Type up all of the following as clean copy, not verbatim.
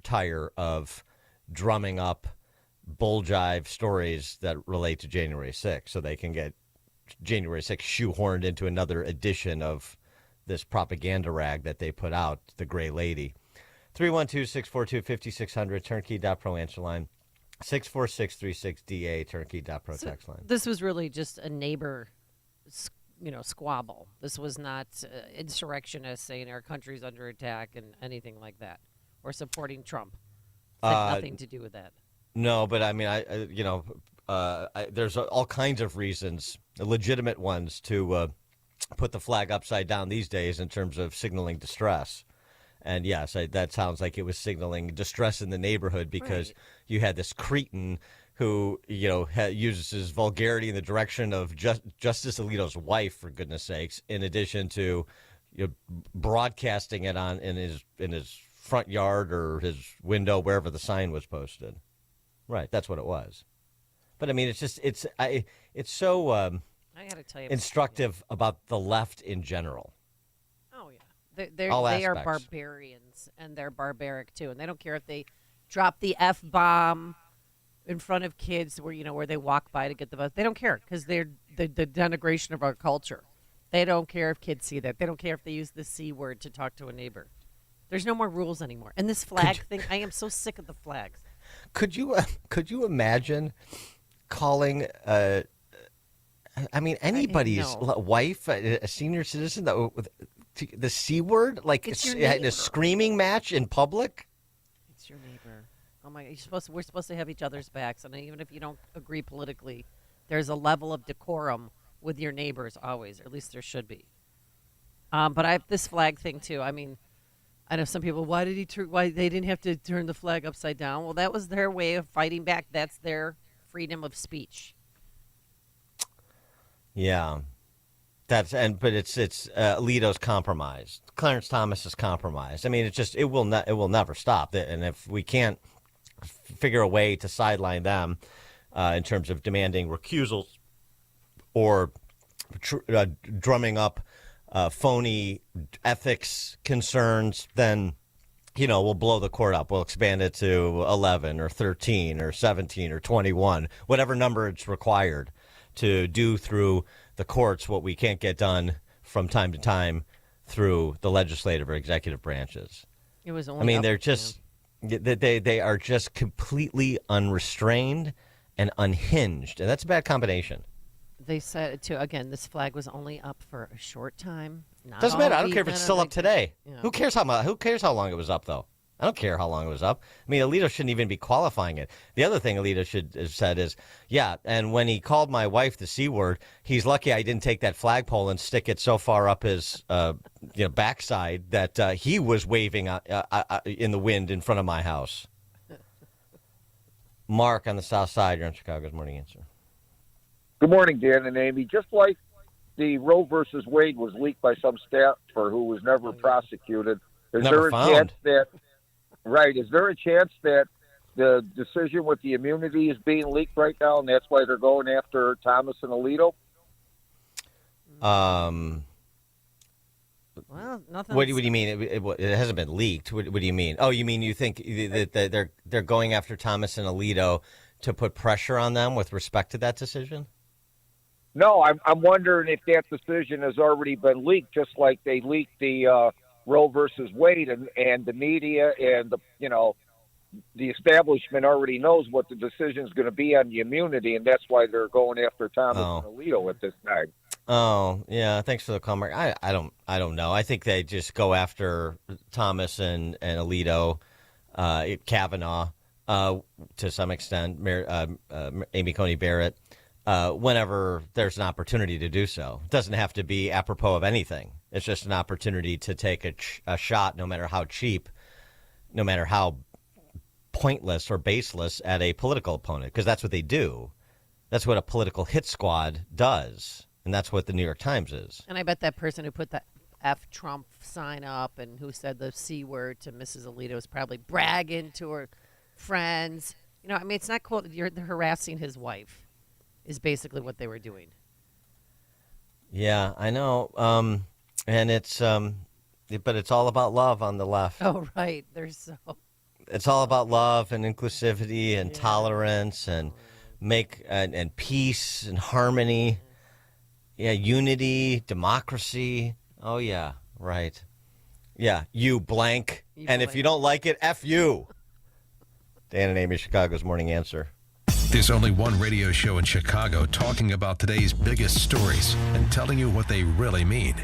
tire of drumming up bull jive stories that relate to January 6th so they can get January 6th shoehorned into another edition of this propaganda rag that they put out, the Gray Lady. 312-642-5600, turnkey.pro answer line. 64636DA, turnkey.pro text line. This was really just a neighbor, squabble. This was not insurrectionists saying our country's under attack and anything like that, or supporting Trump. It had nothing to do with that. No, but I mean, there's all kinds of reasons, legitimate ones, to put the flag upside down these days in terms of signaling distress. And yes, that sounds like it was signaling distress in the neighborhood because you had this cretin who, uses vulgarity in the direction of Justice Alito's wife, for goodness sakes, in addition to broadcasting it in his front yard or his window, wherever the sign was posted. Right, that's what it was. But I mean, it's so I gotta tell you, instructive about the left in general. Oh yeah, they All are aspects. barbarians, and they're barbaric too, and they don't care if they drop the F-bomb in front of kids where they walk by to get the bus. They don't care because they're the denigration of our culture. They don't care if kids see that. They don't care if they use the C word to talk to a neighbor. There's no more rules anymore. And this flag thing, I am so sick of the flags. Could you imagine calling anybody's wife, a senior citizen, the C word, like in a screaming match in public? It's your neighbor. Oh my! We're supposed to have each other's backs, and even if you don't agree politically, there's a level of decorum with your neighbors always, or at least there should be. But I have this flag thing too. I mean, I know some people. Why they didn't have to turn the flag upside down? Well, that was their way of fighting back. That's their freedom of speech. Yeah, but it's Alito's compromised. Clarence Thomas is compromised. I mean, it will never stop. And if we can't figure a way to sideline them in terms of demanding recusals or drumming up phony ethics concerns, then we'll blow the court up. We'll expand it to 11 or 13 or 17 or 21, whatever number it's required to do through the courts what we can't get done from time to time through the legislative or executive branches. It was only. I mean, they're just they are just completely unrestrained and unhinged, and that's a bad combination. They said again, this flag was only up for a short time. Doesn't matter. I don't care if it's still up today. Yeah. Who cares how long it was up, though? I don't care how long it was up. I mean, Alito shouldn't even be qualifying it. The other thing Alito should have said is, and when he called my wife the C word, he's lucky I didn't take that flagpole and stick it so far up his backside that he was waving in the wind in front of my house. Mark on the south side, you're on Chicago's Morning Answer. Good morning, Dan and Amy. Just like the Roe versus Wade was leaked by some staffer who was never prosecuted, is there a chance that the decision with the immunity is being leaked right now, and that's why they're going after Thomas and Alito? Well, nothing. What do you mean? It hasn't been leaked. What do you mean? Oh, you think that they're going after Thomas and Alito to put pressure on them with respect to that decision? No, I'm wondering if that decision has already been leaked, just like they leaked the Roe versus Wade, and the media and the establishment already knows what the decision is going to be on the immunity, and that's why they're going after Thomas and Alito at this time. Oh, yeah. Thanks for the comment. I don't know. I think they just go after Thomas and Alito, Kavanaugh, to some extent, Amy Coney Barrett, whenever there's an opportunity to do so. It doesn't have to be apropos of anything. It's just an opportunity to take a shot, no matter how cheap, no matter how pointless or baseless, at a political opponent, because that's what they do. That's what a political hit squad does. And that's what the New York Times is. And I bet that person who put that F Trump sign up and who said the C word to Mrs. Alito is probably bragging to her friends. I mean, it's not cool. They're harassing his wife is basically what they were doing. Yeah, I know. And it's, but it's all about love on the left. Oh, right. They're so. It's all about love and inclusivity and tolerance and and peace and harmony. Yeah, unity, democracy. Oh, yeah, right. Yeah, you blank. And if you don't like it, F you. Dan and Amy, Chicago's Morning Answer. There's only one radio show in Chicago talking about today's biggest stories and telling you what they really mean.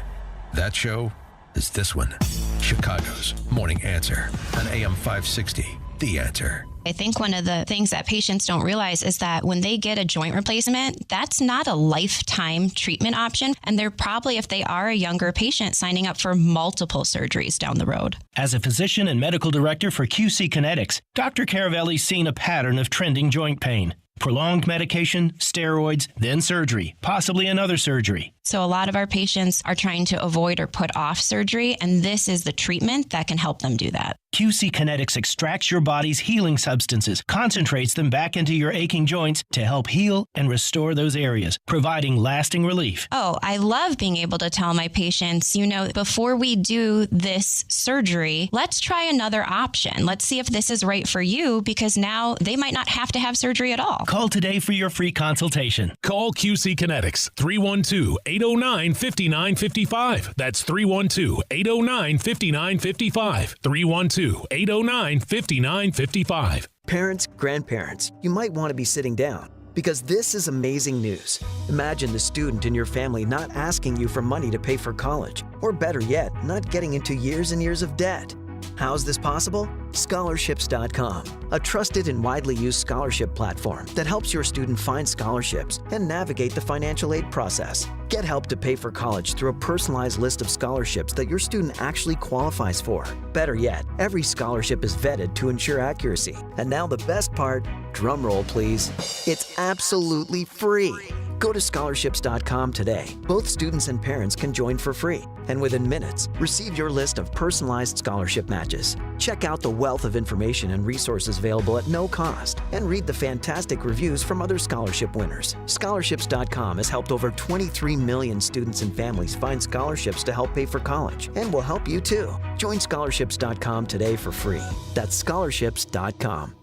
That show is this one, Chicago's Morning Answer on AM 560, The Answer. I think one of the things that patients don't realize is that when they get a joint replacement, that's not a lifetime treatment option. And they're probably, if they are a younger patient, signing up for multiple surgeries down the road. As a physician and medical director for QC Kinetics, Dr. Caravelli's seen a pattern of trending joint pain. Prolonged medication, steroids, then surgery, possibly another surgery. So a lot of our patients are trying to avoid or put off surgery, and this is the treatment that can help them do that. QC Kinetics extracts your body's healing substances, concentrates them back into your aching joints to help heal and restore those areas, providing lasting relief. Oh, I love being able to tell my patients, before we do this surgery, let's try another option. Let's see if this is right for you, because now they might not have to have surgery at all. Call today for your free consultation. Call QC Kinetics, 312-809-5955. That's 312-809-5955. 312-809-5955. Parents, grandparents, you might want to be sitting down because this is amazing news. Imagine the student in your family not asking you for money to pay for college, or better yet, not getting into years and years of debt. How's this possible? Scholarships.com, a trusted and widely used scholarship platform that helps your student find scholarships and navigate the financial aid process. Get help to pay for college through a personalized list of scholarships that your student actually qualifies for. Better yet, every scholarship is vetted to ensure accuracy. And now the best part, drum roll please, it's absolutely free. Go to scholarships.com today. Both students and parents can join for free. And within minutes, receive your list of personalized scholarship matches. Check out the wealth of information and resources available at no cost. And read the fantastic reviews from other scholarship winners. Scholarships.com has helped over 23 million students and families find scholarships to help pay for college. And will help you too. Join scholarships.com today for free. That's scholarships.com.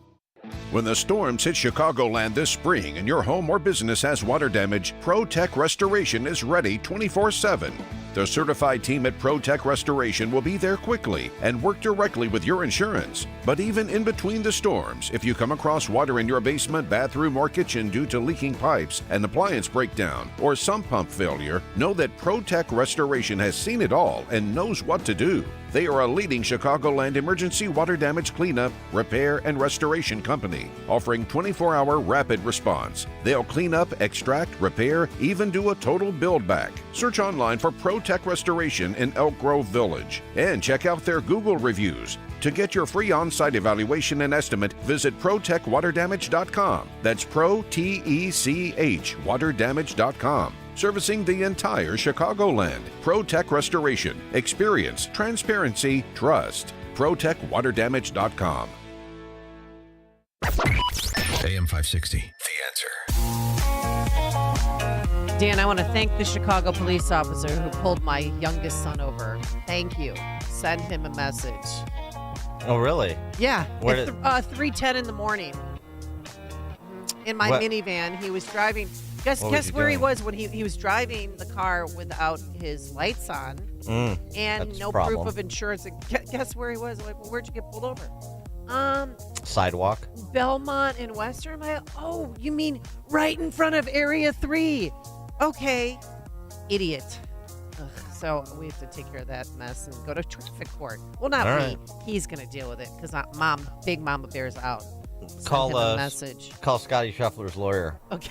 When the storms hit Chicagoland this spring and your home or business has water damage, ProTech Restoration is ready 24/7. The certified team at ProTech Restoration will be there quickly and work directly with your insurance. But even in between the storms, if you come across water in your basement, bathroom, or kitchen due to leaking pipes, an appliance breakdown, or sump pump failure, know that ProTech Restoration has seen it all and knows what to do. They are a leading Chicagoland emergency water damage cleanup, repair, and restoration company, offering 24-hour rapid response. They'll clean up, extract, repair, even do a total build back. Search online for ProTech Restoration in Elk Grove Village and check out their Google reviews. To get your free on-site evaluation and estimate, visit ProTechWaterDamage.com. That's ProTech waterdamage.com. Servicing the entire Chicagoland. ProTech Restoration. Experience, transparency, trust. ProTechWaterDamage.com. AM 560, The Answer. Dan, I want to thank the Chicago police officer who pulled my youngest son over. Thank you. Send him a message. Oh, really? Yeah. Where At did- 3:10 in the morning. In my What- minivan, he was driving. Guess What was he where he doing? was when he was driving the car without his lights on and that's no a problem. proof of insurance. And guess where he was? Like, well, where'd you get pulled over? Sidewalk? Belmont and Western. Oh, you mean right in front of Area 3? Okay, idiot. Ugh, so we have to take care of that mess and go to traffic court. Well, not All me. right. He's gonna deal with it because Big Mama Bear's out. Send Call him a message. Call Scotty Scheffler's lawyer. Okay.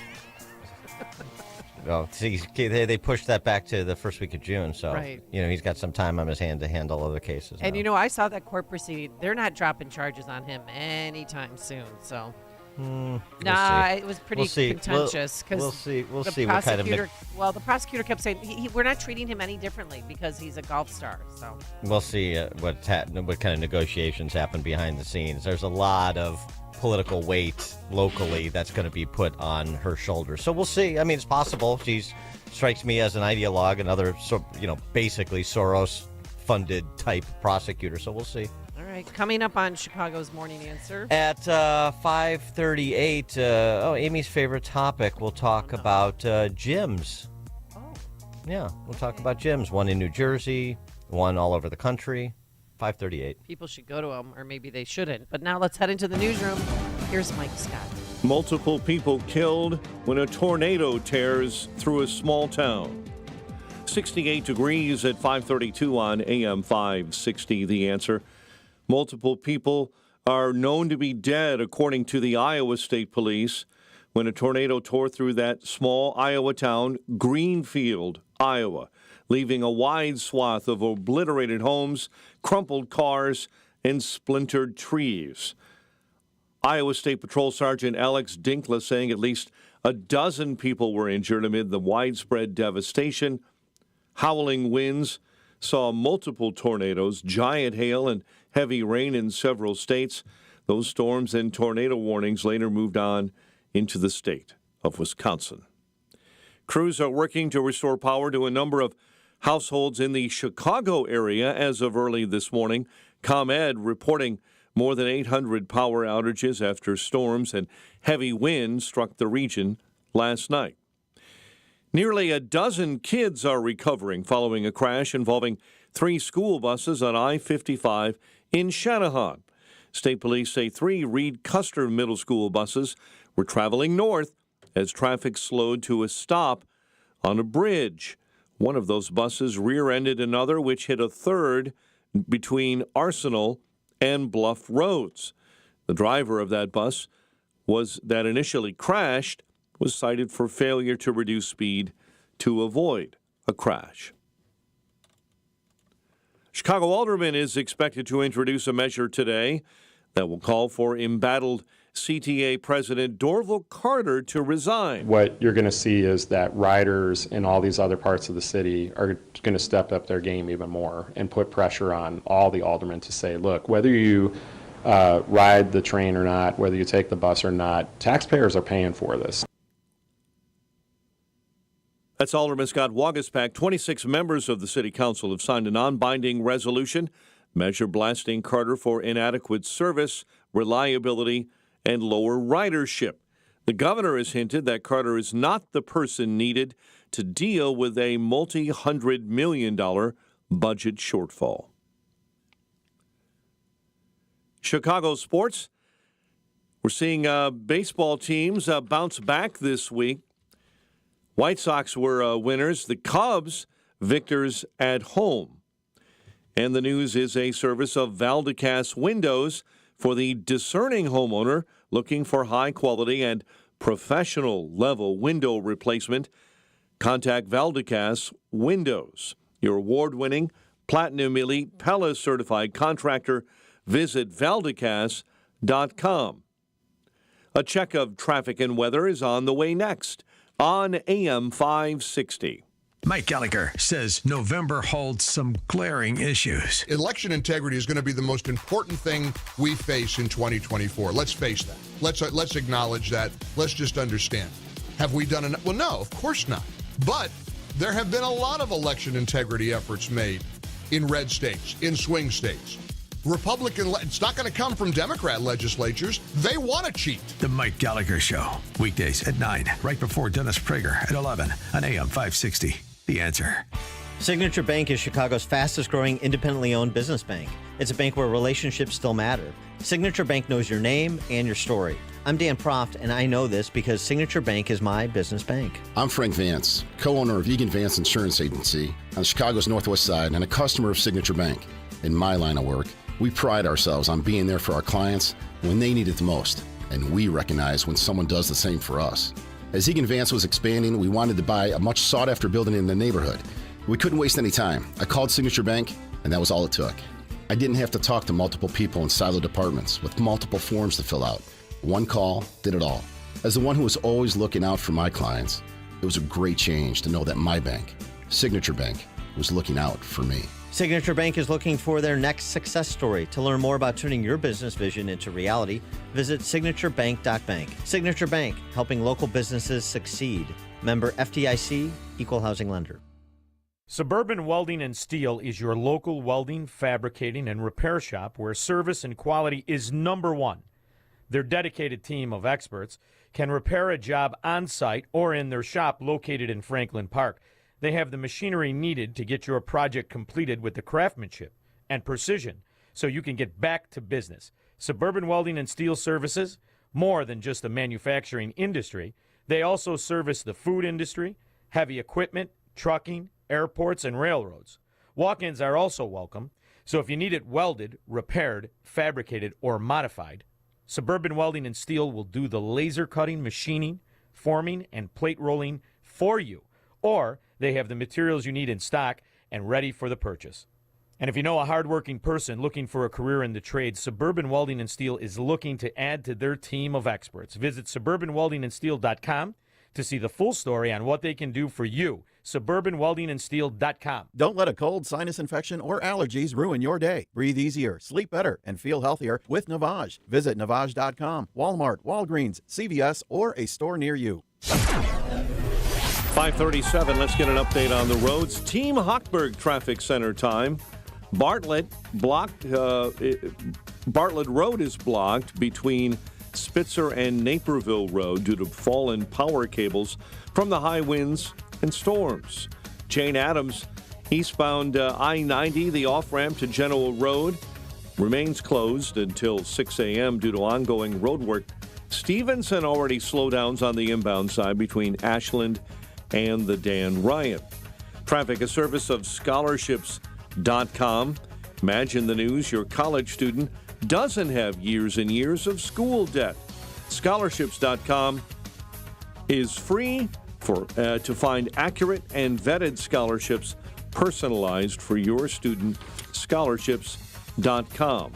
No, see, they pushed that back to the first week of June, so Right. he's got some time on his hand to handle other cases. And now. I saw that court proceeding. They're not dropping charges on him anytime soon. So, We'll nah, see. it was pretty We'll see. contentious because We'll see. We'll the see what kind of. prosecutor. Well, the prosecutor kept saying we're not treating him any differently because he's a golf star. So We'll see what kind of negotiations happen behind the scenes. There's a lot of political weight locally that's going to be put on her shoulders. So we'll see. I mean, it's possible. She strikes me as an ideologue, another basically Soros-funded type prosecutor. So we'll see. all right, coming up on Chicago's Morning Answer. At 5:38, Amy's favorite topic, we'll talk about gyms. Oh. Yeah, we'll talk about gyms. One in New Jersey, one all over the country. 5:38. People should go to them, or maybe they shouldn't. But now let's head into the newsroom. Here's Mike Scott. Multiple people killed when a tornado tears through a small town. 68 degrees at 5:32 on AM 560. The Answer. Multiple people are known to be dead, according to the Iowa State Police, when a tornado tore through that small Iowa town, Greenfield, Iowa, leaving a wide swath of obliterated homes, crumpled cars, and splintered trees. Iowa State Patrol Sergeant Alex Dinkla saying at least a dozen people were injured amid the widespread devastation. Howling winds saw multiple tornadoes, giant hail, and heavy rain in several states. Those storms and tornado warnings later moved on into the state of Wisconsin. Crews are working to restore power to a number of households in the Chicago area as of early this morning. ComEd reporting more than 800 power outages after storms and heavy winds struck the region last night. Nearly a dozen kids are recovering following a crash involving 3 school buses on I-55 in Channahon. State police say 3 Reed Custer Middle School buses were traveling north as traffic slowed to a stop on a bridge. One of those buses rear-ended another, which hit a third between Arsenal and Bluff Roads. The driver of that bus that initially crashed was cited for failure to reduce speed to avoid a crash. Chicago Alderman is expected to introduce a measure today that will call for embattled CTA President Dorval Carter to resign. What you're going to see is that riders in all these other parts of the city are going to step up their game even more and put pressure on all the aldermen to say, look, whether you ride the train or not, whether you take the bus or not, taxpayers are paying for this. That's Alderman Scott Waguespack. 26 members of the City Council have signed a non-binding resolution, measure blasting Carter for inadequate service, reliability, and lower ridership. The governor has hinted that Carter is not the person needed to deal with a multi-$100 million budget shortfall. Chicago sports. We're seeing baseball teams bounce back this week. White Sox were winners. The Cubs, victors at home. And the news is a service of Valdecass Windows for the discerning homeowner looking for high-quality and professional-level window replacement. Contact Valdecass Windows, your award-winning Platinum Elite Pella certified contractor. Visit Valdecass.com. A check of traffic and weather is on the way next on AM 560. Mike Gallagher says November holds some glaring issues. Election integrity is going to be the most important thing we face in 2024. Let's face that. Let's acknowledge that. Let's just understand. Have we done enough? Well, no, of course not. But there have been a lot of election integrity efforts made in red states, in swing states. It's not going to come from Democrat legislatures. They want to cheat. The Mike Gallagher Show, weekdays at 9, right before Dennis Prager at 11 on AM 560. The Answer. Signature Bank is Chicago's fastest-growing independently owned business bank. It's a bank where relationships still matter. Signature Bank knows your name and your story. I'm Dan Proft, and I know this because Signature Bank is my business bank. I'm Frank Vance, co-owner of Egan Vance Insurance Agency on Chicago's Northwest Side and a customer of Signature Bank. In my line of work, we pride ourselves on being there for our clients when they need it the most, and we recognize when someone does the same for us. As Egan Vance was expanding, we wanted to buy a much sought-after building in the neighborhood. We couldn't waste any time. I called Signature Bank, and that was all it took. I didn't have to talk to multiple people in siloed departments with multiple forms to fill out. One call did it all. As the one who was always looking out for my clients, it was a great change to know that my bank, Signature Bank, was looking out for me. Signature Bank is looking for their next success story. To learn more about turning your business vision into reality, visit signaturebank.bank. Signature Bank, helping local businesses succeed. Member FDIC, Equal Housing Lender. Suburban Welding and Steel is your local welding, fabricating, and repair shop where service and quality is number one. Their dedicated team of experts can repair a job on site or in their shop located in Franklin Park. They have the machinery needed to get your project completed with the craftsmanship and precision so you can get back to business. Suburban Welding and Steel Services, more than just the manufacturing industry. They also service the food industry, heavy equipment, trucking, airports, and railroads. Walk-ins are also welcome, so if you need it welded, repaired, fabricated, or modified, Suburban Welding and Steel will do the laser cutting, machining, forming, and plate rolling for you. Or they have the materials you need in stock and ready for the purchase. And if you know a hardworking person looking for a career in the trade, Suburban Welding and Steel is looking to add to their team of experts. Visit suburbanweldingandsteel.com to see the full story on what they can do for you. suburbanweldingandsteel.com. Don't let a cold, sinus infection, or allergies ruin your day. Breathe easier, sleep better, and feel healthier with Navage. Visit Navage.com, Walmart, Walgreens, CVS, or a store near you. 5:37, let's get an update on the roads. Team Hochberg Traffic Center time. Bartlett Road is blocked between Spitzer and Naperville Road due to fallen power cables from the high winds and storms. Jane Addams, eastbound I-90, the off-ramp to Genoa Road, remains closed until 6 a.m. due to ongoing road work. Stevenson already slowdowns on the inbound side between Ashland and the Dan Ryan. Traffic, a service of scholarships.com. Imagine the news. Your college student doesn't have years and years of school debt. Scholarships.com is free to find accurate and vetted scholarships personalized for your student. Scholarships.com.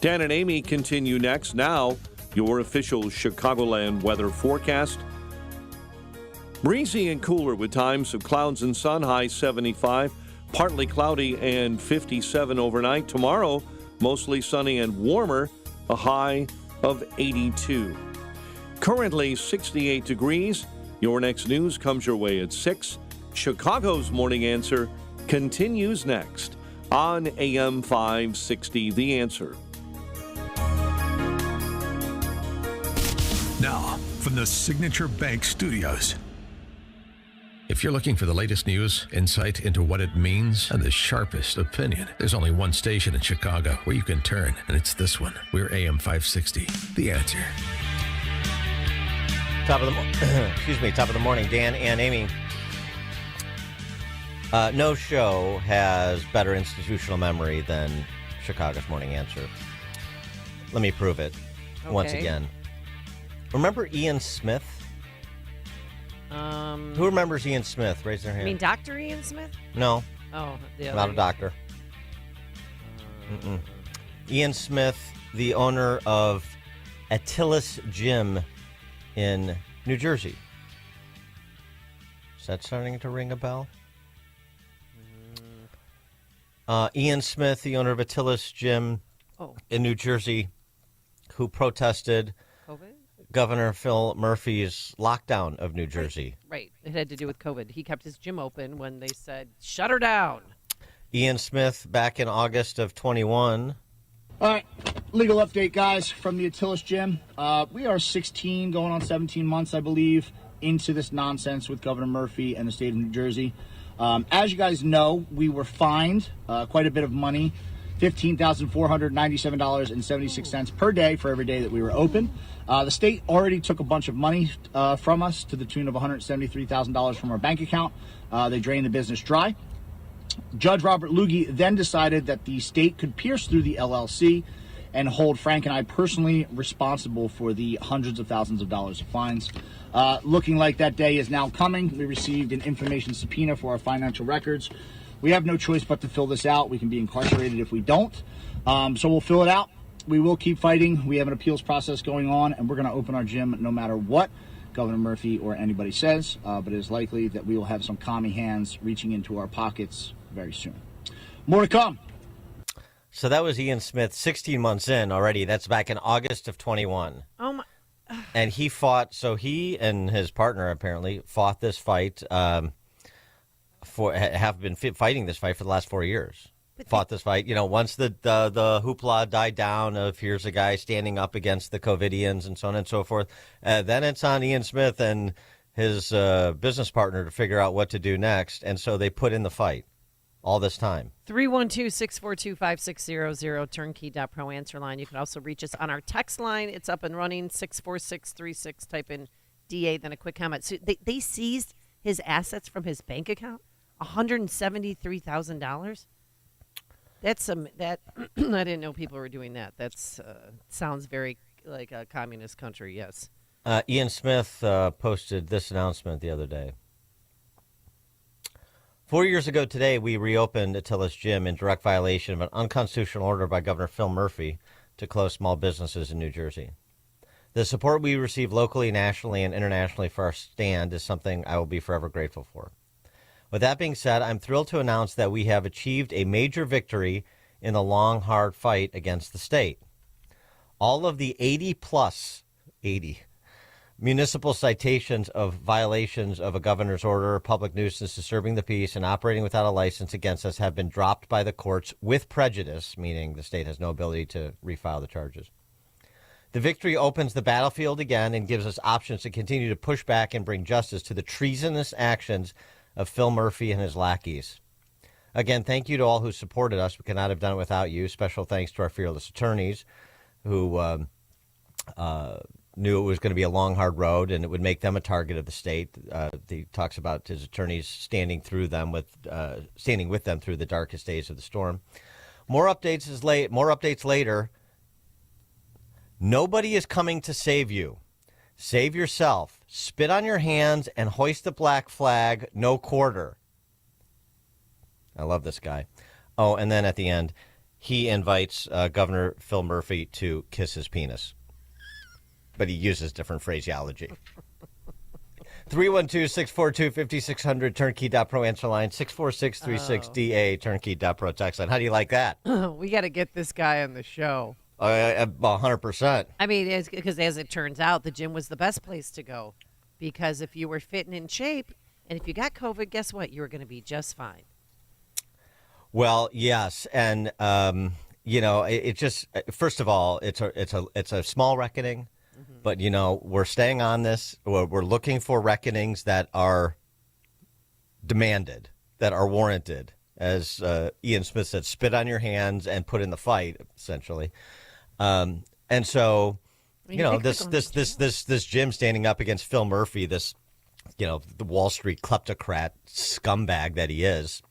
Dan and Amy continue next. Now, your official Chicagoland weather forecast. Breezy and cooler with times of clouds and sun, high 75. Partly cloudy and 57 overnight. Tomorrow, mostly sunny and warmer, a high of 82. Currently 68 degrees. Your next news comes your way at 6. Chicago's Morning Answer continues next on AM 560, The Answer. Now, from the Signature Bank Studios. If you're looking for the latest news, insight into what it means, and the sharpest opinion, there's only one station in Chicago where you can turn, and it's this one. We're AM 560, The Answer. Top of the morning, Dan and Amy. No show has better institutional memory than Chicago's Morning Answer. Let me prove it once again. Remember Ian Smith? Who remembers Ian Smith? Raise their hand. I mean, Dr. Ian Smith? No. Oh, the other. Not a doctor. Ian Smith, the owner of Attilis Gym in New Jersey. Is that starting to ring a bell? Ian Smith, the owner of Attilis Gym in New Jersey, who protested COVID? Governor Phil Murphy's lockdown of New Jersey. Right. It had to do with COVID. He kept his gym open when they said, shut her down. Ian Smith, back in August of 21. All right. Legal update, guys, from the Attilis Gym. We are 16, going on 17 months, I believe, into this nonsense with Governor Murphy and the state of New Jersey. As you guys know, we were fined quite a bit of money, $15,497.76 per day for every day that we were open. The state already took a bunch of money from us to the tune of $173,000 from our bank account. They drained the business dry. Judge Robert Lugie then decided that the state could pierce through the LLC and hold Frank and I personally responsible for the hundreds of thousands of dollars of fines. Looking like that day is now coming. We received an information subpoena for our financial records. We have no choice but to fill this out. We can be incarcerated if we don't. So we'll fill it out. We will keep fighting. We have an appeals process going on, and we're going to open our gym no matter what Governor Murphy or anybody says. But it is likely that we will have some commie hands reaching into our pockets very soon. More to come. So that was Ian Smith, 16 months in already. That's back in August of 21. Oh, my. And he fought, so he and his partner apparently fought this fight have been fighting this fight for the last 4 years. Fought this fight. Once the hoopla died down of here's a guy standing up against the COVIDians and so on and so forth, then it's on Ian Smith and his business partner to figure out what to do next. And so they put in the fight all this time. 312-642-5600, turnkey.pro answer line. You can also reach us on our text line. It's up and running, 64636. Type in DA, then a quick comment. So they seized his assets from his bank account, $173,000. That's that I didn't know people were doing that. That's sounds very like a communist country. Yes. Ian Smith posted this announcement the other day. 4 years ago today, we reopened Attila's Gym in direct violation of an unconstitutional order by Governor Phil Murphy to close small businesses in New Jersey. The support we receive locally, nationally, and internationally for our stand is something I will be forever grateful for. With that being said, I'm thrilled to announce that we have achieved a major victory in the long, hard fight against the state. All of the 80 municipal citations of violations of a governor's order, public nuisance, disturbing the peace, and operating without a license against us have been dropped by the courts with prejudice, meaning the state has no ability to refile the charges. The victory opens the battlefield again and gives us options to continue to push back and bring justice to the treasonous actions of Phil Murphy and his lackeys. Again, thank you to all who supported us. We could not have done it without you. Special thanks to our fearless attorneys who knew it was going to be a long, hard road and it would make them a target of the state. He talks about his attorneys standing with them through the darkest days of the storm. More updates later. Nobody is coming to save you. Save yourself. Spit on your hands and hoist the black flag. No quarter. I love this guy. Oh, and then at the end, he invites Governor Phil Murphy to kiss his penis. But he uses different phraseology. 312-642-5600, turnkey.pro answer line, 64636DA, turnkey.pro text line. How do you like that? We got to get this guy on the show. 100%. I mean, because as it turns out, the gym was the best place to go. Because if you were fit and in shape, and if you got COVID, guess what? You were going to be just fine. Well, yes, and it just first of all, it's a small reckoning, but we're staying on this. We're looking for reckonings that are demanded, that are warranted, as Ian Smith said, spit on your hands and put in the fight, essentially. And so, this Jim standing up against Phil Murphy, this, the Wall Street kleptocrat scumbag that he is,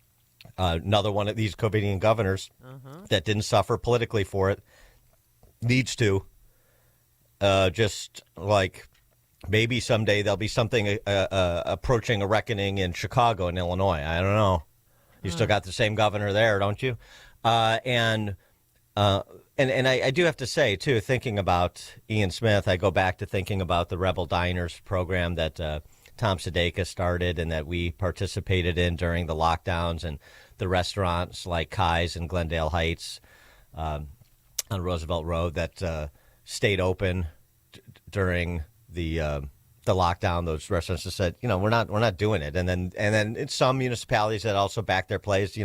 another one of these COVIDian governors that didn't suffer politically for it, needs to, just like maybe someday there'll be something approaching a reckoning in Chicago and Illinois. I don't know. You still got the same governor there, don't you? And I do have to say, too, thinking about Ian Smith, I go back to thinking about the Rebel Diners program that Tom Sedeka started and that we participated in during the lockdowns, and the restaurants like Kai's in Glendale Heights on Roosevelt Road that stayed open during the lockdown. Those restaurants just said, we're not doing it. And then it's some municipalities that also back their plays,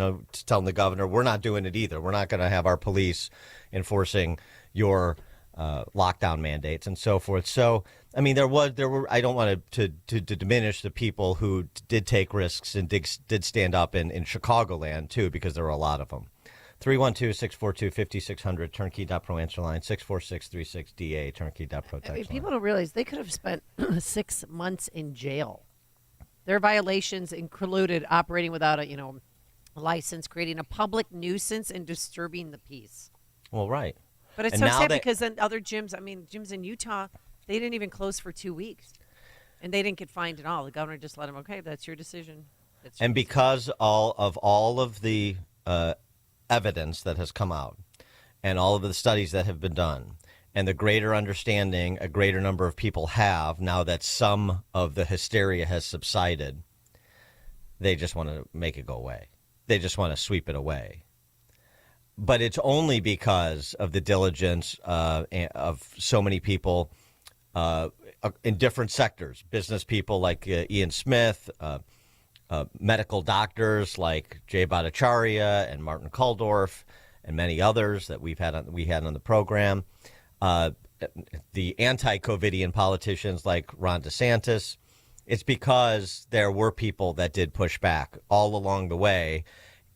telling the governor, we're not doing it either. We're not going to have our police enforcing your lockdown mandates and so forth. So, I mean, there were. I don't want to diminish the people who did take risks and did stand up in Chicagoland too, because there were a lot of them. 312-642-5600, turnkey.pro answer line, 64636DA, turnkey.pro text line. People don't realize they could have spent 6 months in jail. Their violations included operating without a license, creating a public nuisance, and disturbing the peace. Well, right. But it's so sad because then other gyms, gyms in Utah, they didn't even close for 2 weeks. And they didn't get fined at all. The governor just let them, okay, that's your decision. Because all of the evidence that has come out and all of the studies that have been done and the greater understanding a greater number of people have now that some of the hysteria has subsided, they just want to make it go away. They just want to sweep it away. But it's only because of the diligence of so many people in different sectors, business people like Ian Smith, medical doctors like Jay Bhattacharya and Martin Kulldorff and many others that we had on the program. The anti-COVIDian politicians like Ron DeSantis. It's because there were people that did push back all along the way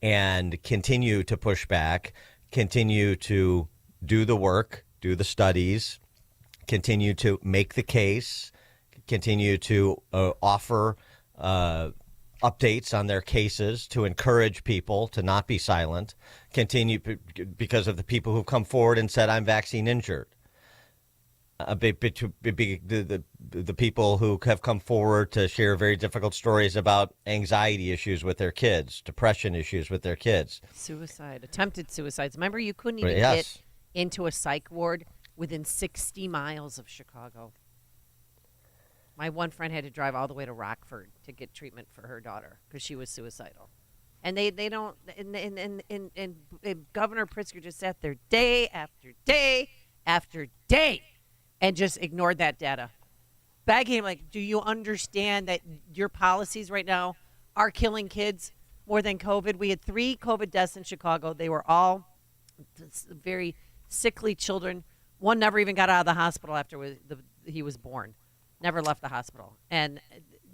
and continue to push back, continue to do the work, do the studies, continue to make the case, continue to offer updates on their cases to encourage people to not be silent, continue because of the people who've come forward and said, I'm vaccine injured. The people who have come forward to share very difficult stories about anxiety issues with their kids, depression issues with their kids. Suicide, attempted suicides. Remember, you couldn't even Yes. get into a psych ward within 60 miles of Chicago. My one friend had to drive all the way to Rockford to get treatment for her daughter because she was suicidal. And they don't, and Governor Pritzker just sat there day after day after day and just ignored that data. Begging him, like, do you understand that your policies right now are killing kids more than COVID? We had 3 COVID deaths in Chicago. They were all very sickly children. One never even got out of the hospital after he was born. Never left the hospital. And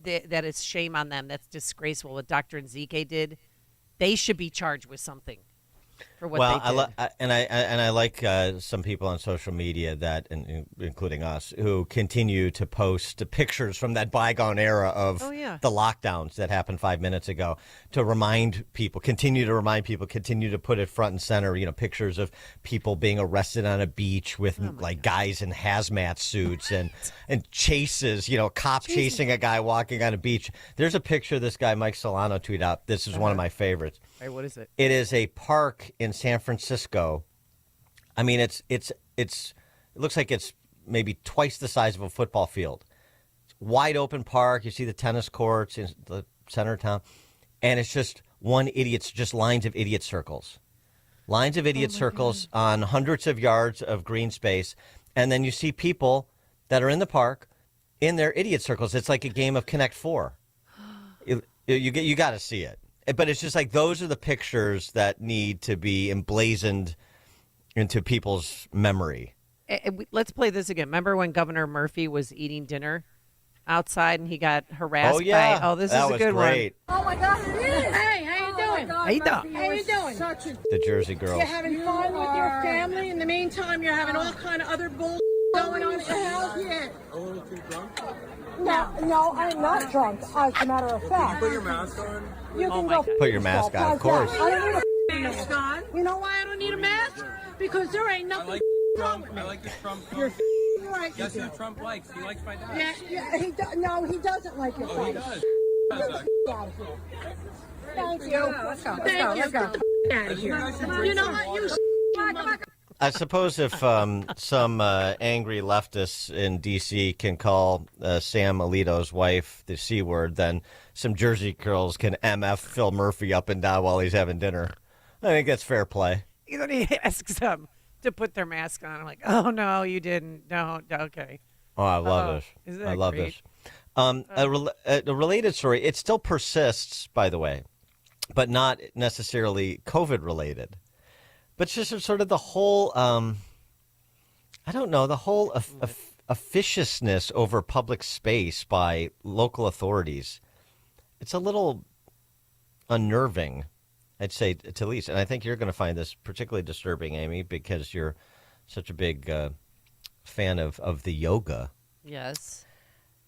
that is shame on them. That's disgraceful. What Dr. Nzike did, they should be charged with something for what they did. I like some people on social media that, including us, who continue to post pictures from that bygone era of the lockdowns that happened 5 minutes ago to remind people, continue to put it front and center, pictures of people being arrested on a beach with guys in hazmat suits and chases, cop chasing a guy walking on a beach. There's a picture this guy, Mike Solano, tweeted out. This is one of my favorites. Hey, what is it? It is a park in San Francisco. I mean, it looks like it's maybe twice the size of a football field. It's a wide open park. You see the tennis courts in the center of town, and it's just lines of idiot circles. Lines of idiot circles on hundreds of yards of green space, and then you see people that are in the park in their idiot circles. It's like a game of Connect Four. You got to see it. But it's just like those are the pictures that need to be emblazoned into people's memory. Let's play this again. Remember when Governor Murphy was eating dinner outside and he got harassed? Oh, yeah. This that is a was good great. one. Oh, my God, it is. Hey, how you doing? How you doing? How you doing? The Jersey Girls. You're having fun with your family. In the meantime, you're having all kind of other bull going on at your house. Yeah. A little too drunk? No, I'm not drunk. As a matter of fact. Put your mask on. You can go Put your mask on, of course. I don't need a mask on. You know why I don't need a mask? Because there ain't nothing wrong with me. I like the Trump. You're right. Guess who Trump likes? He likes my dad. Yeah, no, he doesn't like your Oh, he face. does. Thank you. Let's go. Let's go. Out of here. You know what? You I suppose if some angry leftists in D.C. can call Sam Alito's wife the C word, then some Jersey girls can MF Phil Murphy up and down while he's having dinner. I think that's fair play. You know, he asks them to put their mask on. I'm like, oh, no, you didn't. No, okay. Oh, I love this. Isn't I that love great? this. A related story. It still persists, by the way, but not necessarily COVID related. But just sort of the whole, I don't know, the whole officiousness over public space by local authorities. It's a little unnerving, I'd say, to least. And I think you're going to find this particularly disturbing, Amy, because you're such a big fan of the yoga. Yes.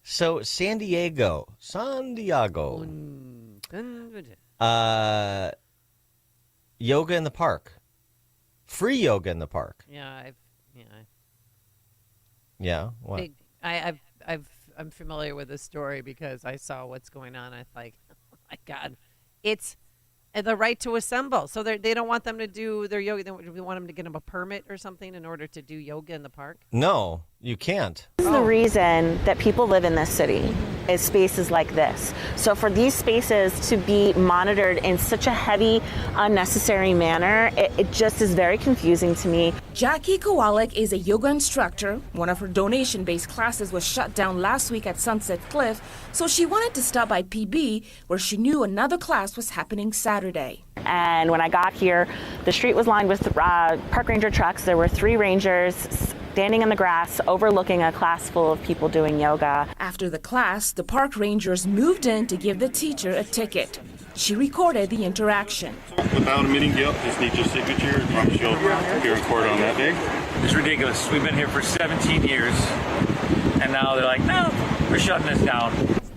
So San Diego. Yoga in the park. Free yoga in the park. Yeah, Yeah. What? I'm familiar with this story because I saw what's going on. I think, oh my God, it's the right to assemble. So they don't want them to do their yoga. They want them to get them a permit or something in order to do yoga in the park. No, You can't. This is the reason that people live in this city, is spaces like this. So for these spaces to be monitored in such a heavy, unnecessary manner, it just is very confusing to me. Jackie Kowalik is a yoga instructor. One of her donation-based classes was shut down last week at Sunset Cliff, so she wanted to stop by PB, where she knew another class was happening Saturday. And when I got here, the street was lined with park ranger trucks. There were 3 rangers standing in the grass overlooking a class full of people doing yoga. After the class, the park rangers moved in to give the teacher a ticket. She recorded the interaction. Without admitting guilt, just need your signature. I promise you'll appear in court on that day. It's ridiculous. We've been here for 17 years, and now they're like, no, we're shutting this down.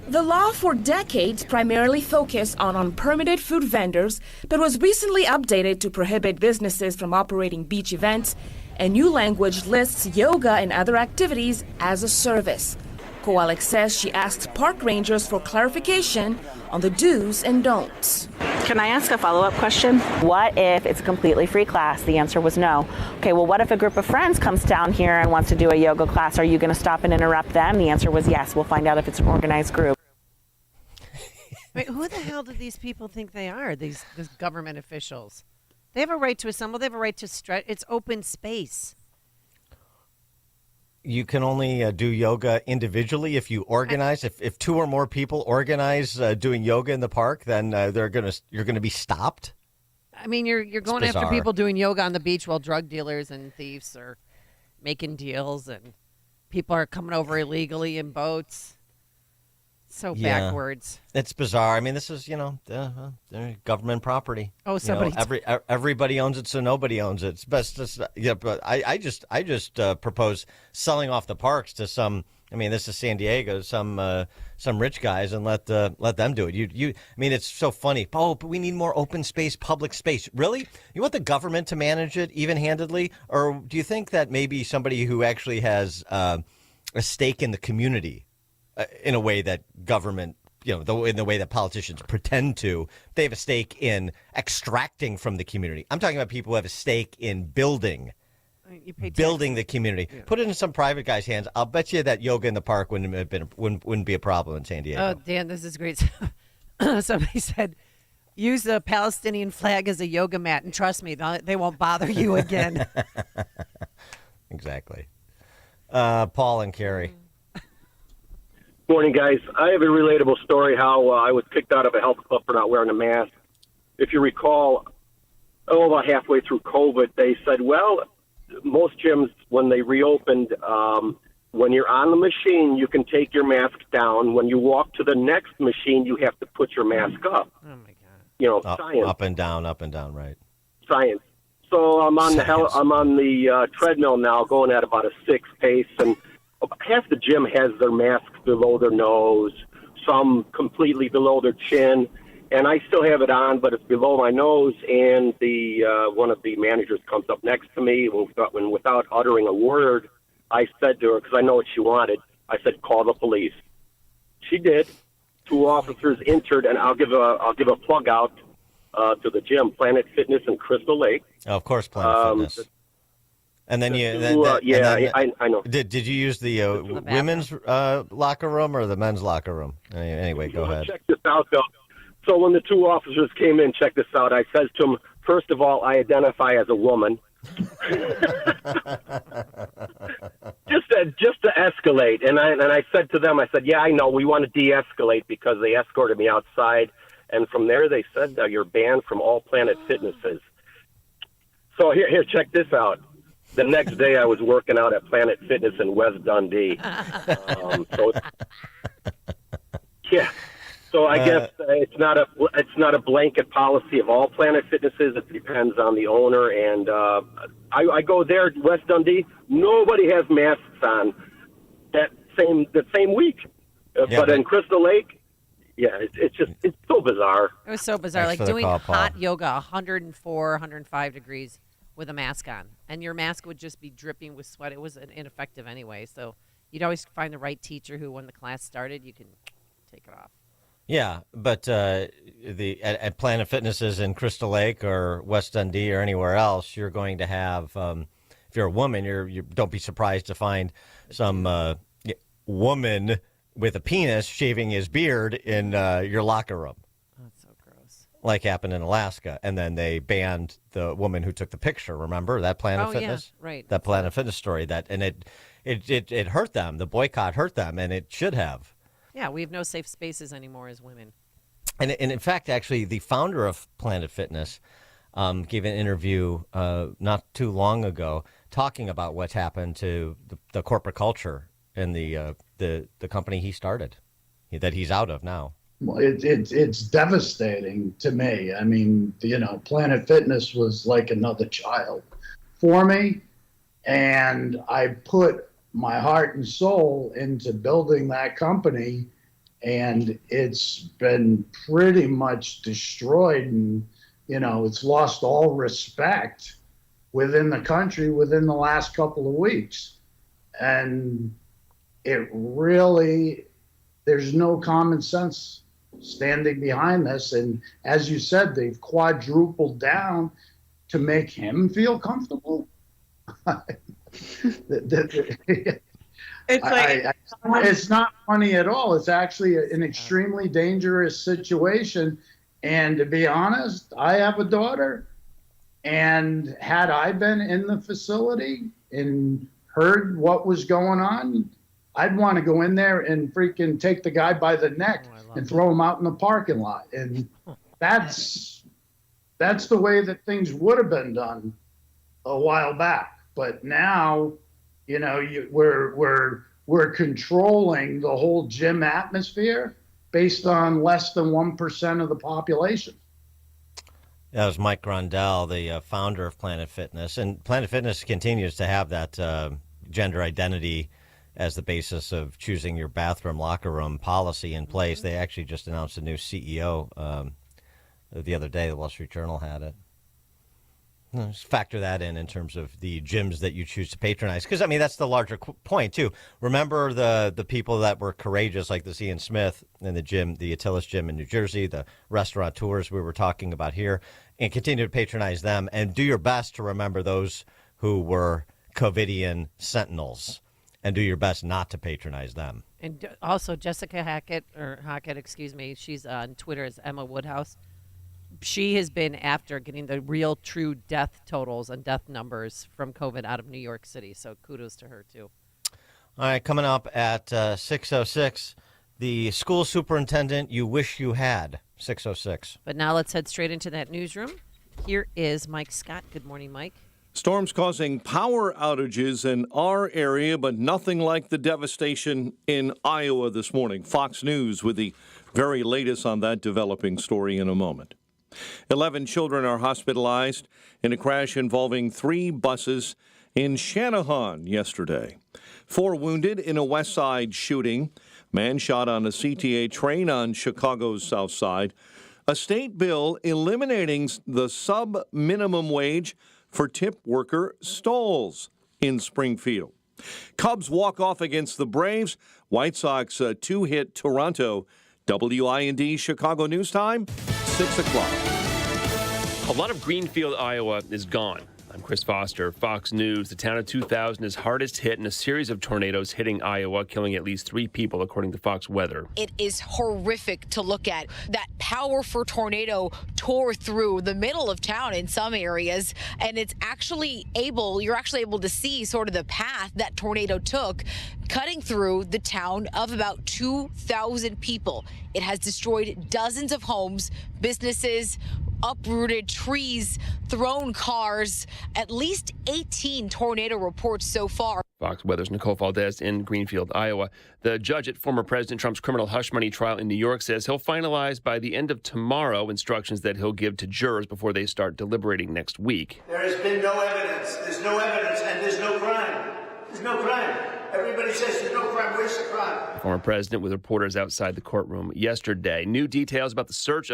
The law for decades primarily focused on unpermitted food vendors, but was recently updated to prohibit businesses from operating beach events. A new language lists yoga and other activities as a service. Kowalik says she asked park rangers for clarification on the do's and don'ts. Can I ask a follow-up question? What if it's a completely free class? The answer was no. Okay, well, what if a group of friends comes down here and wants to do a yoga class? Are you going to stop and interrupt them? The answer was yes. We'll find out if it's an organized group. Wait, who the hell do these people think they are, these government officials? They have a right to assemble. They have a right to stretch. It's open space. You can only do yoga individually if you organize. If 2 or more people organize doing yoga in the park, then you're gonna be stopped. I mean, you're going after people doing yoga on the beach while drug dealers and thieves are making deals, and people are coming over illegally in boats. So backwards. It's bizarre. I mean, this is, government property. Oh, somebody. Everybody owns it, so nobody owns it. It's best to, but I just propose selling off the parks to some. I mean, this is San Diego. Some rich guys, and let them do it. I mean, it's so funny. Oh, but we need more open space, public space. Really? You want the government to manage it even-handedly, or do you think that maybe somebody who actually has a stake in the community? In a way that government, in the way that politicians pretend to, they have a stake in extracting from the community. I'm talking about people who have a stake in building the community. Yeah. Put it in some private guy's hands. I'll bet you that yoga in the park wouldn't be a problem in San Diego. Oh, Dan, this is great. Somebody said, use the Palestinian flag as a yoga mat, and trust me, they won't bother you again. Exactly. Paul and Carrie. Morning, guys. I have a relatable story how I was kicked out of a health club for not wearing a mask. If you recall, about halfway through COVID, they said, well, most gyms, when they reopened, when you're on the machine, you can take your mask down. When you walk to the next machine, you have to put your mask up. Oh, my God. Science. Up and down, right. Science. So I'm on the treadmill now, going at about a 6 pace, and half the gym has their masks below their nose, some completely below their chin, and I still have it on, but it's below my nose. And one of the managers comes up next to me, and without uttering a word, I said to her, because I know what she wanted, I said, "Call the police." She did. 2 officers entered, and I'll give a plug out to the gym, Planet Fitness in Crystal Lake. Oh, of course, Planet Fitness. And then I know. Did you use the women's locker room or the men's locker room? Anyway, go ahead. Check this out, though. So when the 2 officers came in, check this out. I said to them, first of all, I identify as a woman. just to escalate. And I said to them, I said, yeah, I know. We want to de-escalate because they escorted me outside. And from there, they said, you're banned from all Planet Fitnesses. So here, check this out. The next day, I was working out at Planet Fitness in West Dundee. So I guess it's not a blanket policy of all Planet Fitnesses. It depends on the owner. And I go there, West Dundee. Nobody has masks on the same week. But in Crystal Lake, it's so bizarre. It was so bizarre, like doing hot yoga, 104, 105 degrees. With a mask on, and your mask would just be dripping with sweat. It was ineffective anyway, so you'd always find the right teacher who, when the class started, you can take it off. Yeah, but at Planet Fitnesses in Crystal Lake or West Dundee or anywhere else, you're going to have if you're a woman, you don't be surprised to find some woman with a penis shaving his beard in your locker room. That's so gross. Like happened in Alaska, and then they banned the woman who took the picture. Remember that Planet Fitness? Yeah, right. That Planet Fitness story. It hurt them. The boycott hurt them, and it should have. Yeah, we have no safe spaces anymore as women. And in fact, actually, the founder of Planet Fitness gave an interview not too long ago talking about what's happened to the corporate culture in the company he started, that he's out of now. Well, it's devastating to me. I mean, Planet Fitness was like another child for me, and I put my heart and soul into building that company, and it's been pretty much destroyed, and it's lost all respect within the country within the last couple of weeks. And it really, there's no common sense standing behind this. And as you said, they've quadrupled down to make him feel comfortable. It's not funny at all. It's actually an extremely dangerous situation. And to be honest, I have a daughter, and had I been in the facility and heard what was going on, I'd want to go in there and freaking take the guy by the neck and throw him out in the parking lot. And that's the way that things would have been done a while back. But now, we're controlling the whole gym atmosphere based on less than 1% of the population. That was Mike Grondell, the founder of Planet Fitness. And Planet Fitness continues to have that gender identity as the basis of choosing your bathroom, locker room policy in place. Mm-hmm. They actually just announced a new CEO the other day. The Wall Street Journal had it. Just factor that in terms of the gyms that you choose to patronize. Because, that's the larger point, too. Remember the people that were courageous, like this Ian Smith in the gym, the Attilas gym in New Jersey, the restaurateurs we were talking about here, and continue to patronize them. And do your best to remember those who were COVIDian sentinels, and do your best not to patronize them. And also, Jessica Hackett, she's on Twitter as Emma Woodhouse. She has been after getting the real true death totals and death numbers from COVID out of New York City. So kudos to her, too. All right, coming up at 6:06, the school superintendent you wish you had, 6:06. But now let's head straight into that newsroom. Here is Mike Scott. Good morning, Mike. Storms causing power outages in our area, but nothing like the devastation in Iowa this morning. Fox News with the very latest on that developing story in a moment. 11 children are hospitalized in a crash involving 3 buses in Channahon yesterday. 4 wounded in a West Side shooting. Man shot on a CTA train on Chicago's South Side. A state bill eliminating the sub-minimum wage for tip worker stalls in Springfield. Cubs walk off against the Braves. White Sox 2-hit Toronto. WIND Chicago News Time, 6 o'clock. A lot of Greenfield, Iowa is gone. I'm Chris Foster, Fox News. The town of 2000 is hardest hit in a series of tornadoes hitting Iowa, killing at least 3 people, according to Fox Weather. It is horrific to look at. That powerful tornado tore through the middle of town in some areas, and you're actually able to see sort of the path that tornado took, cutting through the town of about 2,000 people. It has destroyed dozens of homes, businesses, uprooted trees, thrown cars, at least 18 tornado reports so far. Fox Weather's Nicole Valdez in Greenfield, Iowa. The judge at former President Trump's criminal hush money trial in New York says he'll finalize by the end of tomorrow instructions that he'll give to jurors before they start deliberating next week. There has been no evidence. There's no evidence, and there's no crime. There's no crime. Everybody says there's no crime. Where's the crime? The former president with reporters outside the courtroom yesterday. New details about the search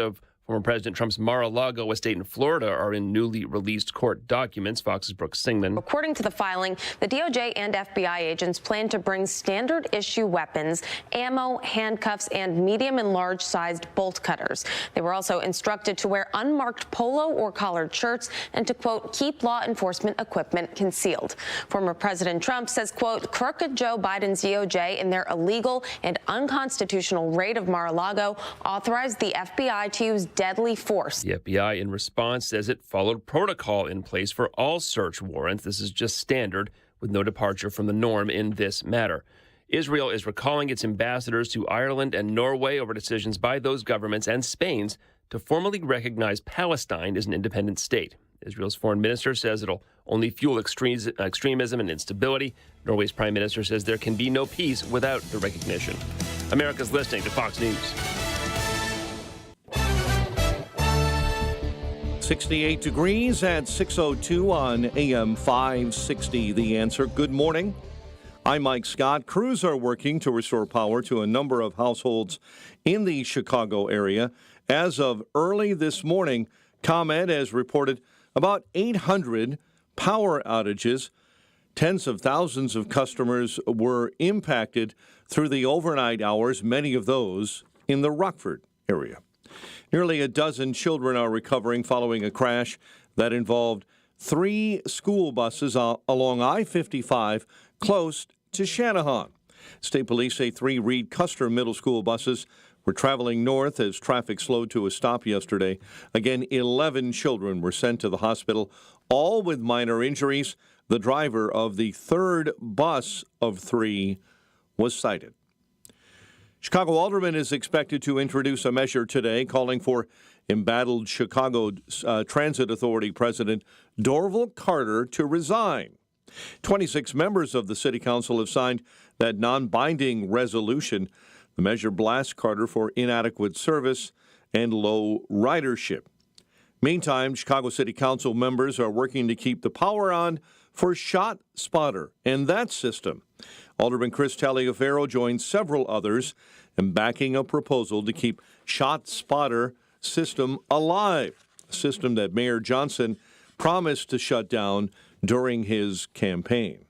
Former President Trump's Mar-a-Lago estate in Florida are in newly released court documents. Fox's Brooke Singman. According to the filing, the DOJ and FBI agents plan to bring standard issue weapons, ammo, handcuffs, and medium and large sized bolt cutters. They were also instructed to wear unmarked polo or collared shirts and to, quote, keep law enforcement equipment concealed. Former President Trump says, quote, crooked Joe Biden's DOJ in their illegal and unconstitutional raid of Mar-a-Lago authorized the FBI to use deadly force. The FBI, in response, says it followed protocol in place for all search warrants. This is just standard, with no departure from the norm in this matter. Israel is recalling its ambassadors to Ireland and Norway over decisions by those governments and Spain's to formally recognize Palestine as an independent state. Israel's foreign minister says it'll only fuel extremism and instability. Norway's prime minister says there can be no peace without the recognition. America's listening to Fox News. 68 degrees at 6:02 on AM 560. The Answer. Good morning. I'm Mike Scott. Crews are working to restore power to a number of households in the Chicago area. As of early this morning, ComEd has reported about 800 power outages. Tens of thousands of customers were impacted through the overnight hours, many of those in the Rockford area. Nearly a dozen children are recovering following a crash that involved 3 school buses along I-55 close to Shanahan. State police say 3 Reed Custer Middle School buses were traveling north as traffic slowed to a stop yesterday. Again, 11 children were sent to the hospital, all with minor injuries. The driver of the third bus of 3 was cited. Chicago Alderman is expected to introduce a measure today calling for embattled Chicago Transit Authority President Dorval Carter to resign. 26 members of the City Council have signed that non-binding resolution. The measure blasts Carter for inadequate service and low ridership. Meantime, Chicago City Council members are working to keep the power on for Shot Spotter and that system. Alderman Chris Taliaferro joined several others in backing a proposal to keep Shot Spotter system alive, a system that Mayor Johnson promised to shut down during his campaign.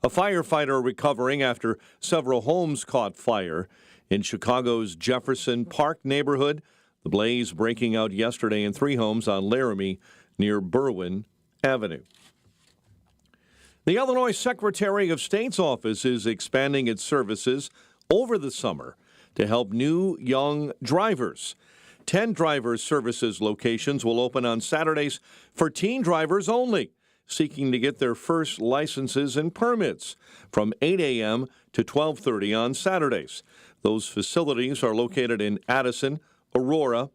A firefighter recovering after several homes caught fire in Chicago's Jefferson Park neighborhood. The blaze breaking out yesterday in 3 homes on Laramie near Berwyn Avenue. The Illinois Secretary of State's office is expanding its services over the summer to help new young drivers. 10 driver services locations will open on Saturdays for teen drivers only, seeking to get their first licenses and permits from 8 a.m. to 12:30 on Saturdays. Those facilities are located in Addison, Aurora,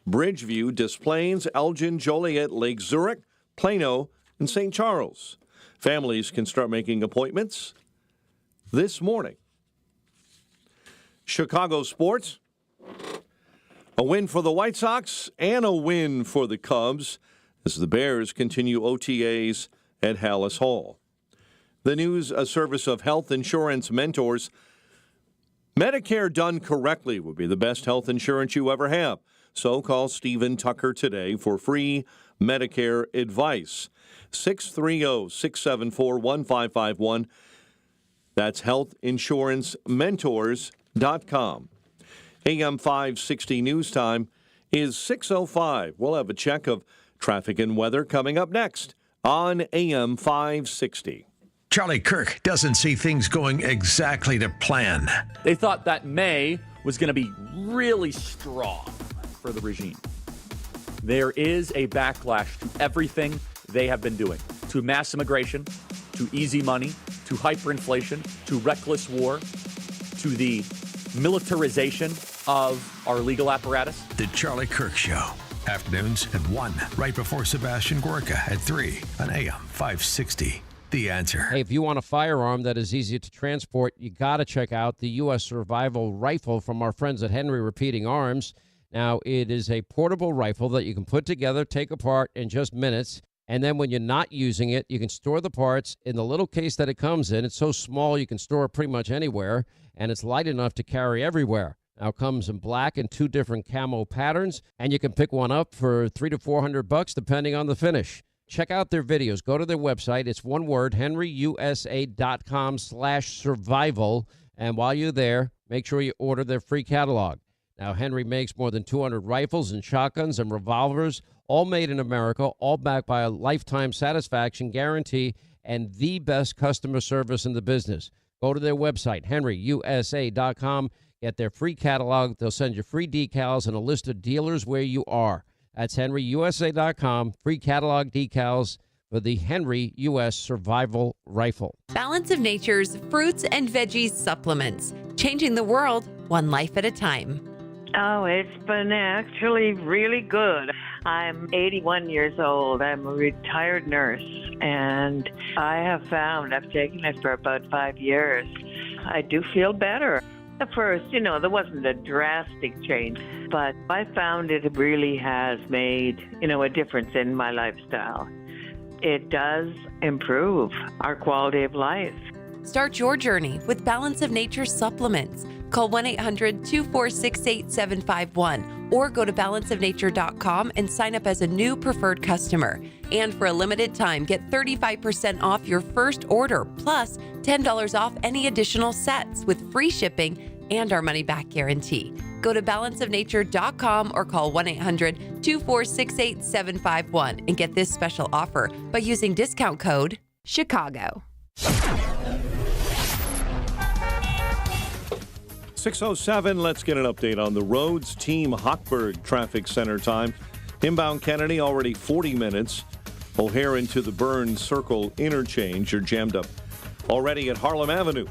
Bridgeview, Des Plaines, Elgin, Joliet, Lake Zurich, Plano, and St. Charles. Families can start making appointments this morning. Chicago sports. A win for the White Sox and a win for the Cubs as the Bears continue OTAs at Hallis Hall. The news, a service of Health Insurance Mentors. Medicare done correctly would be the best health insurance you ever have. So call Stephen Tucker today for free Medicare advice. 630-674-1551. That's healthinsurancementors.com. AM 560 news time is 6:05. We'll have a check of traffic and weather coming up next on AM 560. Charlie Kirk doesn't see things going exactly to plan. They thought that May was going to be really strong for the regime. There is a backlash to everything they have been doing, to mass immigration, to easy money, to hyperinflation, to reckless war, to the militarization of our legal apparatus. The Charlie Kirk Show. Afternoons at 1, right before Sebastian Gorka at 3 on AM 560. The Answer. Hey, if you want a firearm that is easy to transport, you got to check out the U.S. Survival Rifle from our friends at Henry Repeating Arms. Now, it is a portable rifle that you can put together, take apart in just minutes. And then when you're not using it, you can store the parts in the little case that it comes in. It's so small you can store it pretty much anywhere, and it's light enough to carry everywhere. Now comes in black and 2 different camo patterns, and you can pick one up for $300 to $400 depending on the finish. Check out their videos. Go to their website. It's one word, henryusa.com/survival. And while you're there, make sure you order their free catalog. Now, Henry makes more than 200 rifles and shotguns and revolvers, all made in America, all backed by a lifetime satisfaction guarantee and the best customer service in the business. Go to their website, henryusa.com. Get their free catalog. They'll send you free decals and a list of dealers where you are. That's henryusa.com. Free catalog decals for the Henry U.S. Survival Rifle. Balance of Nature's fruits and veggies supplements. Changing the world one life at a time. Oh, it's been actually really good. I'm 81 years old. I'm a retired nurse, and I have found, I've taken it for about 5 years, I do feel better. At first, there wasn't a drastic change, but I found it really has made, a difference in my lifestyle. It does improve our quality of life. Start your journey with Balance of Nature supplements. Call 1-800-246-8751 or go to balanceofnature.com and sign up as a new preferred customer. And for a limited time, get 35% off your first order, plus $10 off any additional sets with free shipping and our money-back guarantee. Go to balanceofnature.com or call 1-800-246-8751 and get this special offer by using discount code CHICAGO. 6:07, let's get an update on the roads. Team Hochberg Traffic Center time. Inbound Kennedy, already 40 minutes. O'Hare into the Burns Circle interchange. You're jammed up already at Harlem Avenue.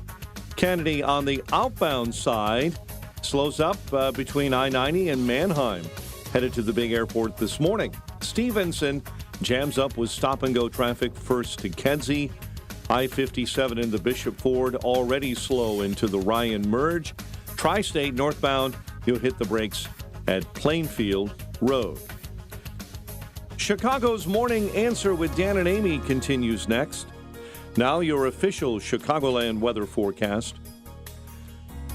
Kennedy on the outbound side slows up between I-90 and Mannheim. Headed to the big airport this morning. Stevenson jams up with stop-and-go traffic first to Kedzie. I-57 into Bishop Ford already slow into the Ryan Merge. Tri-State northbound, you'll hit the brakes at Plainfield Road. Chicago's Morning Answer with Dan and Amy continues next. Now your official Chicagoland weather forecast.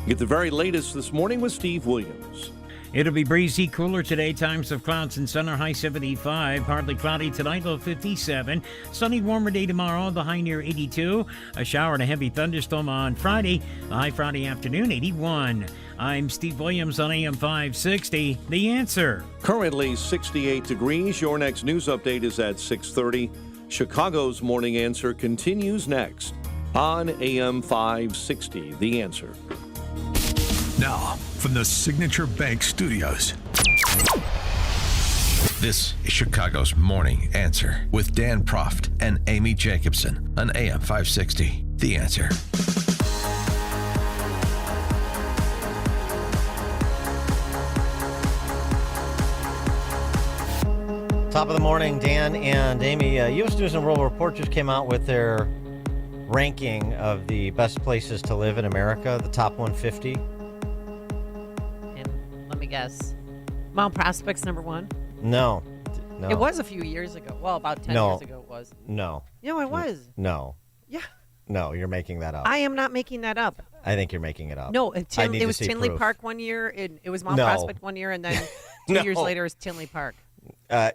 Get the very latest this morning with Steve Williams. It'll be breezy, cooler today. Times of clouds and sun are high 75. Partly cloudy tonight, low 57. Sunny, warmer day tomorrow, the high near 82. A shower and a heavy thunderstorm on Friday. The high Friday afternoon, 81. I'm Steve Williams on AM 560. The Answer. Currently 68 degrees. Your next news update is at 6:30. Chicago's Morning Answer continues next on AM 560. The Answer. Now, from the Signature Bank Studios, this is Chicago's Morning Answer with Dan Proft and Amy Jacobson on AM 560. The Answer. Top of the morning, Dan and Amy. U.S. News and World Report just came out with their ranking of the best places to live in America, the top 150. Let me guess. Mount Prospect's number one? No. It was a few years ago. Well, about 10 years ago it was. No. No, it was. No. Yeah. No, you're making that up. I am not making that up. I think you're making it up. No, it was Tinley proof. Park one year. It was Mount Prospect one year, and then 2 years later it was Tinley Park.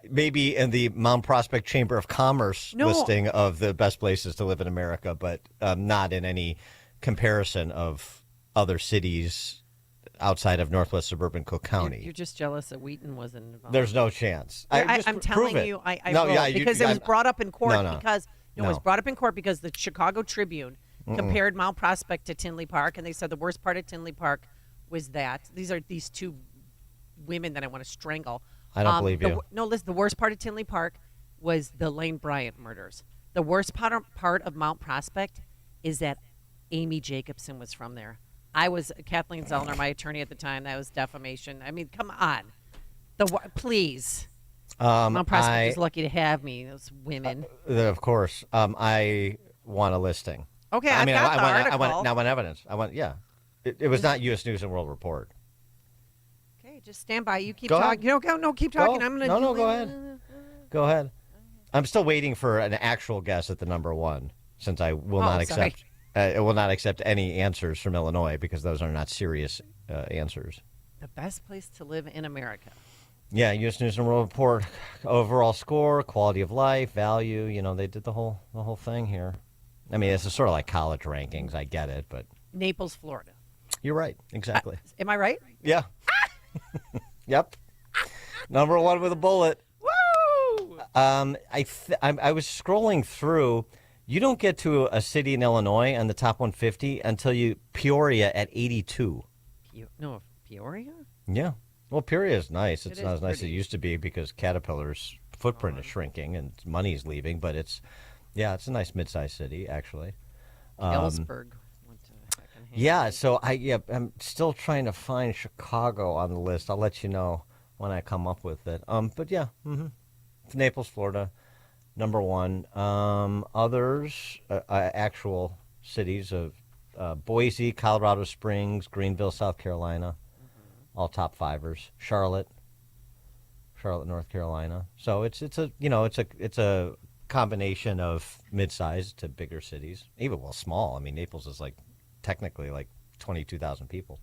Maybe in the Mount Prospect Chamber of Commerce listing of the best places to live in America, but not in any comparison of other cities outside of northwest suburban Cook County. You're just jealous that Wheaton wasn't involved. There's no chance. I'm telling you, I will, because it was brought up in court. It was brought up in court because the Chicago Tribune compared Mount Prospect to Tinley Park, and they said the worst part of Tinley Park was that these two women that I want to strangle. I don't believe you. Listen, the worst part of Tinley Park was the Lane Bryant murders. The worst part of Mount Prospect is that Amy Jacobson was from there. I was Kathleen Zellner, my attorney at the time. That was defamation. I mean, come on. Please. Mount Prospect is lucky to have me, those women. Of course. I want a listing. Okay, I got the article. I want evidence. It was not U.S. News and World Report. Okay, just stand by. You keep talking. No, keep talking. I'm going to go ahead. Go ahead. I'm still waiting for an actual guess at the number one, since I will not accept It will not accept any answers from Illinois because those are not serious answers. The best place to live in America. Yeah, U.S. News and World Report, overall score, quality of life, value. You know, they did the whole thing here. I mean, it's sort of like college rankings. I get it, but Naples, Florida. you're right. Exactly. Am I right? Yeah. Yep. Number one with a bullet. Woo! I was scrolling through. You don't get to a city in Illinois on the top 150 until Peoria at 82. Peoria? Yeah. Well, Peoria is nice. It's It not is as nice as it pretty. used to be because Caterpillar's footprint is shrinking and money's leaving. But it's a nice mid-sized city, actually. Ellsberg. Went to secondhand. Yeah, so I'm still trying to find Chicago on the list. I'll let you know when I come up with it. But yeah, It's Naples, Florida, number one. Others, actual cities of Boise, Colorado Springs, Greenville, South Carolina, all top fivers. Charlotte, North Carolina. So it's a combination of mid-sized to bigger cities, even small. I mean, Naples is technically 22,000 people.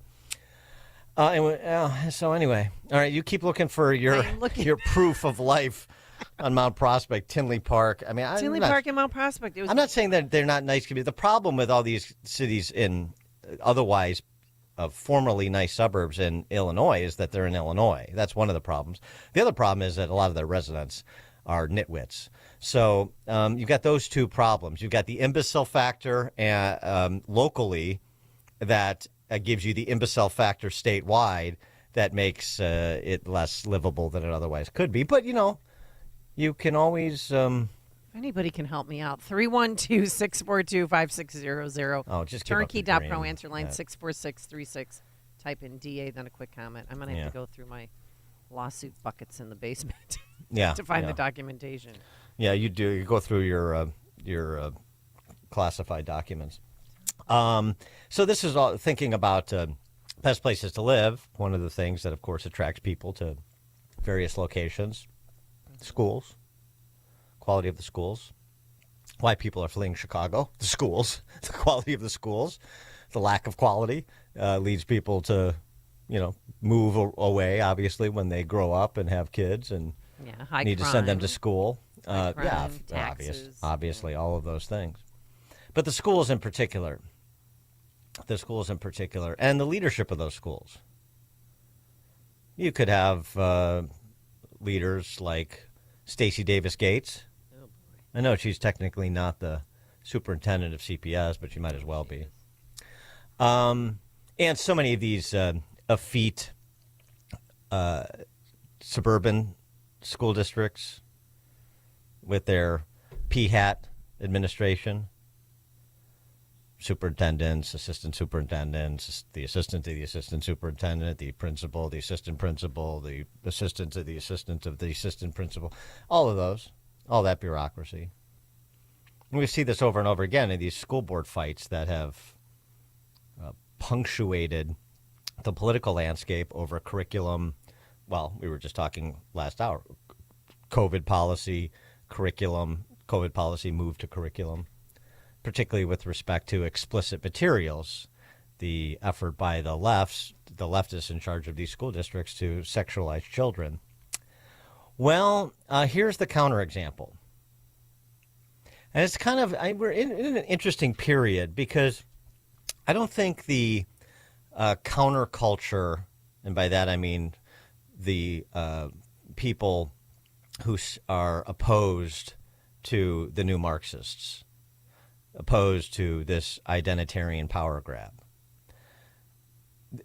So anyway, all right, you keep looking for your proof of life on Mount Prospect, Tinley Park. I mean, Tinley Park and Mount Prospect. I'm not saying that they're not nice communities. The problem with all these cities in otherwise formerly nice suburbs in Illinois is that they're in Illinois. That's one of the problems. The other problem is that a lot of their residents are nitwits. So you've got those two problems. You've got the imbecile factor locally that gives you the imbecile factor statewide that makes it less livable than it otherwise could be. But, you can always... Anybody can help me out. 312-642-5600. Oh, just give up the Turnkey.pro dream. answer line Yeah. 64636. Type in DA, then a quick comment. I'm going to have to go through my lawsuit buckets in the basement to find the documentation. Yeah, you do. You go through your classified documents. So this is all thinking about best places to live. One of the things that, of course, attracts people to various locations, schools, quality of the schools, why people are fleeing Chicago, the schools, the quality of the schools, the lack of quality leads people to, move away, obviously, when they grow up and have kids and high need to send them to school. High crime, taxes. Obviously, all of those things. But the schools in particular, and the leadership of those schools. You could have leaders like Stacey Davis Gates. I know she's technically not the superintendent of CPS, but she might as well be. And so many of these effete suburban school districts with their PHAT administration, superintendents, assistant superintendents, the assistant to the assistant superintendent, the principal, the assistant principal, the assistant to the assistant of the assistant principal, all of those, all that bureaucracy. And we see this over and over again in these school board fights that have punctuated the political landscape over curriculum. Well, we were just talking last hour, COVID policy, curriculum, COVID policy move to curriculum, particularly with respect to explicit materials, the effort by the leftists in charge of these school districts to sexualize children. Well, here's the counterexample. And it's kind of, we're in an interesting period because I don't think the counterculture, and by that I mean the people who are opposed to the new Marxists, opposed to this identitarian power grab.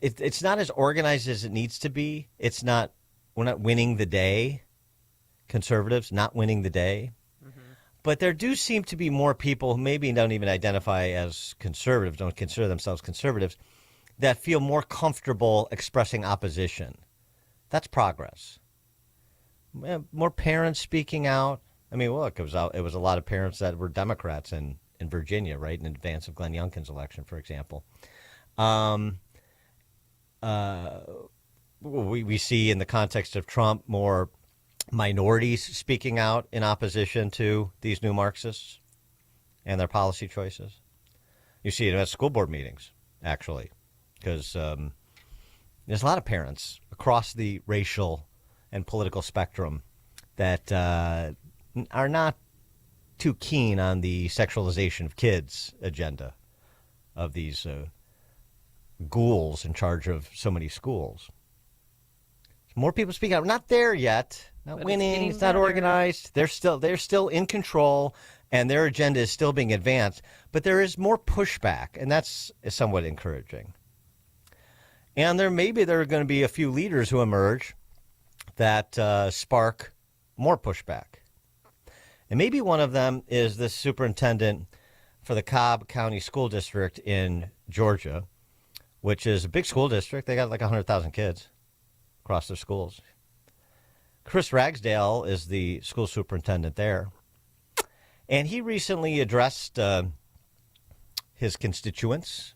It's not as organized as it needs to be. We're not winning the day, conservatives not winning the day. But there do seem to be more people who maybe don't even identify as conservatives, don't consider themselves conservatives, that feel more comfortable expressing opposition. That's progress. More parents speaking out. I mean, look, it was a lot of parents that were Democrats in Virginia, right, in advance of Glenn Youngkin's election, for example. We see in the context of Trump more minorities speaking out in opposition to these new Marxists and their policy choices. You see it at school board meetings, actually, because there's a lot of parents across the racial and political spectrum that are not too keen on the sexualization of kids agenda of these ghouls in charge of so many schools. More people speak out. We're not there yet. Not But winning. it's It's not getting better. organized. They're still in control, and their agenda is still being advanced. But there is more pushback, and that's somewhat encouraging. And there are going to be a few leaders who emerge that spark more pushback. And maybe one of them is the superintendent for the Cobb County School District in Georgia, which is a big school district. They got like 100,000 kids across their schools. Chris Ragsdale is the school superintendent there. And he recently addressed his constituents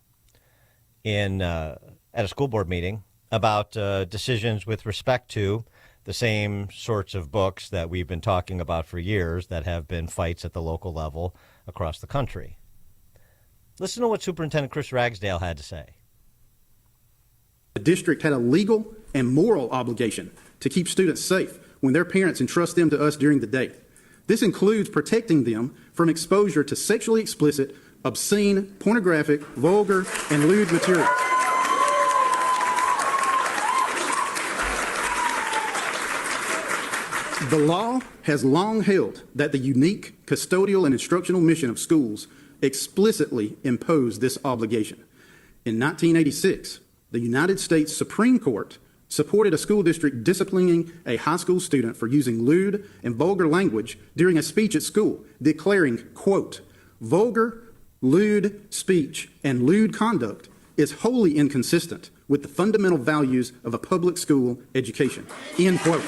at a school board meeting about decisions with respect to the same sorts of books that we've been talking about for years that have been fights at the local level across the country. Listen to what Superintendent Chris Ragsdale had to say. The district had a legal and moral obligation to keep students safe when their parents entrust them to us during the day. This includes protecting them from exposure to sexually explicit, obscene, pornographic, vulgar, and lewd material. The law has long held that the unique custodial and instructional mission of schools explicitly imposed this obligation. In 1986, the United States Supreme Court supported a school district disciplining a high school student for using lewd and vulgar language during a speech at school, declaring, quote, vulgar, lewd speech and lewd conduct is wholly inconsistent with the fundamental values of a public school education, end quote.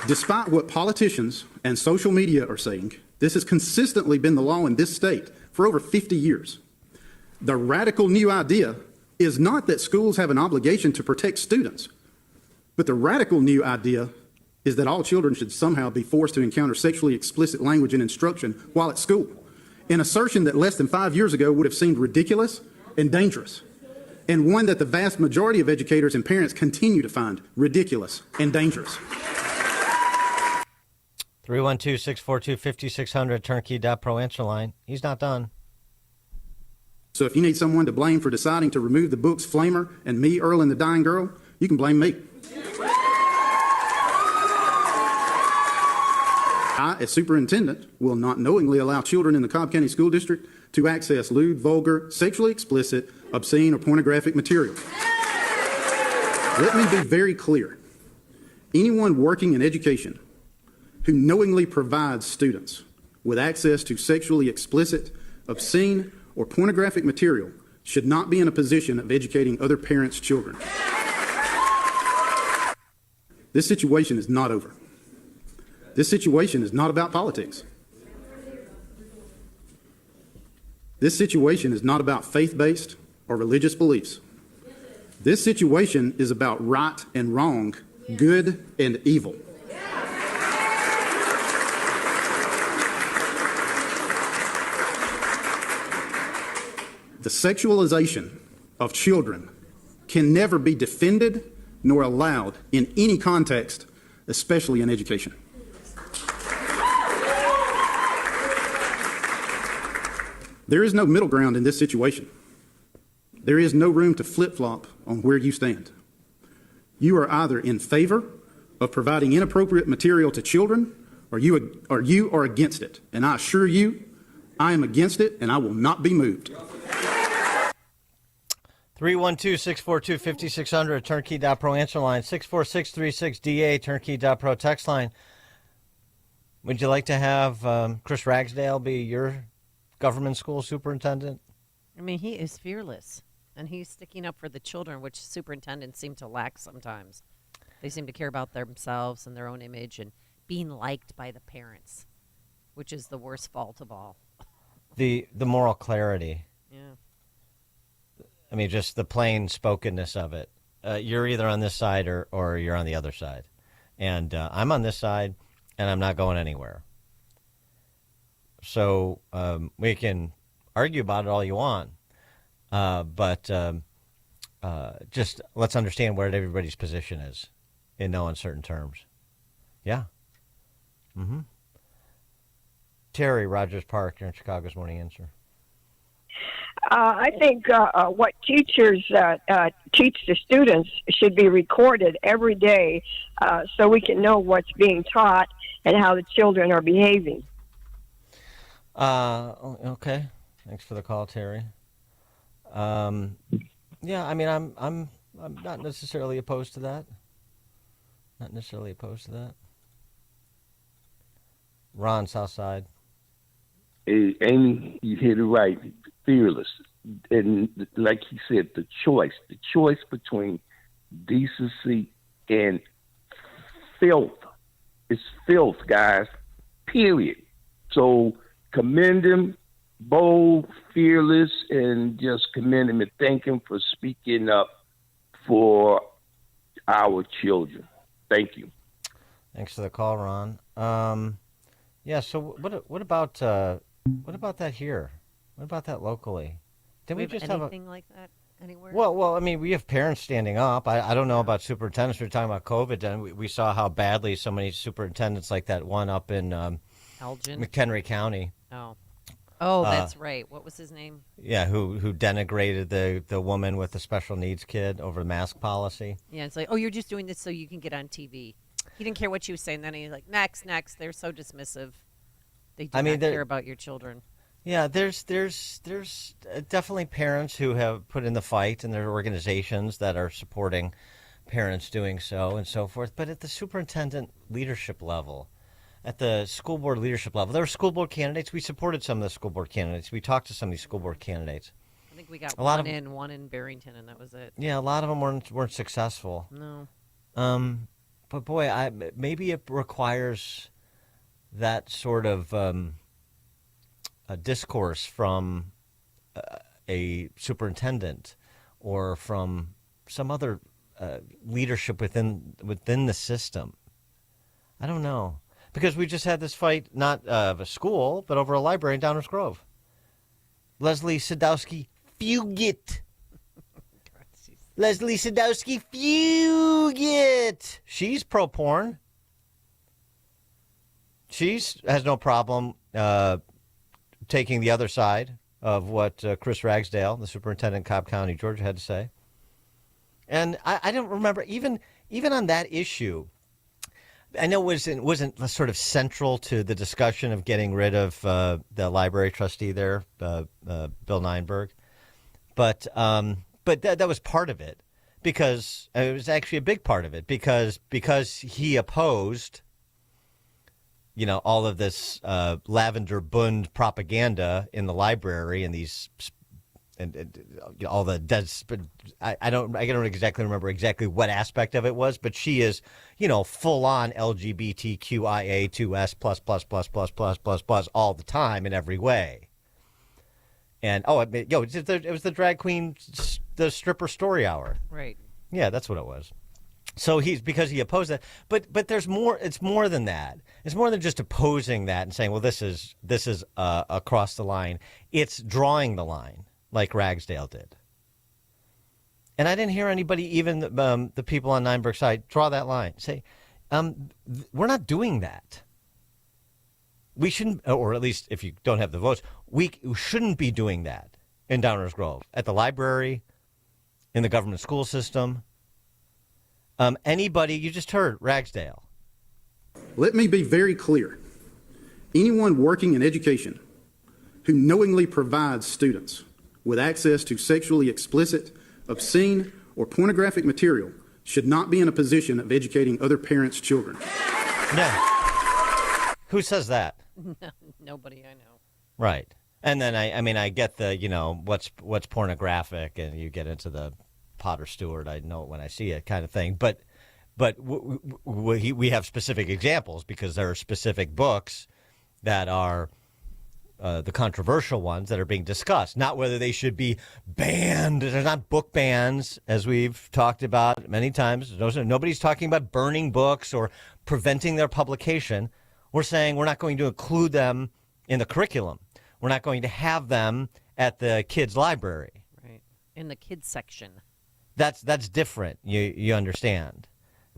Despite what politicians and social media are saying, this has consistently been the law in this state for over 50 years. The radical new idea is not that schools have an obligation to protect students, but the radical new idea is that all children should somehow be forced to encounter sexually explicit language and instruction while at school, an assertion that less than 5 years ago would have seemed ridiculous and dangerous, and one that the vast majority of educators and parents continue to find ridiculous and dangerous. 312-642-5600, turnkey.pro answer line. He's not done. So if you need someone to blame for deciding to remove the books Flamer and Me, Earl and the Dying Girl, you can blame me. I, as superintendent, will not knowingly allow children in the Cobb County School District to access lewd, vulgar, sexually explicit, obscene, or pornographic material. Let me be very clear. Anyone working in education who knowingly provides students with access to sexually explicit, obscene, or pornographic material should not be in a position of educating other parents' children. This situation is not over. This situation is not about politics. This situation is not about faith-based or religious beliefs. This situation is about right and wrong, good and evil. The sexualization of children can never be defended nor allowed in any context, especially in education. There is no middle ground in this situation. There is no room to flip-flop on where you stand. You are either in favor of providing inappropriate material to children, or you are against it. And I assure you, I am against it, and I will not be moved. 312-642-5600, turnkey.pro answer line, 64636DA, turnkey.pro text line. Would you like to have Chris Ragsdale be your government school superintendent? I mean, he is fearless, and he's sticking up for the children, which superintendents seem to lack sometimes. They seem to care about themselves and their own image and being liked by the parents, which is the worst fault of all. The moral clarity. Yeah. I mean, just the plain spokenness of it. You're either on this side or you're on the other side. And I'm on this side, and I'm not going anywhere. So we can argue about it all you want, but just let's understand where everybody's position is in no uncertain terms. Yeah. Mm-hmm. Terry, Rogers Park, you're in Chicago's Morning Answer. I think what teachers teach the students should be recorded every day so we can know what's being taught and how the children are behaving. Okay. Thanks for the call, Terry. Yeah, I mean, I'm not necessarily opposed to that. Not necessarily opposed to that. Ron, Southside. Hey, Amy, you hit it right. Fearless. And like he said, the choice between decency and filth. It's filth, guys, period. So commend him, bold, fearless, and just commend him and thank him for speaking up for our children. Thank you. Thanks for the call, Ron. Yeah, so what about that here? What about that locally? Did we just have anything like that anywhere? Well, I mean, we have parents standing up. I don't know about superintendents. We were talking about COVID, and we saw how badly so many superintendents, like that one up in Elgin? McHenry County. Oh, that's right. What was his name? Yeah, who denigrated the woman with the special needs kid over the mask policy. Yeah, it's like, oh, you're just doing this so you can get on TV. He didn't care what she was saying. Then he's like, next. They're so dismissive. They do not care about your children. Yeah, there's definitely parents who have put in the fight, and there are organizations that are supporting parents doing so and so forth. But at the superintendent leadership level, at the school board leadership level, there were school board candidates. We supported some of the school board candidates. We talked to some of these school board candidates. I think we got one in Barrington, and that was it. Yeah, a lot of them weren't successful. No. But boy, maybe it requires that sort of a discourse from a superintendent or from some other leadership within the system. I don't know. Because we just had this fight, not of a school, but over a library in Downers Grove. Leslie Sadowski Fugit. Leslie Sadowski Fugit. She's pro-porn. She has no problem taking the other side of what Chris Ragsdale, the superintendent of Cobb County, Georgia, had to say. And I don't remember, even on that issue, I know it wasn't sort of central to the discussion of getting rid of the library trustee there, Bill Nienberg. But that was part of it, because it was actually a big part of it, because he opposed, all of this Lavender Bund propaganda in the library and these and all the I don't exactly remember exactly what aspect of it was, but she is full on LGBTQIA2S++++++ all the time in every way. And it was the drag queen, the stripper story hour. Right. Yeah, that's what it was. So because he opposed that, but there's more. It's more than that. It's more than just opposing that and saying, well, this is across the line. It's drawing the line, like Ragsdale did. And I didn't hear anybody, even the people on Nienberg's side, draw that line. Say, we're not doing that. We shouldn't, or at least if you don't have the votes, we shouldn't be doing that in Downers Grove, at the library, in the government school system. Anybody, you just heard Ragsdale. Let me be very clear. Anyone working in education who knowingly provides students with access to sexually explicit, obscene, or pornographic material should not be in a position of educating other parents' children. Yeah. Who says that? Nobody I know. Right. And then I get the, what's pornographic, and you get into the Potter Stewart, I know it when I see it kind of thing. But we have specific examples, because there are specific books that are the controversial ones that are being discussed, not whether they should be banned. They're not book bans, as we've talked about many times. Nobody's talking about burning books or preventing their publication. We're saying we're not going to include them in the curriculum. We're not going to have them at the kids' library. Right. In the kids section. That's different, you understand,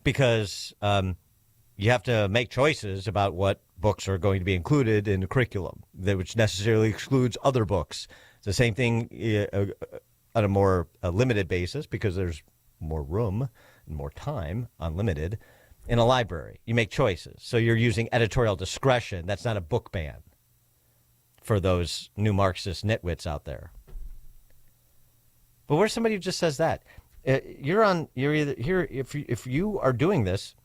because you have to make choices about what books are going to be included in the curriculum, which necessarily excludes other books. It's the same thing on a more limited basis, because there's more room and more time, unlimited, in a library. You make choices. So you're using editorial discretion. That's not a book ban for those new Marxist nitwits out there. But where's somebody who just says that? You're either here, if you are doing this,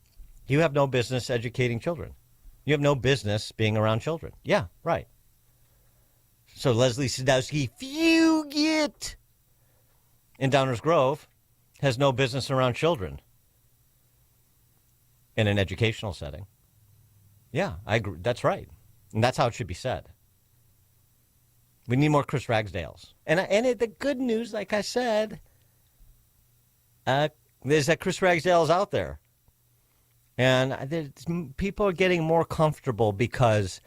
you have no business educating children. You have no business being around children. Yeah, right. So Leslie Sadowski Fugit in Downers Grove has no business around children in an educational setting. Yeah, I agree. That's right. And that's how it should be said. We need more Chris Ragsdales. And the good news, like I said, is that Chris Ragsdale is out there. And people are getting more comfortable because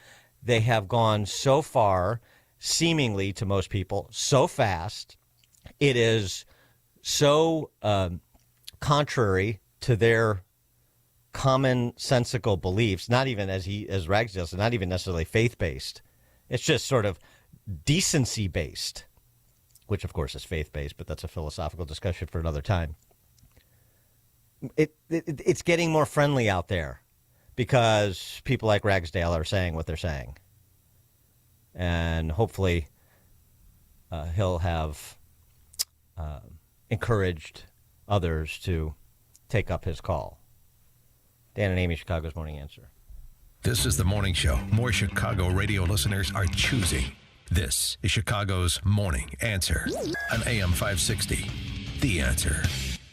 they have gone so far, seemingly to most people, so fast. It is so contrary to their commonsensical beliefs, not even as Ragsdale said, not even necessarily faith-based. It's just sort of decency-based, which of course is faith-based, but that's a philosophical discussion for another time. It's getting more friendly out there because people like Ragsdale are saying what they're saying. And hopefully he'll have encouraged others to take up his call. Dan and Amy, Chicago's Morning Answer. This is the morning show more Chicago radio listeners are choosing. This is Chicago's Morning Answer on AM 560. The Answer.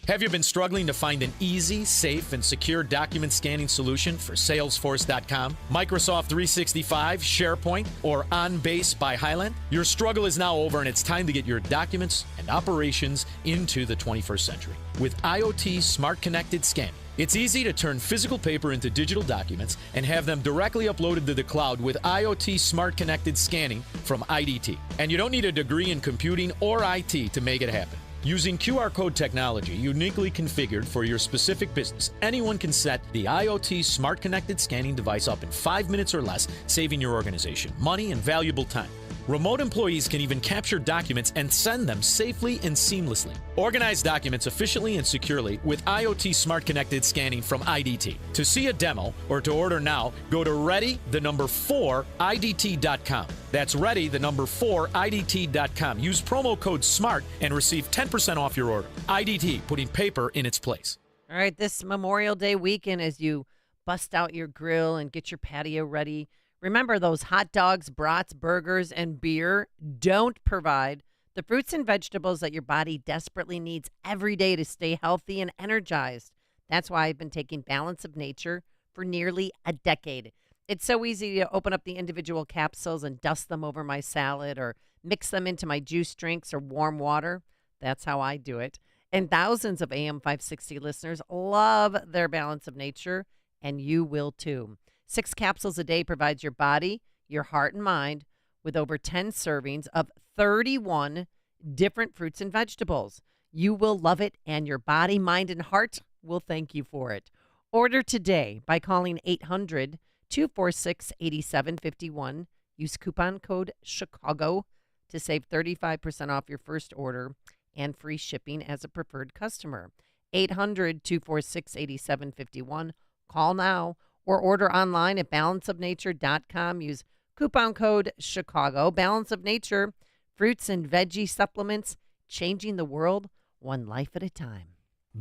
Have you been struggling to find an easy, safe, and secure document scanning solution for Salesforce.com, Microsoft 365, SharePoint, or OnBase by Highland? Your struggle is now over, and it's time to get your documents and operations into the 21st century. With IoT Smart Connected Scanning, it's easy to turn physical paper into digital documents and have them directly uploaded to the cloud with IoT Smart Connected Scanning from IDT. And you don't need a degree in computing or IT to make it happen. Using QR code technology uniquely configured for your specific business, anyone can set the IoT Smart Connected Scanning device up in 5 minutes or less, saving your organization money and valuable time. Remote employees can even capture documents and send them safely and seamlessly. Organize documents efficiently and securely with IoT Smart Connected Scanning from IDT. To see a demo or to order now, go to ready4idt.com. That's ready4idt.com. Use promo code SMART and receive 10% off your order. IDT, putting paper in its place. All right, this Memorial Day weekend, as you bust out your grill and get your patio ready, remember those hot dogs, brats, burgers, and beer don't provide the fruits and vegetables that your body desperately needs every day to stay healthy and energized. That's why I've been taking Balance of Nature for nearly a decade. It's so easy to open up the individual capsules and dust them over my salad or mix them into my juice drinks or warm water. That's how I do it. And thousands of AM 560 listeners love their Balance of Nature, and you will too. 6 capsules a day provides your body, your heart, and mind with over 10 servings of 31 different fruits and vegetables. You will love it, and your body, mind, and heart will thank you for it. Order today by calling 800-246-8751. Use coupon code Chicago to save 35% off your first order and free shipping as a preferred customer. 800-246-8751. Call now. Or order online at balanceofnature.com. Use coupon code Chicago. Balance of Nature, fruits and veggie supplements, changing the world one life at a time.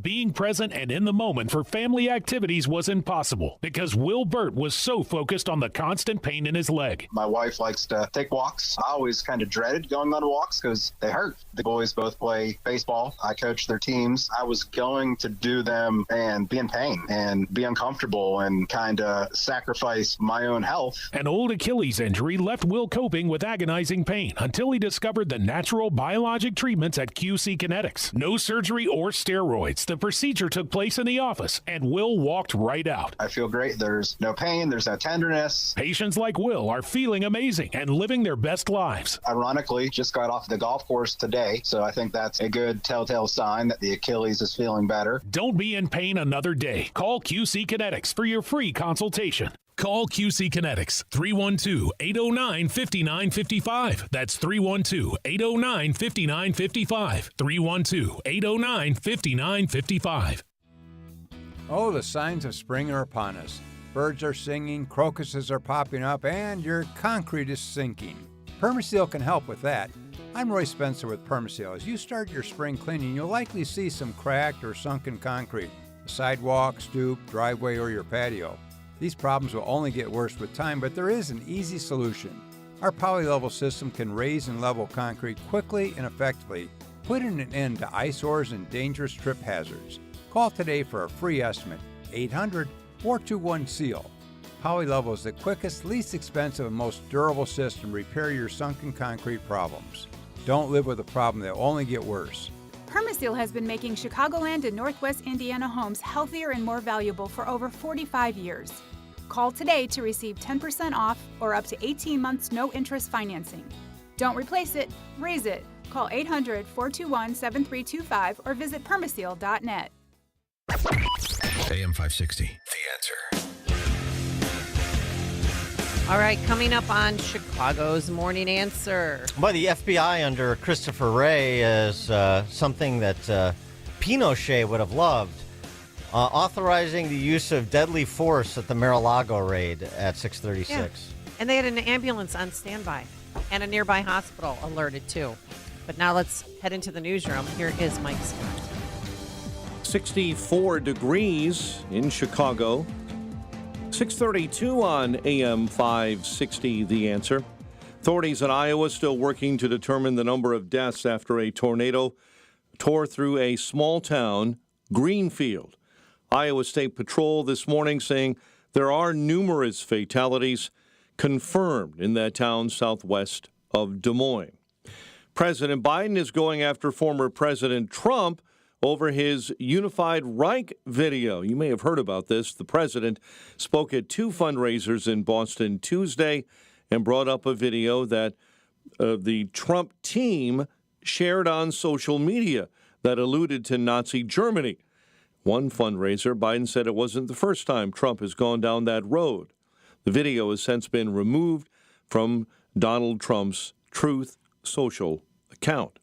Being present and in the moment for family activities was impossible because Will Burt was so focused on the constant pain in his leg. My wife likes to take walks. I always kind of dreaded going on walks because they hurt. The boys both play baseball. I coach their teams. I was going to do them and be in pain and be uncomfortable and kind of sacrifice my own health. An old Achilles injury left Will coping with agonizing pain until he discovered the natural biologic treatments at QC Kinetics. No surgery or steroids. Kinetics, the procedure took place in the office, and Will walked right out. I feel great. There's no pain. There's no tenderness. Patients like Will are feeling amazing and living their best lives. Ironically, just got off the golf course today, so I think that's a good telltale sign that the Achilles is feeling better. Don't be in pain another day. Call QC Kinetics for your free consultation. Call QC Kinetics, 312-809-5955. That's 312-809-5955. 312-809-5955. Oh, the signs of spring are upon us. Birds are singing, crocuses are popping up, and your concrete is sinking. Permaseal can help with that. I'm Roy Spencer with Permaseal. As you start your spring cleaning, you'll likely see some cracked or sunken concrete, a sidewalk, stoop, driveway, or your patio. These problems will only get worse with time, but there is an easy solution. Our Polylevel system can raise and level concrete quickly and effectively, putting an end to eyesores and dangerous trip hazards. Call today for a free estimate, 800-421-SEAL. Polylevel is the quickest, least expensive, and most durable system to repair your sunken concrete problems. Don't live with a problem that will only get worse. Permaseal has been making Chicagoland and Northwest Indiana homes healthier and more valuable for over 45 years. Call today to receive 10% off or up to 18 months no-interest financing. Don't replace it, raise it. Call 800-421-7325 or visit permaseal.net. AM 560, The Answer. All right, coming up on Chicago's Morning Answer. Well, the FBI under Christopher Wray is something that Pinochet would have loved, authorizing the use of deadly force at the Mar-a-Lago raid at 6:36. Yeah. And they had an ambulance on standby and a nearby hospital alerted too. But now let's head into the newsroom. Here is Mike Scott. 64 degrees in Chicago. 6:32 on AM 560, The Answer. Authorities in Iowa still working to determine the number of deaths after a tornado tore through a small town, Greenfield. Iowa State Patrol this morning saying there are numerous fatalities confirmed in that town southwest of Des Moines. President Biden is going after former President Trump over his Unified Reich video. You may have heard about this. The president spoke at two fundraisers in Boston Tuesday and brought up a video that the Trump team shared on social media that alluded to Nazi Germany. One fundraiser, Biden said it wasn't the first time Trump has gone down that road. The video has since been removed from Donald Trump's Truth Social account.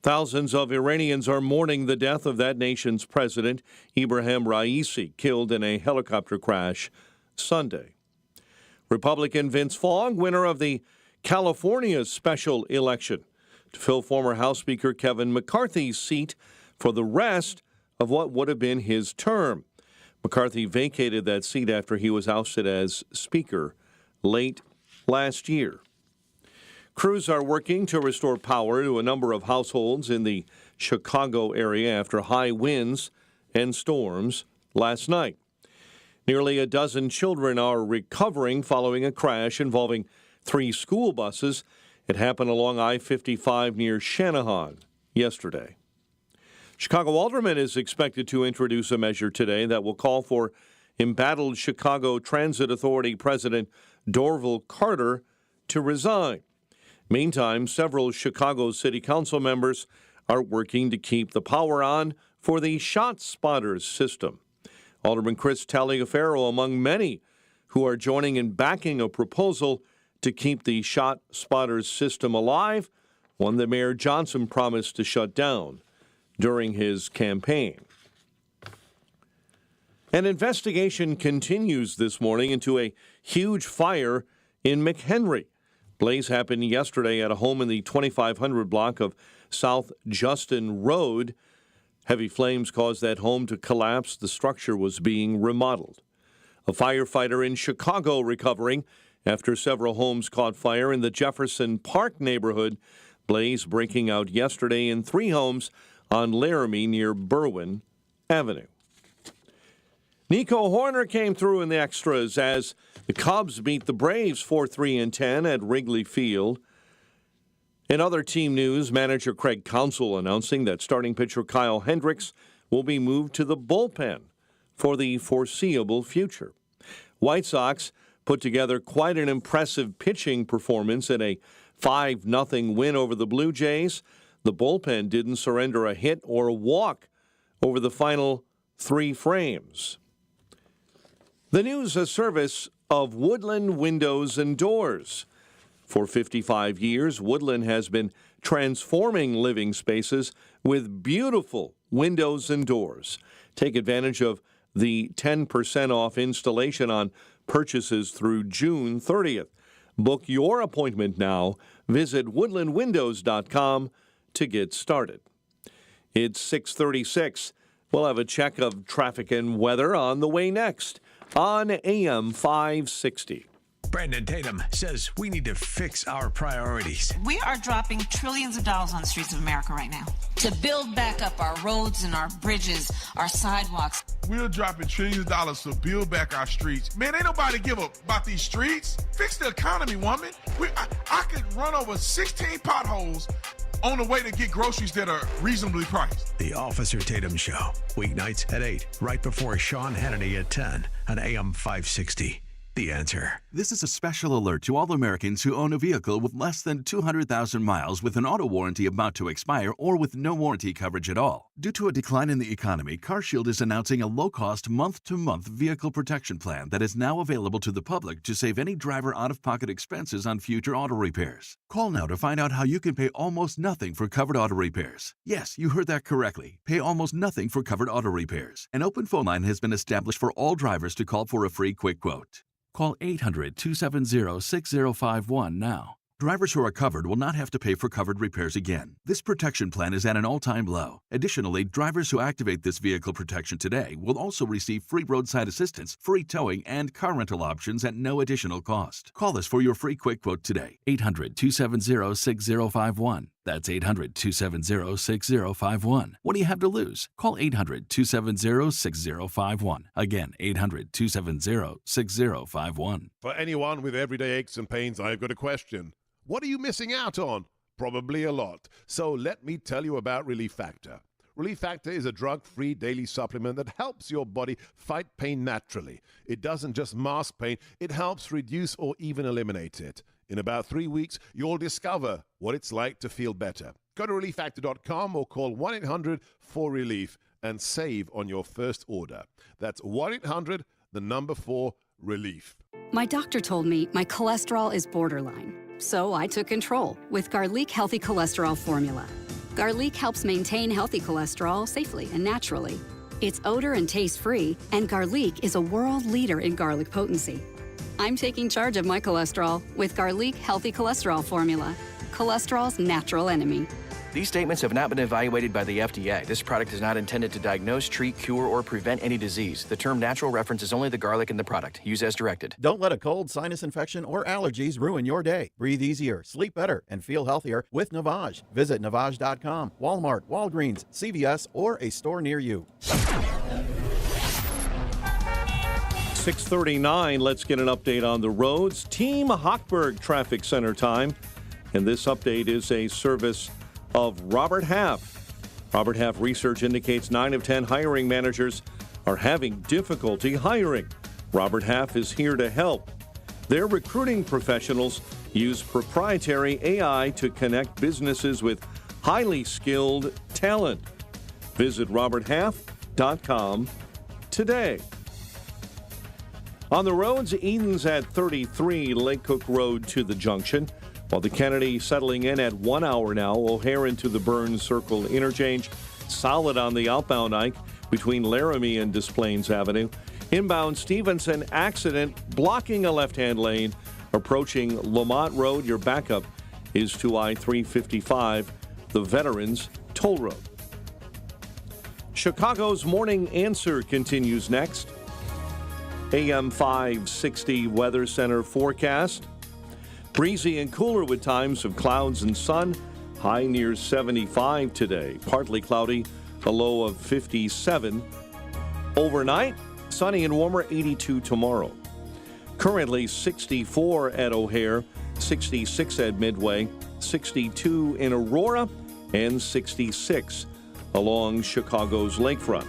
Thousands of Iranians are mourning the death of that nation's president, Ebrahim Raisi, killed in a helicopter crash Sunday. Republican Vince Fogg, winner of the California special election, to fill former House Speaker Kevin McCarthy's seat for the rest of what would have been his term. McCarthy vacated that seat after he was ousted as Speaker late last year. Crews are working to restore power to a number of households in the Chicago area after high winds and storms last night. Nearly a dozen children are recovering following a crash involving 3 school buses. It happened along I-55 near Shanahan yesterday. Chicago Alderman is expected to introduce a measure today that will call for embattled Chicago Transit Authority President Dorval Carter to resign. Meantime, several Chicago City Council members are working to keep the power on for the Shot Spotters system. Alderman Chris Taliaferro among many who are joining in backing a proposal to keep the Shot Spotters system alive, one that Mayor Johnson promised to shut down during his campaign. An investigation continues this morning into a huge fire in McHenry. Blaze happened yesterday at a home in the 2500 block of South Justin Road. Heavy flames caused that home to collapse. The structure was being remodeled. A firefighter in Chicago recovering after several homes caught fire in the Jefferson Park neighborhood. Blaze breaking out yesterday in 3 homes on Laramie near Berwyn Avenue. Nico Horner came through in the extras as the Cubs beat the Braves 4-3-10 at Wrigley Field. In other team news, manager Craig Counsell announcing that starting pitcher Kyle Hendricks will be moved to the bullpen for the foreseeable future. White Sox put together quite an impressive pitching performance in a 5-0 win over the Blue Jays. The bullpen didn't surrender a hit or a walk over the final 3 frames. The news a service of Woodland Windows and Doors. For 55 years, Woodland has been transforming living spaces with beautiful windows and doors. Take advantage of the 10% off installation on purchases through June 30th. Book your appointment now. Visit woodlandwindows.com to get started. It's 6:36. We'll have a check of traffic and weather on the way next on AM 560. Brandon Tatum says we need to fix our priorities. We are dropping trillions of dollars on the streets of America right now to build back up our roads and our bridges, our sidewalks. We're dropping trillions of dollars to build back our streets. Man, ain't nobody give up about these streets. Fix the economy, woman. I could run over 16 potholes on the way to get groceries that are reasonably priced. The Officer Tatum Show, weeknights at 8, right before Sean Hannity at 10 on AM 560. The Answer. This is a special alert to all Americans who own a vehicle with less than 200,000 miles with an auto warranty about to expire or with no warranty coverage at all. Due to a decline in the economy, CarShield is announcing a low-cost month-to-month vehicle protection plan that is now available to the public to save any driver out-of-pocket expenses on future auto repairs. Call now to find out how you can pay almost nothing for covered auto repairs. Yes, you heard that correctly. Pay almost nothing for covered auto repairs. An open phone line has been established for all drivers to call for a free quick quote. Call 800-270-6051 now. Drivers who are covered will not have to pay for covered repairs again. This protection plan is at an all-time low. Additionally, drivers who activate this vehicle protection today will also receive free roadside assistance, free towing, and car rental options at no additional cost. Call us for your free quick quote today. 800-270-6051. That's 800-270-6051. What do you have to lose? Call 800-270-6051. Again, 800-270-6051. For anyone with everyday aches and pains, I've got a question. What are you missing out on? Probably a lot. So let me tell you about Relief Factor. Relief Factor is a drug-free daily supplement that helps your body fight pain naturally. It doesn't just mask pain, it helps reduce or even eliminate it. In about 3 weeks, you'll discover what it's like to feel better. Go to relieffactor.com or call 1-800-4RELIEF and save on your first order. That's 1-800-4RELIEF. My doctor told me my cholesterol is borderline, so I took control with Garlic Healthy Cholesterol Formula. Garlic helps maintain healthy cholesterol safely and naturally. It's odor and taste-free, and Garlic is a world leader in garlic potency. I'm taking charge of my cholesterol with Garlic Healthy Cholesterol Formula, cholesterol's natural enemy. These statements have not been evaluated by the FDA. This product is not intended to diagnose, treat, cure, or prevent any disease. The term natural references only the garlic in the product. Use as directed. Don't let a cold, sinus infection, or allergies ruin your day. Breathe easier, sleep better, and feel healthier with Navage. Visit Navage.com, Walmart, Walgreens, CVS, or a store near you. 6:39, let's get an update on the roads. Team Hochberg Traffic Center time. And this update is a service of Robert Half. Robert Half research indicates 9 of 10 hiring managers are having difficulty hiring. Robert Half is here to help. Their recruiting professionals use proprietary AI to connect businesses with highly skilled talent. Visit roberthalf.com today. On the roads, Eden's at 33, Lake Cook Road to the junction, while the Kennedy settling in at 1 hour now. O'Hare into the Burns Circle interchange. Solid on the outbound Ike between Laramie and Des Plaines Avenue. Inbound Stevenson accident blocking a left-hand lane. Approaching Lamont Road, your backup is to I-355, the Veterans Toll Road. Chicago's Morning Answer continues next. AM 560 Weather Center forecast. Breezy and cooler with times of clouds and sun. High near 75 today. Partly cloudy, a low of 57. Overnight, sunny and warmer, 82 tomorrow. Currently 64 at O'Hare, 66 at Midway, 62 in Aurora, and 66 along Chicago's lakefront.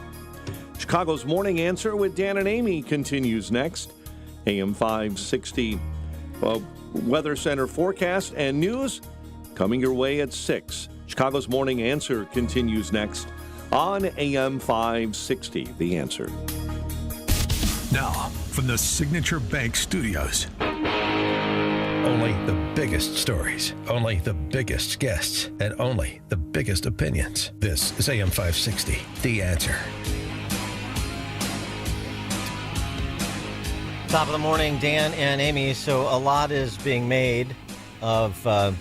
Chicago's Morning Answer with Dan and Amy continues next. AM 560. Well, Weather Center forecast and news coming your way at 6. Chicago's Morning Answer continues next on AM 560. The Answer. Now, from the Signature Bank Studios. Only the biggest stories, only the biggest guests, and only the biggest opinions. This is AM 560, The Answer. Top of the morning, Dan and Amy. So a lot is being made of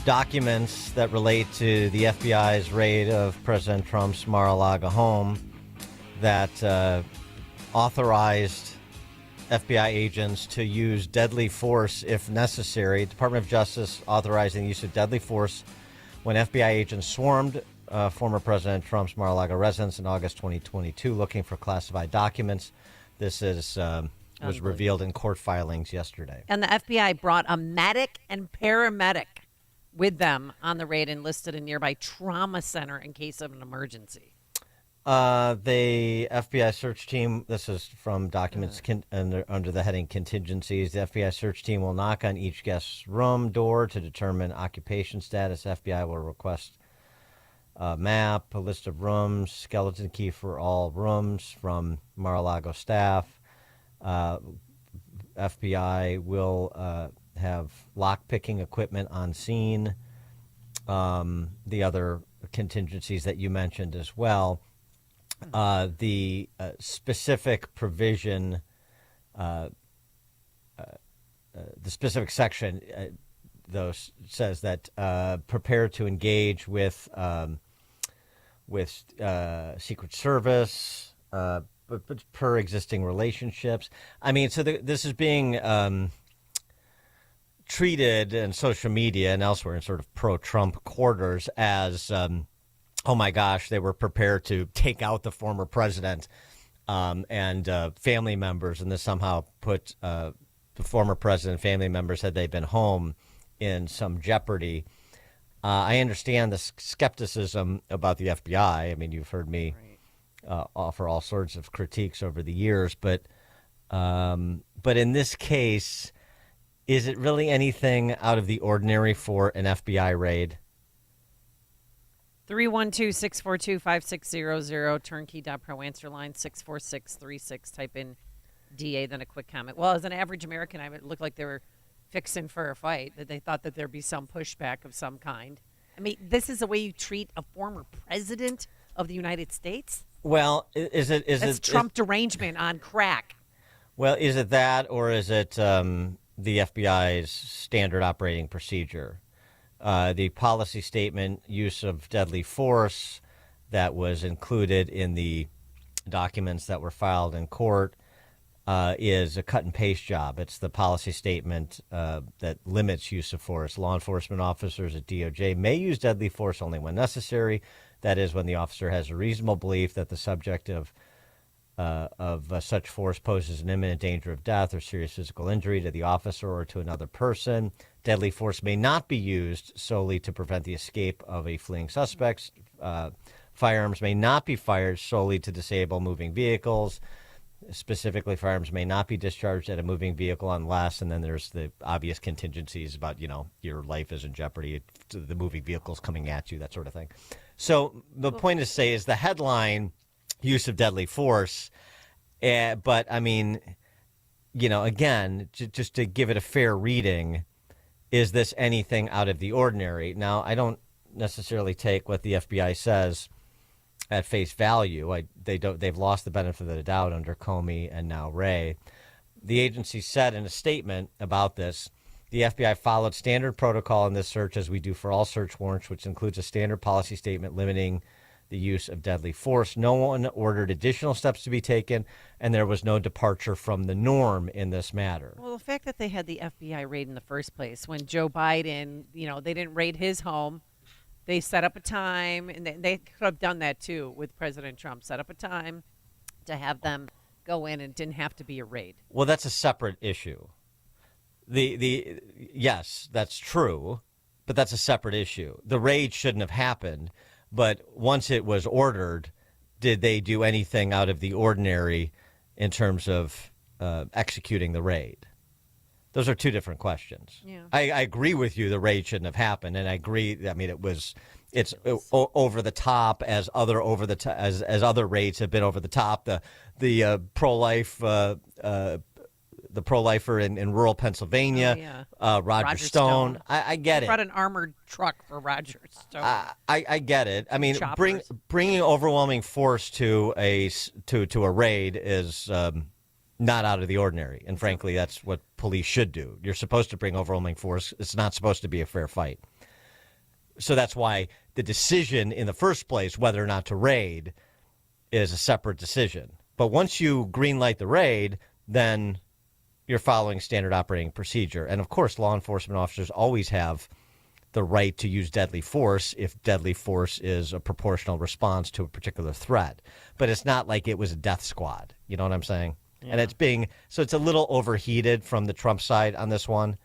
documents that relate to the FBI's raid of President Trump's Mar-a-Lago home that authorized FBI agents to use deadly force if necessary. Department of Justice authorizing the use of deadly force when FBI agents swarmed former President Trump's Mar-a-Lago residence in August 2022 looking for classified documents. This was revealed in court filings yesterday. And the FBI brought a medic and paramedic with them on the raid and listed a nearby trauma center in case of an emergency. The FBI search team, this is from documents under the heading contingencies. The FBI search team will knock on each guest's room door to determine occupation status. FBI will request a map, a list of rooms, skeleton key for all rooms from Mar-a-Lago staff. FBI will have lock-picking equipment on scene. The other contingencies that you mentioned as well. The specific provision, the specific section, though, says that prepare to engage with Secret Service, but per existing relationships. I mean, so this is being treated in social media and elsewhere in sort of pro-Trump quarters as, oh my gosh, they were prepared to take out the former president and family members, and this somehow put the former president and family members, had they been home, in some jeopardy. I understand the skepticism about the FBI. I mean, you've heard me offer all sorts of critiques over the years, but in this case, is it really anything out of the ordinary for an FBI raid? 312-642-5600, turnkey.pro, answer line 64636. Type in DA, then a quick comment. Well, as an average American, it looked like they were fixing for a fight, that they thought that there'd be some pushback of some kind. I mean, this is the way you treat a former president of the United States? Well, is it Trump derangement on crack? Well, is it that, or is it the FBI's standard operating procedure? The policy statement, use of deadly force, that was included in the documents that were filed in court, is a cut and paste job. It's the policy statement that limits use of force. Law enforcement officers at DOJ may use deadly force only when necessary. That is, when the officer has a reasonable belief that the subject of such force poses an imminent danger of death or serious physical injury to the officer or to another person. Deadly force may not be used solely to prevent the escape of a fleeing suspect. Firearms may not be fired solely to disable moving vehicles. Specifically, firearms may not be discharged at a moving vehicle unless, and then there's the obvious contingencies about, your life is in jeopardy, the moving vehicle's coming at you, that sort of thing. So the point is the headline, use of deadly force, but I mean, again, just to give it a fair reading, is this anything out of the ordinary? Now, I don't necessarily take what the FBI says at face value. They've lost the benefit of the doubt under Comey and now Wray. The agency said in a statement about this, the FBI followed standard protocol in this search as we do for all search warrants, which includes a standard policy statement limiting the use of deadly force. No one ordered additional steps to be taken, and there was no departure from the norm in this matter. Well, the fact that they had the FBI raid in the first place, when Joe Biden, they didn't raid his home. They set up a time, and they could have done that too with President Trump, set up a time to have them go in, and it didn't have to be a raid. Well, that's a separate issue. Yes, that's true, but that's a separate issue. The raid shouldn't have happened, But once it was ordered, did they do anything out of the ordinary in terms of executing the raid? Those are two different questions. Yeah. I agree with you. The raid shouldn't have happened, and I agree. I mean, it's over the top as other as other raids have been over the top. The pro-life the pro-lifer in rural Pennsylvania, Roger Stone. I get it. Brought an armored truck for Roger Stone. I get it. I mean, Choppers. bringing overwhelming force to a raid is not out of the ordinary, and frankly, that's what police should do. You're supposed to bring overwhelming force. It's not supposed to be a fair fight. So that's why the decision in the first place, whether or not to raid, is a separate decision. But once you greenlight the raid, then you're following standard operating procedure. And of course, law enforcement officers always have the right to use deadly force if deadly force is a proportional response to a particular threat. But it's not like it was a death squad. You know what I'm saying? Yeah. And it's a little overheated from the Trump side on this one.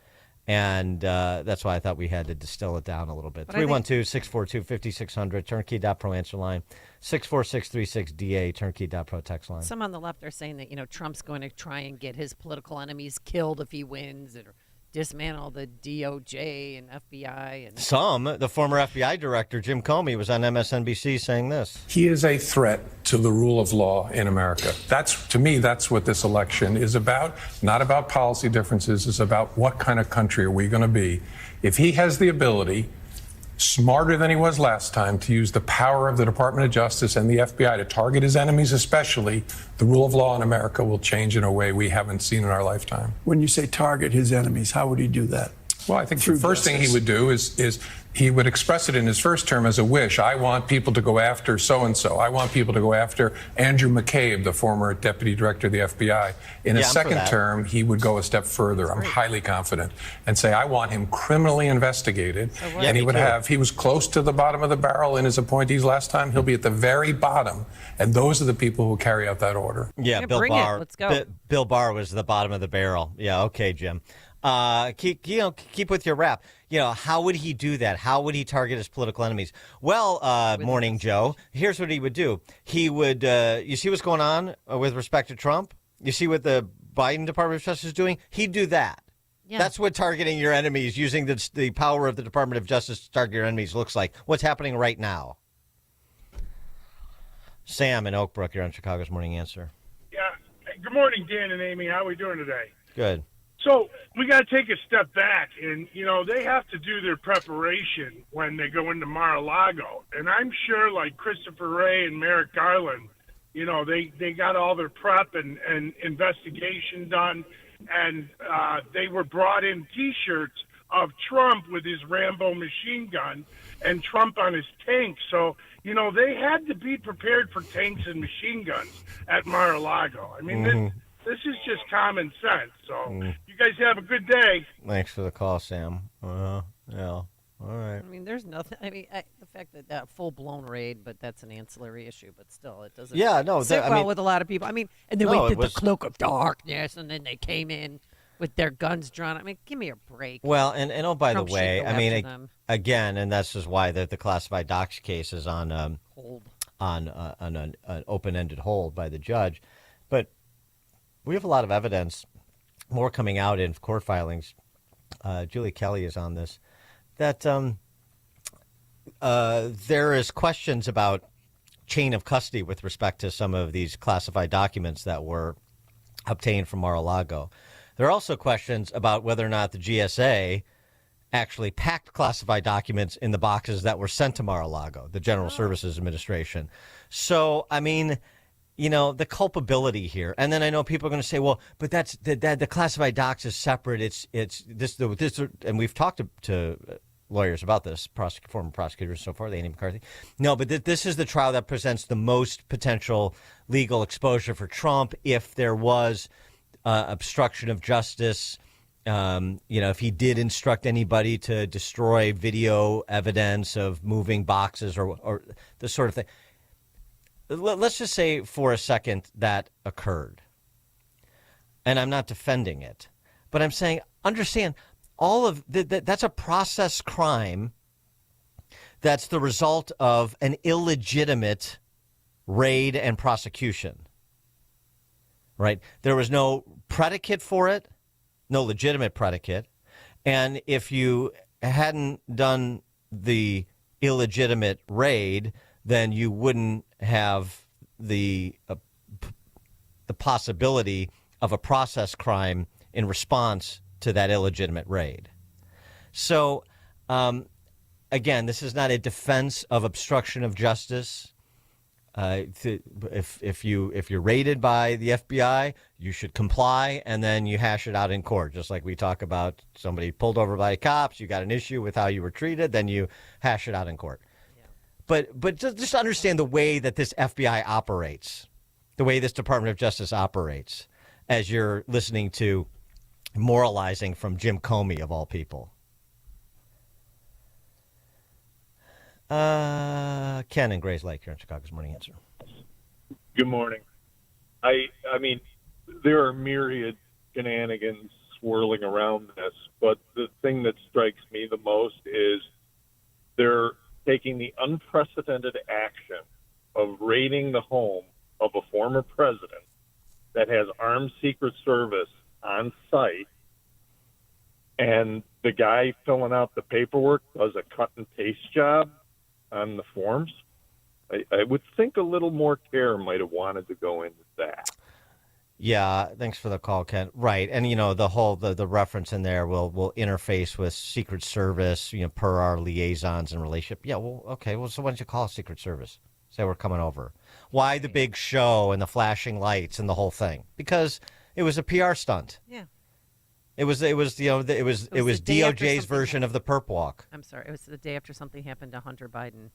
And that's why I thought we had to distill it down a little bit. 312-642-5600, turnkey.pro answer line, 64636DA, turnkey.pro text line. Some on the left are saying that, Trump's going to try and get his political enemies killed if he wins, or dismantle the DOJ and FBI. And the former FBI director, Jim Comey, was on MSNBC saying this. He is a threat to the rule of law in America. To me, that's what this election is about. Not about policy differences. It's about what kind of country are we going to be. If he has the ability, smarter than he was last time, to use the power of the Department of Justice and the FBI to target his enemies especially, the rule of law in America will change in a way we haven't seen in our lifetime. When you say target his enemies, how would he do that? Well, I think the first thing he would do is he would express it in his first term as a wish. I want people to go after so-and-so. I want people to go after Andrew McCabe, the former deputy director of the FBI. In a second term, he would go a step further. I'm highly confident, and say, I want him criminally investigated. And he was close to the bottom of the barrel in his appointees last time. He'll be at the very bottom. And those are the people who carry out that order. Yeah, Bill Barr. Let's go. Bill Barr was the bottom of the barrel. Yeah, okay, Jim. Keep with your rap. How would he do that? How would he target his political enemies? Well, Morning Joe, here's what he would do. He would, you see what's going on with respect to Trump? You see what the Biden Department of Justice is doing? He'd do that. Yeah. That's what targeting your enemies, using the power of the Department of Justice to target your enemies looks like. What's happening right now? Sam in Oak Brook, you're on Chicago's Morning Answer. Yeah. Hey, good morning, Dan and Amy. How are we doing today? Good. So we got to take a step back, and, they have to do their preparation when they go into Mar-a-Lago. And I'm sure, like Christopher Wray and Merrick Garland, they got all their prep and investigation done, and they were brought in T-shirts of Trump with his Rambo machine gun and Trump on his tank. So, they had to be prepared for tanks and machine guns at Mar-a-Lago. I mean, this is just common sense. So you guys have a good day. Thanks for the call, Sam. Yeah. All right. I mean, there's nothing. I mean, the fact that full-blown raid, but that's an ancillary issue. But still, it doesn't sit well with a lot of people. I mean, and then we did the cloak of darkness, and then they came in with their guns drawn. I mean, give me a break. Well, and oh, by Trump the way, should go I mean, after them. again, and that's just why the classified docs case is on hold, on an open-ended hold by the judge. But we have a lot of evidence, more coming out in court filings. Julie Kelly is on this, that there is questions about chain of custody with respect to some of these classified documents that were obtained from Mar-a-Lago. There are also questions about whether or not the GSA actually packed classified documents in the boxes that were sent to Mar-a-Lago, the General Services Administration. So, I mean, the culpability here. And then I know people are going to say, well, but that's the classified docs is separate. It's this, and we've talked to lawyers about this, former prosecutors so far, Andy McCarthy. No, but this is the trial that presents the most potential legal exposure for Trump if there was obstruction of justice. If he did instruct anybody to destroy video evidence of moving boxes or this sort of thing. Let's just say for a second that occurred. And I'm not defending it, but I'm saying, understand, all of that's a process crime that's the result of an illegitimate raid and prosecution. Right? There was no predicate for it, no legitimate predicate. And if you hadn't done the illegitimate raid, then you wouldn't have the possibility of a process crime in response to that illegitimate raid. So, again, this is not a defense of obstruction of justice. If you're raided by the FBI, you should comply, and then you hash it out in court. Just like we talk about somebody pulled over by cops, you got an issue with how you were treated, then you hash it out in court. Yeah. But just understand the way that this FBI operates, the way this Department of Justice operates, as you're listening to moralizing from Jim Comey, of all people. Ken in Grays Lake here in Chicago's Morning Answer. Good morning. I mean, there are myriad shenanigans swirling around this, but the thing that strikes me the most is they're taking the unprecedented action of raiding the home of a former president that has armed Secret Service on site, and the guy filling out the paperwork does a cut and paste job on the forms. I would think a little more care might have wanted to go into that. Yeah, thanks for the call, Ken. Right, and the reference in there will interface with Secret Service, per our liaisons and relationship. Yeah, well, okay, well, so why don't you call Secret Service? Say we're coming over. Why the big show and the flashing lights and the whole thing? Because it was a PR stunt. Yeah. It was DOJ's version of the perp walk. I'm sorry. It was the day after something happened to Hunter Biden,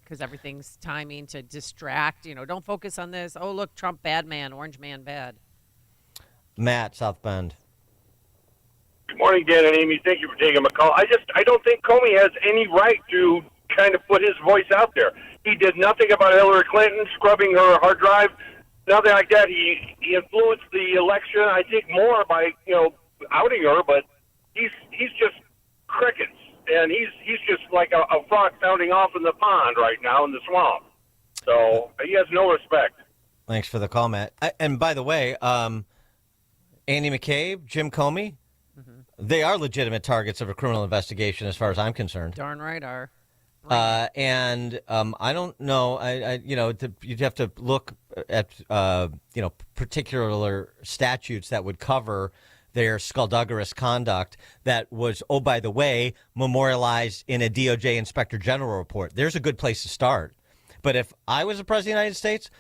because everything's timing to distract. Don't focus on this. Oh, look, Trump bad man, orange man bad. Matt, South Bend. Good morning, Dan and Amy. Thank you for taking my call. I don't think Comey has any right to kind of put his voice out there. He did nothing about Hillary Clinton scrubbing her hard drive, nothing like that. He influenced the election, I think, more by outing her, but he's just crickets, and he's just like a frog sounding off in the pond right now in the swamp. So he has no respect. Thanks for the call, Matt. And by the way, Andy McCabe, Jim Comey, they are legitimate targets of a criminal investigation, as far as I'm concerned. Darn right are. And I don't know. You'd have to look at particular statutes that would cover their skullduggerous conduct that was, oh, by the way, memorialized in a DOJ Inspector General report. There's a good place to start. But if I was the President of the United States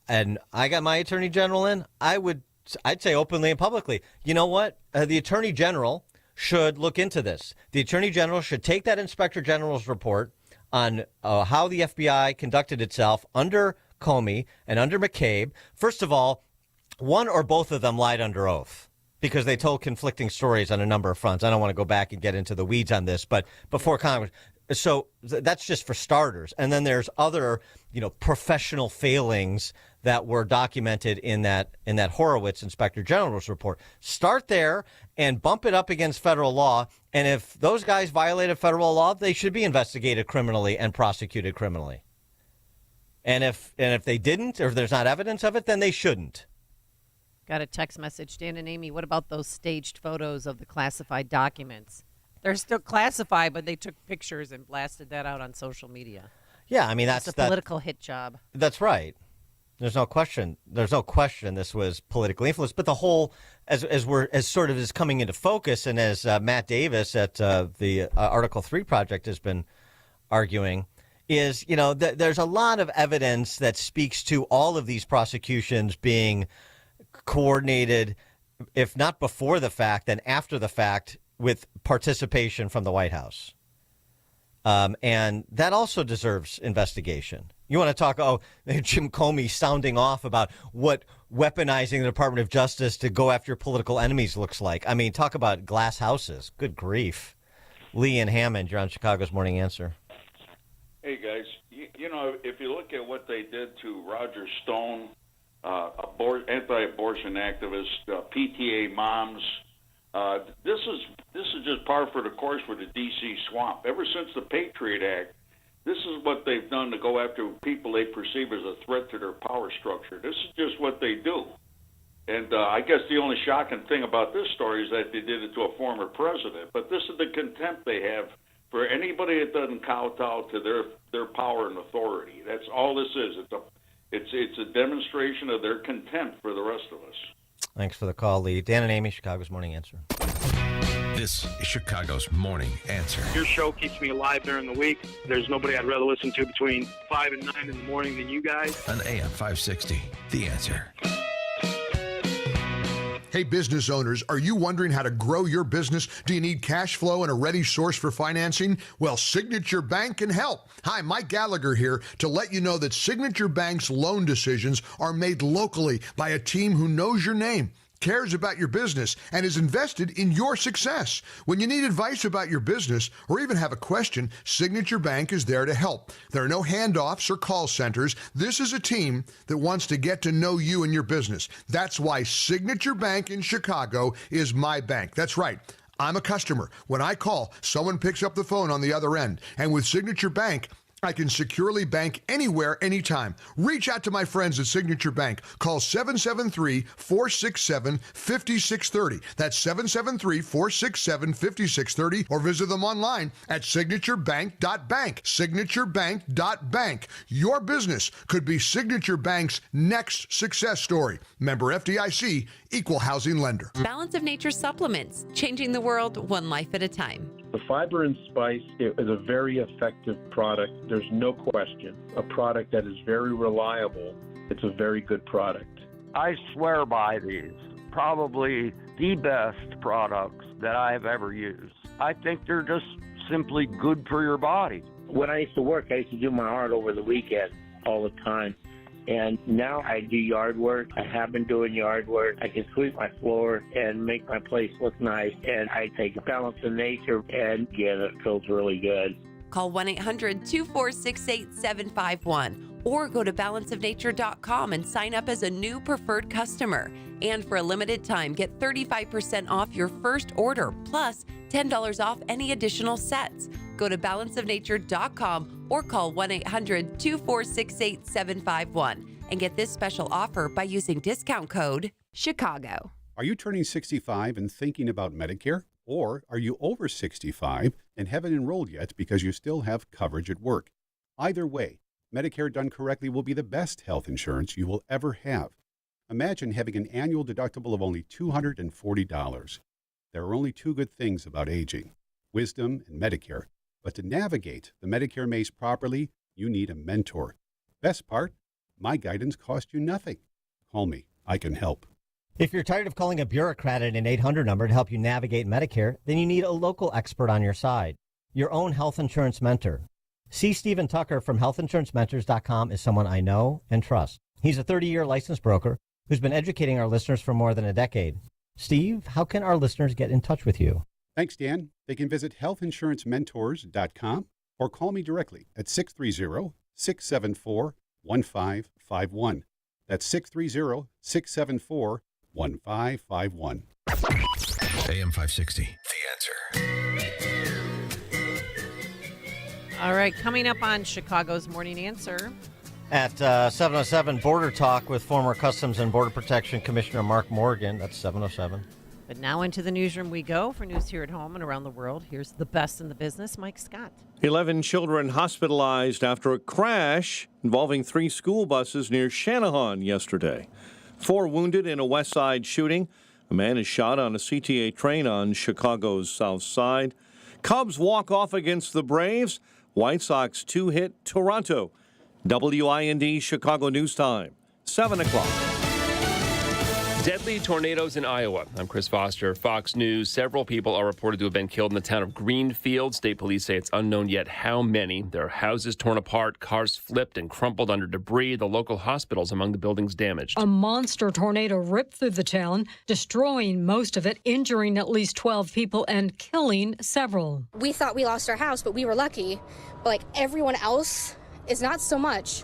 and I got my Attorney General in, I'd say openly and publicly, you know what? The Attorney General should look into this. The Attorney General should take that Inspector General's report on how the FBI conducted itself under Comey and under McCabe. First of all, one or both of them lied under oath, because they told conflicting stories on a number of fronts. I don't want to go back and get into the weeds on this, but before Congress. So that's just for starters. And then there's other, professional failings that were documented in that Horowitz Inspector General's report. Start there and bump it up against federal law. And if those guys violated federal law, they should be investigated criminally and prosecuted criminally. And if they didn't, or if there's not evidence of it, then they shouldn't. Got a text message, Dan and Amy. What about those staged photos of the classified documents? They're still classified, but they took pictures and blasted that out on social media. Yeah, I mean, that's a political hit job. That's right. There's no question. There's no question this was politically influenced. But the whole, as sort of is coming into focus, and as Matt Davis at the Article 3 Project has been arguing, is, there's a lot of evidence that speaks to all of these prosecutions being coordinated, if not before the fact, then after the fact, with participation from the White House. And that also deserves investigation. You want to talk, Jim Comey sounding off about what weaponizing the Department of Justice to go after your political enemies looks like. I mean, talk about glass houses. Good grief. Lee and Hammond, you're on Chicago's Morning Answer. Hey, guys. If you look at what they did to Roger Stone, anti-abortion activist, PTA moms, This is just par for the course with the D.C. swamp. Ever since the Patriot Act, this is what they've done to go after people they perceive as a threat to their power structure. This is just what they do. And I guess the only shocking thing about this story is that they did it to a former president. But this is the contempt they have for anybody that doesn't kowtow to their power and authority. That's all this is. It's a demonstration of their contempt for the rest of us. Thanks for the call, Lee. Dan and Amy, Chicago's Morning Answer. This is Chicago's Morning Answer. Your show keeps me alive during the week. There's nobody I'd rather listen to between 5 and 9 in the morning than you guys. On AM 560, The Answer. Hey, business owners, are you wondering how to grow your business? Do you need cash flow and a ready source for financing? Well, Signature Bank can help. Hi, Mike Gallagher here to let you know that Signature Bank's loan decisions are made locally by a team who knows your name, cares about your business, and is invested in your success. When you need advice about your business or even have a question, Signature Bank is there to help. There are no handoffs or call centers. This is a team that wants to get to know you and your business. That's why Signature Bank in Chicago is my bank. That's right. I'm a customer. When I call, someone picks up the phone on the other end. And with Signature Bank, I can securely bank anywhere, anytime. Reach out to my friends at Signature Bank. Call 773-467-5630. That's 773-467-5630. Or visit them online at signaturebank.bank. Signaturebank.bank. Your business could be Signature Bank's next success story. Member FDIC, Equal Housing Lender. Balance of Nature supplements, changing the world one life at a time. The Fiber and Spice is a very effective product. There's no question. A product that is very reliable. It's a very good product. I swear by these. Probably the best products that I've ever used. I think they're just simply good for your body. When I used to work, I used to do my art over the weekend all the time. And now I do yard work. I have been doing yard work. I can sweep my floor and make my place look nice. And I take Balance of Nature, and yeah, it feels really good. Call 1-800-246-8751 or go to balanceofnature.com and sign up as a new preferred customer. And for a limited time, get 35% off your first order, plus $10 off any additional sets. Go to balanceofnature.com or call 1-800-246-8751 and get this special offer by using discount code CHICAGO. Are you turning 65 and thinking about Medicare? Or are you over 65 and haven't enrolled yet because you still have coverage at work? Either way, Medicare done correctly will be the best health insurance you will ever have. Imagine having an annual deductible of only $240. There are only two good things about aging: wisdom and Medicare. But to navigate the Medicare maze properly, you need a mentor. Best part, my guidance cost you nothing. Call me. I can help. If you're tired of calling a bureaucrat at an 800 number to help you navigate Medicare, then you need a local expert on your side, your own health insurance mentor. C. Stephen Tucker from healthinsurancementors.com is someone I know and trust. He's a 30-year licensed broker who's been educating our listeners for more than a decade. Steve, how can our listeners get in touch with you? Thanks, Dan. They can visit healthinsurancementors.com or call me directly at 630-674-1551. That's 630-674-1551. AM 560, The Answer. All right, coming up on Chicago's Morning Answer. At 7:07, Border Talk with former Customs and Border Protection Commissioner Mark Morgan. That's 7:07. But now into the newsroom we go for news here at home and around the world. Here's the best in the business, Mike Scott. 11 children hospitalized after a crash involving 3 school buses near Shanahan yesterday. 4 wounded in a West Side shooting. A man is shot on a CTA train on Chicago's South Side. Cubs walk off against the Braves. White Sox 2-hit Toronto. WIND Chicago News Time, 7 o'clock. Deadly tornadoes in Iowa. I'm Chris Foster, Fox News. Several people are reported to have been killed in the town of Greenfield. State police say it's unknown yet how many. There are houses torn apart, cars flipped and crumpled under debris. The local hospitals among the buildings damaged. A monster tornado ripped through the town, destroying most of it, injuring at least 12 people and killing several. We thought we lost our house, but we were lucky. But like everyone else is not so much.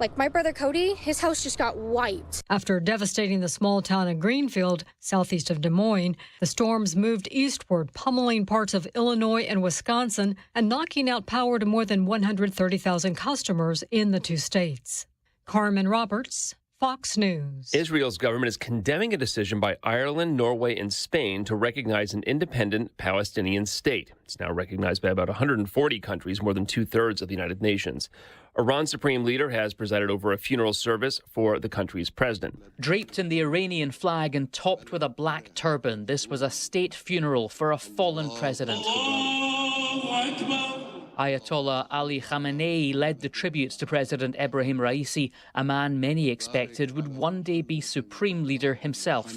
Like my brother Cody, his house just got wiped. After devastating the small town of Greenfield, southeast of Des Moines, the storms moved eastward, pummeling parts of Illinois and Wisconsin and knocking out power to more than 130,000 customers in the two states. Carmen Roberts, Fox News. Israel's government is condemning a decision by Ireland, Norway, and Spain to recognize an independent Palestinian state. It's now recognized by about 140 countries, more than two-thirds of the United Nations. Iran's supreme leader has presided over a funeral service for the country's president. Draped in the Iranian flag and topped with a black turban, this was a state funeral for a fallen president. Ayatollah Ali Khamenei led the tributes to President Ebrahim Raisi, a man many expected would one day be supreme leader himself.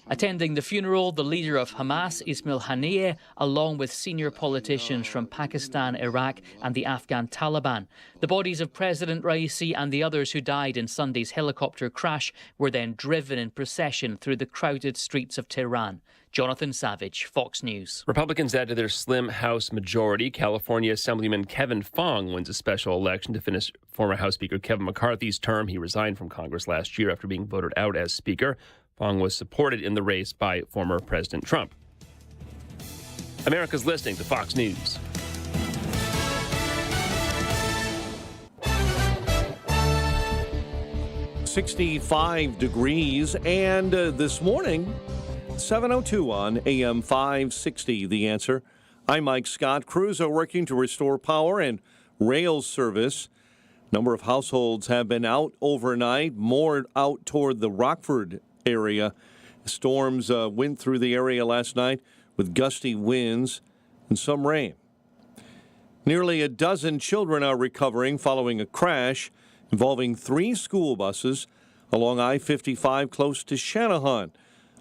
Attending the funeral, the leader of Hamas, Ismail Haniyeh, along with senior politicians from Pakistan, Iraq, and the Afghan Taliban. The bodies of President Raisi and the others who died in Sunday's helicopter crash were then driven in procession through the crowded streets of Tehran. Jonathan Savage, Fox News. Republicans add to their slim House majority. California Assemblyman Kevin Fong wins a special election to finish former House Speaker Kevin McCarthy's term. He resigned from Congress last year after being voted out as Speaker. Fong was supported in the race by former President Trump. America's listening to Fox News. .65 degrees, and this morning, 7:02 on AM 560, The Answer. I'm Mike Scott. Crews are working to restore power and rail service. Number of households have been out overnight, more out toward the Rockford area. Storms went through the area last night with gusty winds and some rain. Nearly a dozen children are recovering following a crash involving 3 school buses along I-55 close to Channahon.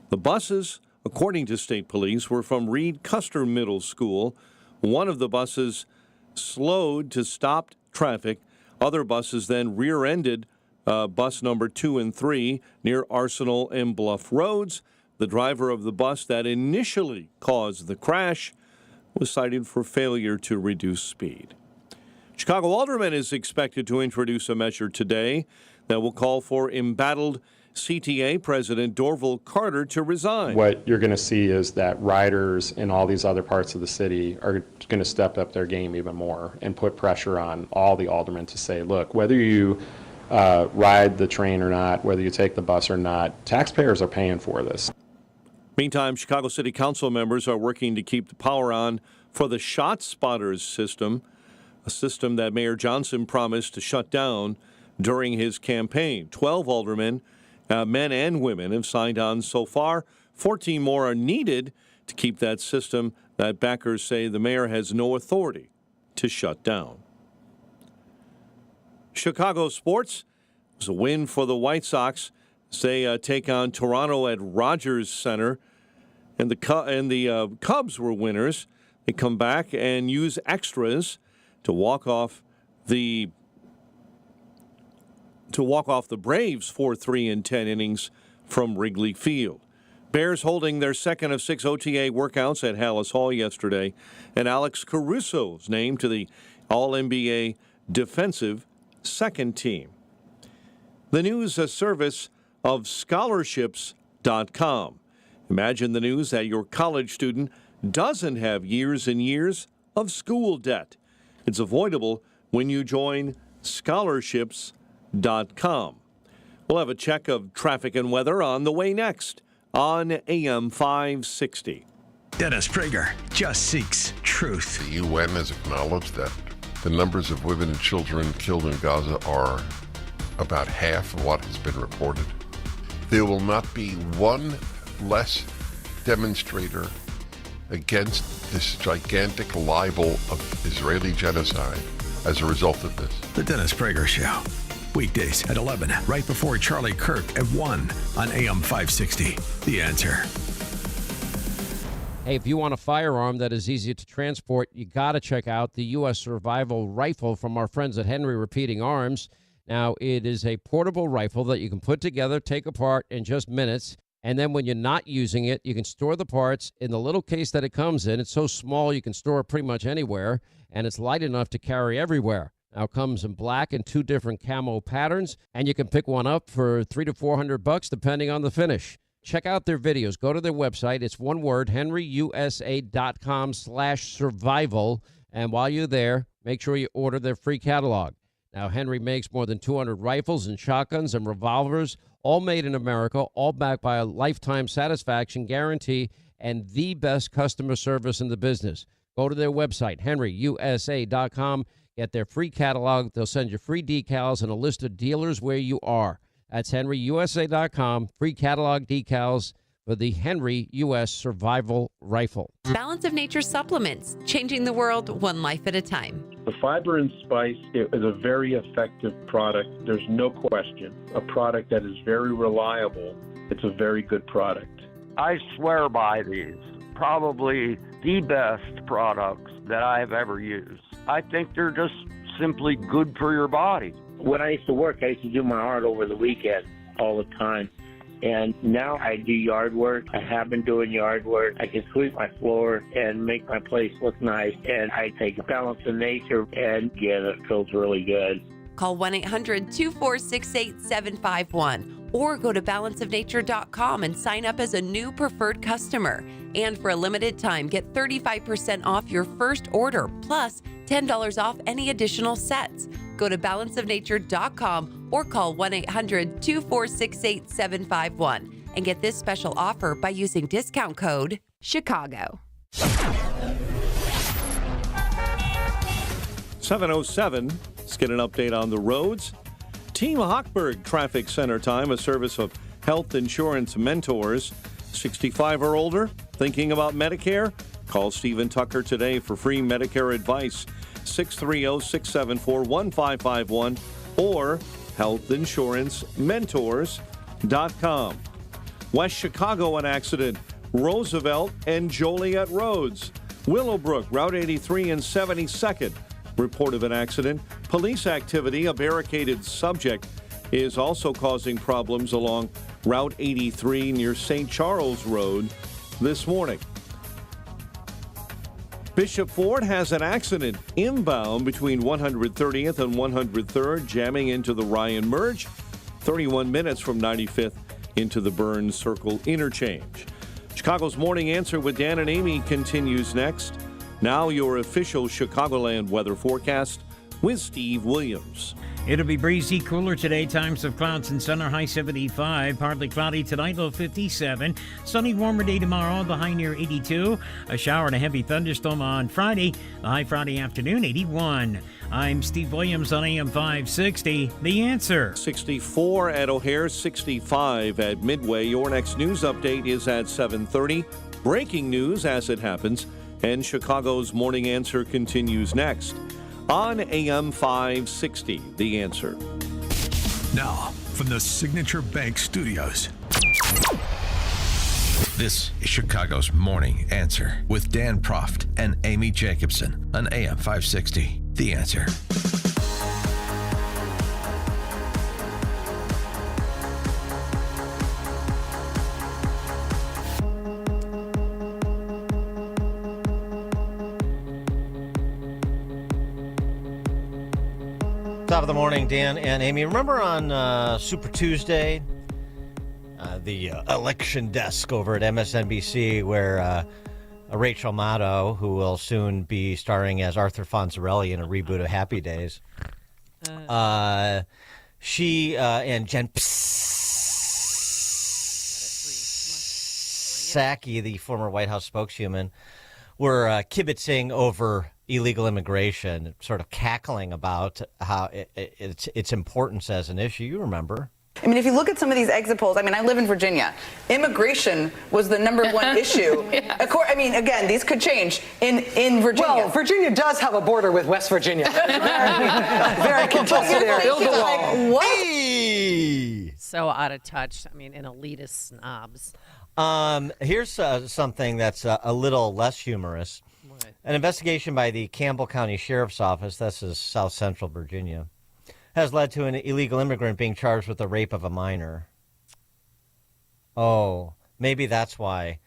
The buses, according to state police, were from Reed Custer Middle School. One of the buses slowed to stop traffic. Other buses then rear-ended bus number 2 and 3 near Arsenal and Bluff Roads. The driver of the bus that initially caused the crash was cited for failure to reduce speed. Chicago Alderman is expected to introduce a measure today that will call for embattled CTA President Dorval Carter to resign. What you're going to see is that riders in all these other parts of the city are going to step up their game even more and put pressure on all the aldermen to say, look, whether you ride the train or not, whether you take the bus or not, taxpayers are paying for this. Meantime, Chicago City Council members are working to keep the power on for the ShotSpotters system, a system that Mayor Johnson promised to shut down during his campaign. 12 aldermen, men and women, have signed on so far. 14 more are needed to keep that system that backers say the mayor has no authority to shut down. Chicago sports was a win for the White Sox as they take on Toronto at Rogers Center, and the Cubs were winners. They come back and use extras to walk off the Braves 4-3 in 10 innings from Wrigley Field. Bears holding their second of 6 OTA workouts at Hallis Hall yesterday, and Alex Caruso is named to the All-NBA defensive second team. The news a service of scholarships.com. Imagine the news that your college student doesn't have years and years of school debt. It's avoidable when you join scholarships.com. We'll have a check of traffic and weather on the way next on AM 560. Dennis Prager just seeks truth. The UN has acknowledged that the numbers of women and children killed in Gaza are about half of what has been reported. There will not be one less demonstrator against this gigantic libel of Israeli genocide as a result of this. The Dennis Prager Show. Weekdays at 11, right before Charlie Kirk at 1 on AM 560. The Answer. Hey, if you want a firearm that is easy to transport, you got to check out the U.S. Survival Rifle from our friends at Henry Repeating Arms. Now, it is a portable rifle that you can put together, take apart in just minutes. And then when you're not using it, you can store the parts in the little case that it comes in. It's so small you can store it pretty much anywhere, and it's light enough to carry everywhere. Now it comes in black and 2 different camo patterns, and you can pick one up for $300 to $400 depending on the finish. Check out their videos. Go to their website. It's one word, henryusa.com/survival. And while you're there, make sure you order their free catalog. Now, Henry makes more than 200 rifles and shotguns and revolvers, all made in America, all backed by a lifetime satisfaction guarantee and the best customer service in the business. Go to their website, henryusa.com. Get their free catalog. They'll send you free decals and a list of dealers where you are. That's henryusa.com. Free catalog decals for the Henry U.S. Survival Rifle. Balance of Nature supplements, changing the world one life at a time. The Fiber and Spice is a very effective product. There's no question. A product that is very reliable. It's a very good product. I swear by these. Probably the best products that I've ever used. I think they're just simply good for your body. When I used to work, I used to do my art over the weekend all the time. And now I do yard work. I have been doing yard work. I can sweep my floor and make my place look nice. And I take Balance of Nature, and yeah, that feels really good. Call 1-800-246-8751 or go to balanceofnature.com and sign up as a new preferred customer. And for a limited time, get 35% off your first order, plus $10 off any additional sets. Go to balanceofnature.com or call 1-800-246-8751 and get this special offer by using discount code CHICAGO. 7:07. Let's get an update on the roads. Team Hochberg Traffic Center Time, a service of Health Insurance Mentors. 65 or older, thinking about Medicare? Call Stephen Tucker today for free Medicare advice. 630-674-1551 or healthinsurancementors.com. West Chicago, an accident. Roosevelt and Joliet Roads. Willowbrook, Route 83 and 72nd. Report of an accident. Police activity, a barricaded subject, is also causing problems along Route 83 near St. Charles Road this morning. Bishop Ford has an accident inbound between 130th and 103rd, jamming into the Ryan Merge, 31 minutes from 95th into the Burns Circle interchange. Chicago's Morning Answer with Dan and Amy continues next. Now your official Chicagoland weather forecast with Steve Williams. It'll be breezy, cooler today. Times of clouds and sun are high 75. Partly cloudy tonight, low 57. Sunny, warmer day tomorrow, the high near 82. A shower and a heavy thunderstorm on Friday, the high Friday afternoon, 81. I'm Steve Williams on AM 560. The Answer. 64 at O'Hare, 65 at Midway. Your next news update is at 7:30. Breaking news as it happens. And Chicago's Morning Answer continues next on AM 560, The Answer. Now, from the Signature Bank Studios. This is Chicago's Morning Answer with Dan Proft and Amy Jacobson on AM 560, The Answer. Top of the morning, Dan and Amy. Remember on Super Tuesday, the election desk over at MSNBC, where Rachel Maddow, who will soon be starring as Arthur Fonzarelli in a reboot of Happy Days, she and Jen Psaki, the former White House spokeswoman, were kibitzing over illegal immigration, sort of cackling about how its importance as an issue. You remember? I mean, if you look at some of these exit polls, I mean, I live in Virginia. Immigration was the number one issue. I mean, again, these could change in Virginia. Well, Virginia does have a border with West Virginia. Very contested area. Build a wall. Like, what? So out of touch. I mean, and elitist snobs. Here's something that's a little less humorous. An investigation by the Campbell County Sheriff's Office, this is South Central Virginia, has led to an illegal immigrant being charged with the rape of a minor. Oh, maybe that's why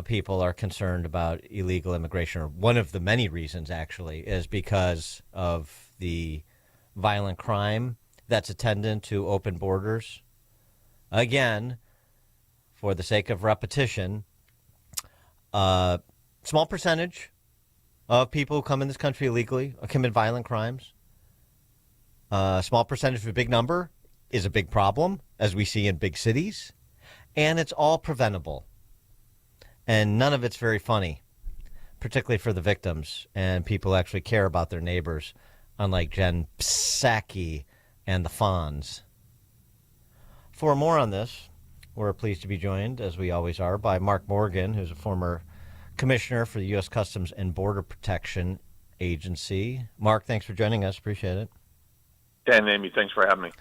people are concerned about illegal immigration, or one of the many reasons, actually, is because of the violent crime that's attendant to open borders. Again, for the sake of repetition, small percentage of people who come in this country illegally commit violent crimes. A small percentage of a big number is a big problem, as we see in big cities. And it's all preventable. And none of it's very funny, particularly for the victims and people who actually care about their neighbors, unlike Jen Psaki and the Fonz. For more on this, we're pleased to be joined, as we always are, by Mark Morgan, who's a former commissioner for the U.S. Customs and Border Protection Agency. Mark, thanks for joining us. Appreciate it. Dan and Amy, thanks for having me.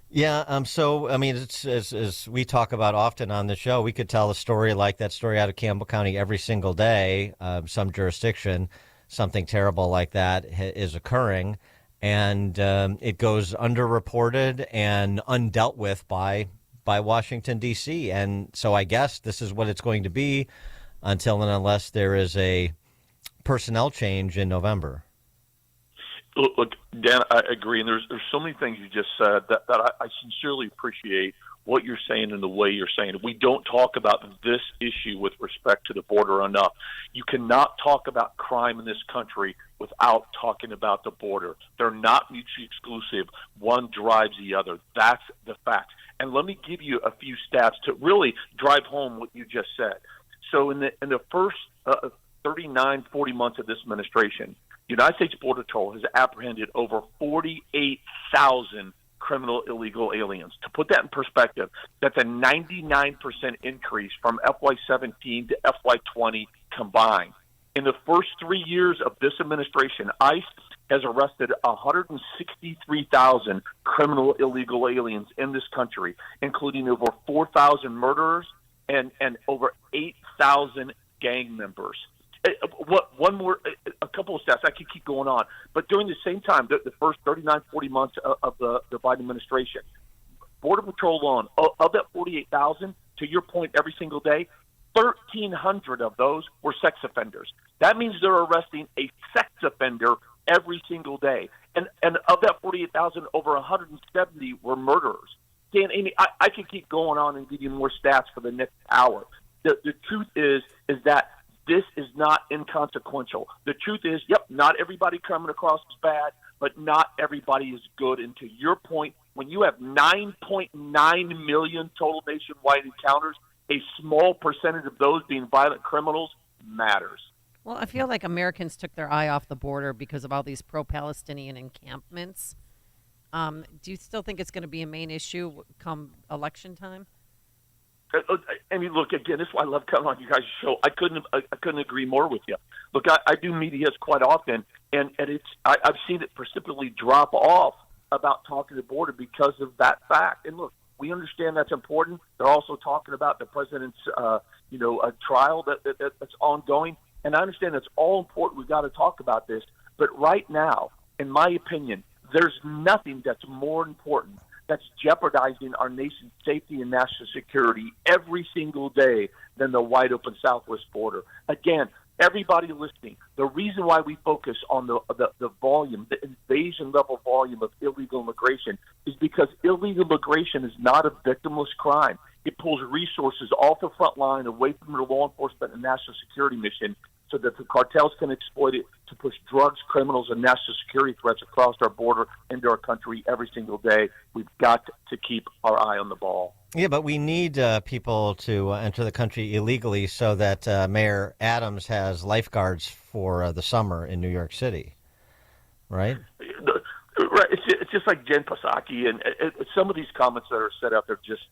Yeah, so, I mean, it's as we talk about often on the show, we could tell a story like that story out of Campbell County every single day. Some jurisdiction, something terrible like that is occurring, and it goes underreported and undealt with by Washington, D.C. And so I guess this is what it's going to be until and unless there is a personnel change in November. Look, Dan, I agree, and there's so many things you just said that I sincerely appreciate what you're saying and the way you're saying it. We don't talk about this issue with respect to the border enough. You cannot talk about crime in this country without talking about the border. They're not mutually exclusive. One drives the other. That's the fact. And let me give you a few stats to really drive home what you just said. So in the first 39, 40 months of this administration, the United States Border Patrol has apprehended over 48,000 criminal illegal aliens. To put that in perspective, that's a 99% increase from FY17 to FY20 combined. In the first 3 years of this administration, ICE has arrested 163,000 criminal illegal aliens in this country, including over 4,000 murderers and over 8,000 gang members. A couple of stats. I could keep going on. But during the same time, the first 39, 40 months of the Biden administration, Border Patrol alone, of that 48,000, to your point, every single day, 1,300 of those were sex offenders. That means they're arresting a sex offender every single day. And of that 48,000, over 170 were murderers. Dan, Amy, I could keep going on and give you more stats for the next hour. The truth is that this is not inconsequential. The truth is, not everybody coming across is bad, but not everybody is good. And to your point, when you have 9.9 million total nationwide encounters, a small percentage of those being violent criminals matters. Well, I feel like Americans took their eye off the border because of all these pro-Palestinian encampments. Do you still think it's going to be a main issue come election time? I mean, look, again, this is why I love coming on you guys' show. I couldn't agree more with you. Look, I do medias quite often, and I've seen it precipitously drop off about talking to the border because of that fact. And look, we understand that's important. They're also talking about the president's, a trial that's ongoing, and I understand that's all important. We've got to talk about this, but right now, in my opinion, there's nothing that's more important that's jeopardizing our nation's safety and national security every single day than the wide open southwest border. Again, everybody listening, the reason why we focus on the volume, the invasion level volume of illegal immigration is because illegal immigration is not a victimless crime. It pulls resources off the front line away from the law enforcement and national security mission so that the cartels can exploit it to push drugs, criminals, and national security threats across our border into our country every single day. We've got to keep our eye on the ball. Yeah, but we need people to enter the country illegally so that Mayor Adams has lifeguards for the summer in New York City, right? Right. It's just like Jen Psaki, and some of these comments that are set out there just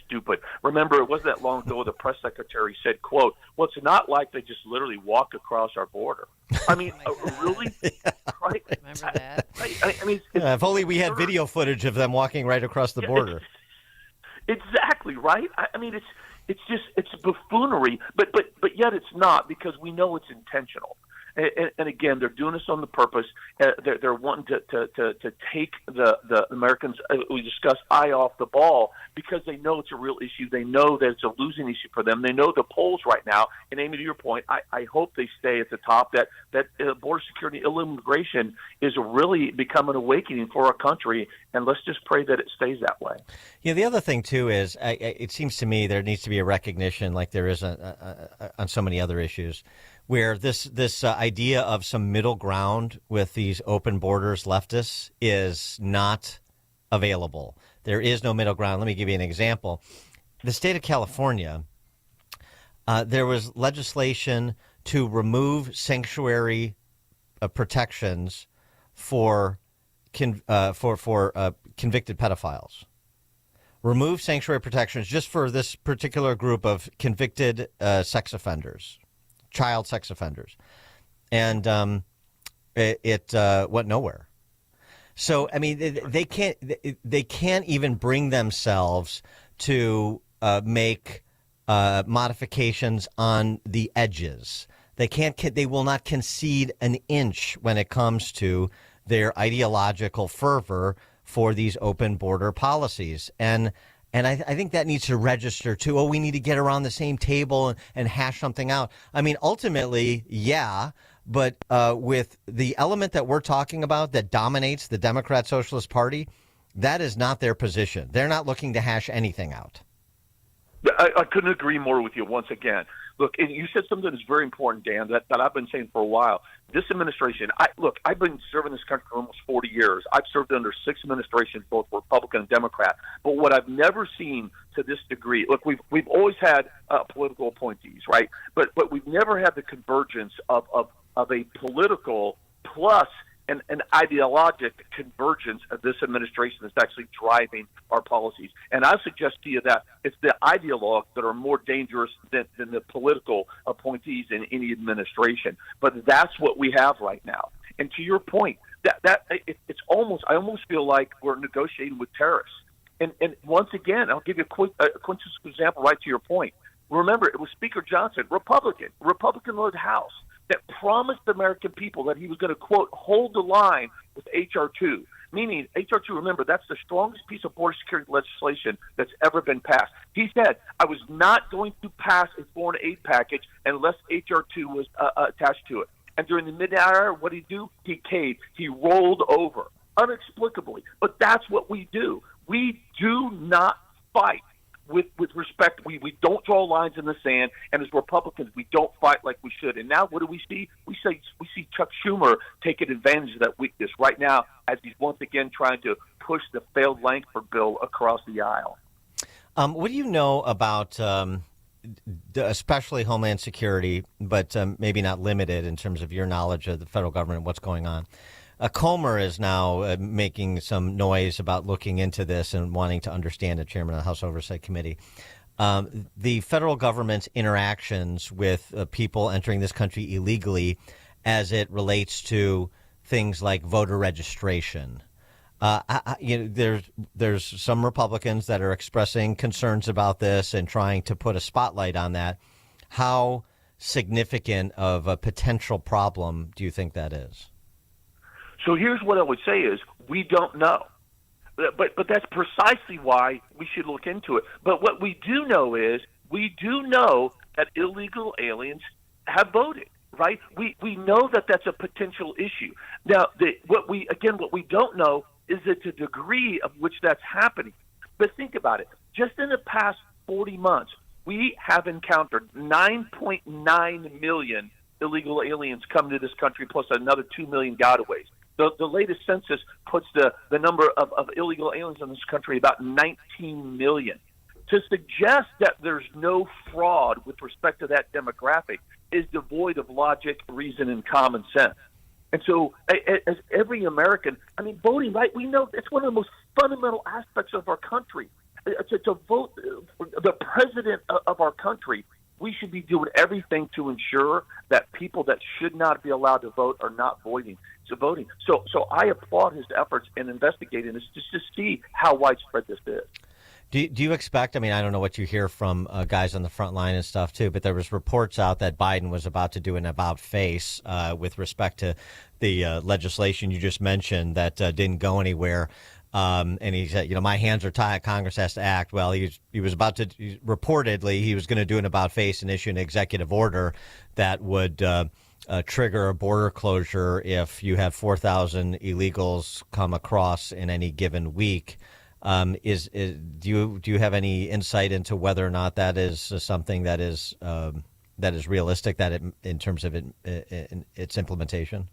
stupid. Remember, it wasn't that long ago the press secretary said, quote, well, it's not like they just literally walk across our border. I mean, really? Right? Remember that? I mean, if only we had video footage of them walking right across the border. Exactly, right? I mean, it's buffoonery, but yet it's not, because we know it's intentional. And again, they're doing this on the purpose. They're wanting to take the Americans, we discussed, eye off the ball because they know it's a real issue. They know that it's a losing issue for them. They know the polls right now. And Amy, to your point, I hope they stay at the top, that border security, illegal immigration is really become an awakening for our country. And let's just pray that it stays that way. Yeah, the other thing, too, is it seems to me there needs to be a recognition, like there is on so many other issues, where this idea of some middle ground with these open borders leftists is not available. There is no middle ground. Let me give you an example. The state of California, there was legislation to remove sanctuary protections for convicted pedophiles. Remove sanctuary protections just for this particular group of convicted sex offenders, child sex offenders. And it went nowhere. So, I mean, they can't even bring themselves to make modifications on the edges. They will not concede an inch when it comes to their ideological fervor for these open border policies. And I think that needs to register too. Oh, we need to get around the same table and hash something out. I mean, ultimately, yeah, but with the element that we're talking about that dominates the Democrat Socialist Party, that is not their position. They're not looking to hash anything out. I couldn't agree more with you once again. Look, and you said something that's very important, Dan, that I've been saying for a while. This administration, I've been serving this country for almost 40 years. I've served under 6 administrations, both Republican and Democrat. But what I've never seen to this degree, look, we've always had political appointees, right? But we've never had the convergence of a political plus an ideologic convergence of this administration that's actually driving our policies. And I suggest to you that it's the ideologues that are more dangerous than the political appointees in any administration. But that's what we have right now. And to your point, it's almost, I almost feel like we're negotiating with terrorists. And once again, I'll give you a quick example right to your point. Remember, it was Speaker Johnson, Republican-led House, that promised the American people that he was going to, quote, hold the line with H.R. 2, meaning H.R. 2, remember, that's the strongest piece of border security legislation that's ever been passed. He said, I was not going to pass a foreign aid package unless H.R. 2 was attached to it. And during the midnight hour, what did he do? He caved. He rolled over, inexplicably. But that's what we do. We do not fight with respect. We don't draw lines in the sand, and as Republicans, we don't fight like we should. And now what do we see? We see Chuck Schumer taking advantage of that weakness right now as he's once again trying to push the failed Langford bill across the aisle. What do you know about especially Homeland Security, but maybe not limited in terms of your knowledge of the federal government and what's going on? Comer is now making some noise about looking into this and wanting to understand it, Chairman of the House Oversight Committee. The federal government's interactions with people entering this country illegally as it relates to things like voter registration. There's some Republicans that are expressing concerns about this and trying to put a spotlight on that. How significant of a potential problem do you think that is? So here's what I would say is we don't know. But that's precisely why we should look into it. But what we do know is we do know that illegal aliens have voted, right? We know that that's a potential issue. Now, what we don't know is the degree of which that's happening. But think about it. Just in the past 40 months, we have encountered 9.9 million illegal aliens come to this country, plus another 2 million gotaways. The latest census puts the number of illegal aliens in this country about 19 million. To suggest that there's no fraud with respect to that demographic is devoid of logic, reason, and common sense. And so as every American, I mean, voting, right, we know it's one of the most fundamental aspects of our country. To vote for the president of our country, we should be doing everything to ensure that people that should not be allowed to vote are not voting. So I applaud his efforts in investigating this just to see how widespread this is. Do you expect, I mean, I don't know what you hear from guys on the front line and stuff too, but there was reports out that Biden was about to do an about-face with respect to the legislation you just mentioned that didn't go anywhere. And he said, my hands are tied. Congress has to act. Well, he was about to, reportedly, he was going to do an about-face and issue an executive order that would trigger a border closure if you have 4,000 illegals come across in any given week. Do you have any insight into whether or not that is something that is realistic, in terms of its implementation?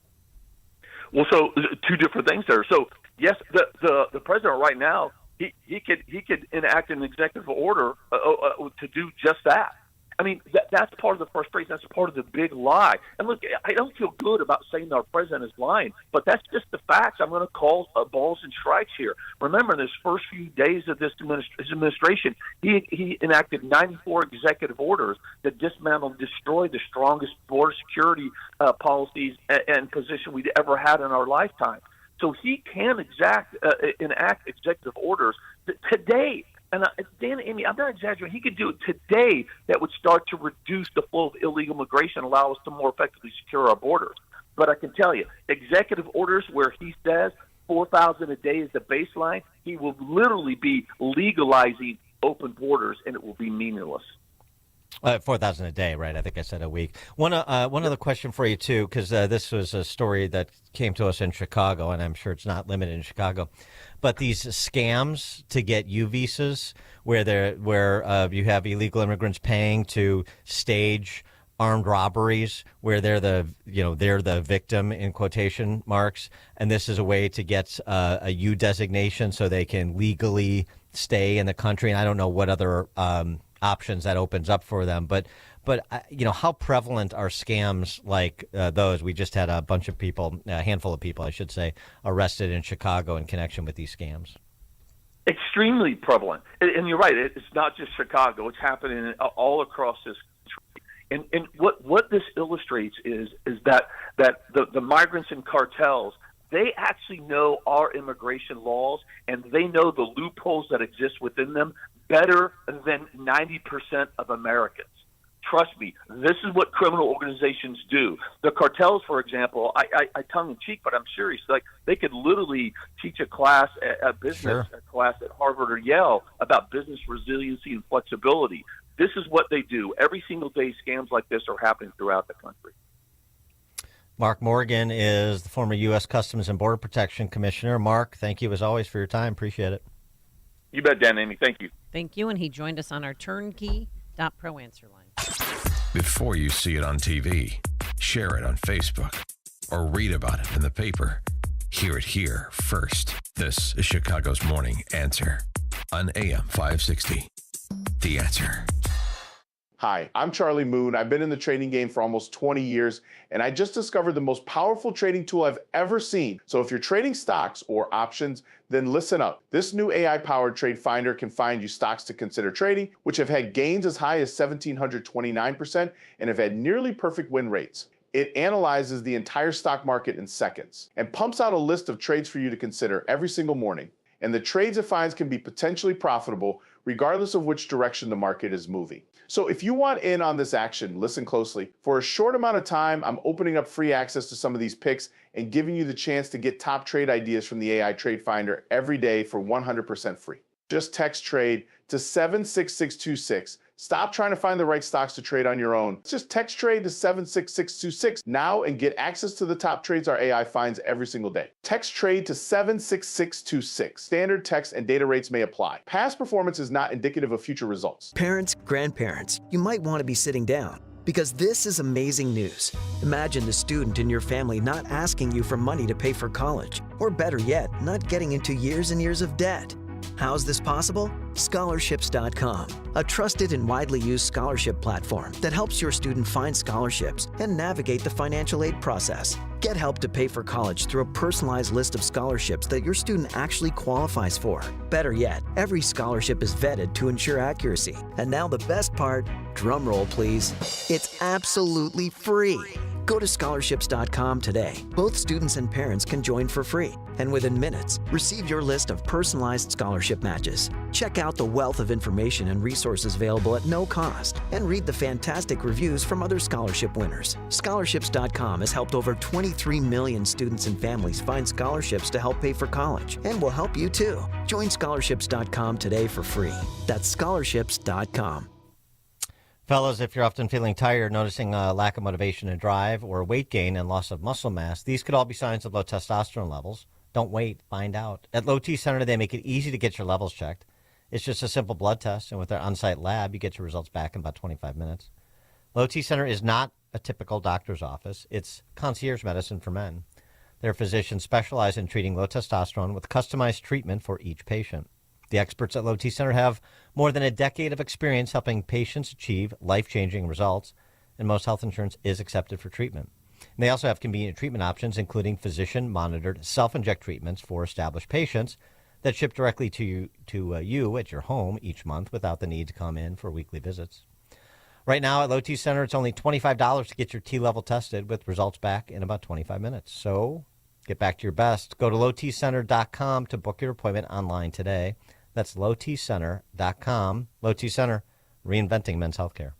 Well, so two different things there. So yes, the president right now he could enact an executive order to do just that. I mean, that's part of the frustration. That's part of the big lie. And look, I don't feel good about saying our president is lying, but that's just the facts. I'm going to call balls and strikes here. Remember, in his first few days of his administration, he enacted 94 executive orders that dismantled and destroyed the strongest border security policies and position we'd ever had in our lifetime. So he can enact executive orders today. And Dan, Amy, I'm not exaggerating. He could do it today. That would start to reduce the flow of illegal migration, allow us to more effectively secure our borders. But I can tell you, executive orders where he says 4,000 a day is the baseline, he will literally be legalizing open borders, and it will be meaningless. 4,000 a day, right? I think I said a week. One other question for you, too, because this was a story that came to us in Chicago, and I'm sure it's not limited in Chicago. But these scams to get U visas, where you have illegal immigrants paying to stage armed robberies, where they're the victim in quotation marks, and this is a way to get a U designation so they can legally stay in the country. And I don't know what other options that opens up for them, but how prevalent are scams like those? We just had a handful of people, I should say, arrested in Chicago in connection with these scams. Extremely prevalent, and you're right. It's not just Chicago; it's happening all across this country. And what this illustrates is that the migrants and cartels, they actually know our immigration laws, and they know the loopholes that exist within them better than 90% of Americans. Trust me, this is what criminal organizations do. The cartels, for example, I tongue-in-cheek, but I'm serious. Like, they could literally teach a class, a business class at Harvard or Yale about business resiliency and flexibility. This is what they do. Every single day, scams like this are happening throughout the country. Mark Morgan is the former U.S. Customs and Border Protection Commissioner. Mark, thank you as always for your time. Appreciate it. You bet, Dan, Amy. Thank you. Thank you. And he joined us on our turnkey.pro answer line. Before you see it on TV, share it on Facebook, or read about it in the paper, hear it here first. This is Chicago's Morning Answer on AM 560. The Answer. Hi, I'm Charlie Moon. I've been in the trading game for almost 20 years, and I just discovered the most powerful trading tool I've ever seen. So if you're trading stocks or options, then listen up. This new AI-powered trade finder can find you stocks to consider trading, which have had gains as high as 1,729% and have had nearly perfect win rates. It analyzes the entire stock market in seconds and pumps out a list of trades for you to consider every single morning. And the trades it finds can be potentially profitable regardless of which direction the market is moving. So if you want in on this action, listen closely. For a short amount of time, I'm opening up free access to some of these picks and giving you the chance to get top trade ideas from the AI Trade Finder every day for 100% free. Just text TRADE to 76626. Stop trying to find the right stocks to trade on your own. Just text TRADE to 76626 now and get access to the top trades our AI finds every single day. Text TRADE to 76626. Standard text and data rates may apply. Past performance is not indicative of future results. Parents, grandparents, you might want to be sitting down because this is amazing news. Imagine the student in your family not asking you for money to pay for college, or better yet, not getting into years and years of debt. How's this possible? Scholarships.com, a trusted and widely used scholarship platform that helps your student find scholarships and navigate the financial aid process. Get help to pay for college through a personalized list of scholarships that your student actually qualifies for. Better yet, every scholarship is vetted to ensure accuracy. And now the best part, drum roll please, it's absolutely free. Go to scholarships.com today. Both students and parents can join for free, and within minutes, receive your list of personalized scholarship matches. Check out the wealth of information and resources available at no cost, and read the fantastic reviews from other scholarship winners. Scholarships.com has helped over 23 million students and families find scholarships to help pay for college, and will help you too. Join scholarships.com today for free. That's scholarships.com. Fellas, if you're often feeling tired, noticing a lack of motivation and drive, or weight gain and loss of muscle mass, these could all be signs of low testosterone levels. Don't wait. Find out. At Low T Center, they make it easy to get your levels checked. It's just a simple blood test, and with their on-site lab, you get your results back in about 25 minutes. Low T Center is not a typical doctor's office. It's concierge medicine for men. Their physicians specialize in treating low testosterone with customized treatment for each patient. The experts at Low T Center have more than a decade of experience helping patients achieve life-changing results, and most health insurance is accepted for treatment. And they also have convenient treatment options, including physician-monitored self-inject treatments for established patients that ship directly to you at your home each month without the need to come in for weekly visits. Right now at Low T Center, it's only $25 to get your T-level tested with results back in about 25 minutes. So get back to your best. Go to lowtcenter.com to book your appointment online today. That's lowtcenter.com. Low T Center, reinventing men's healthcare.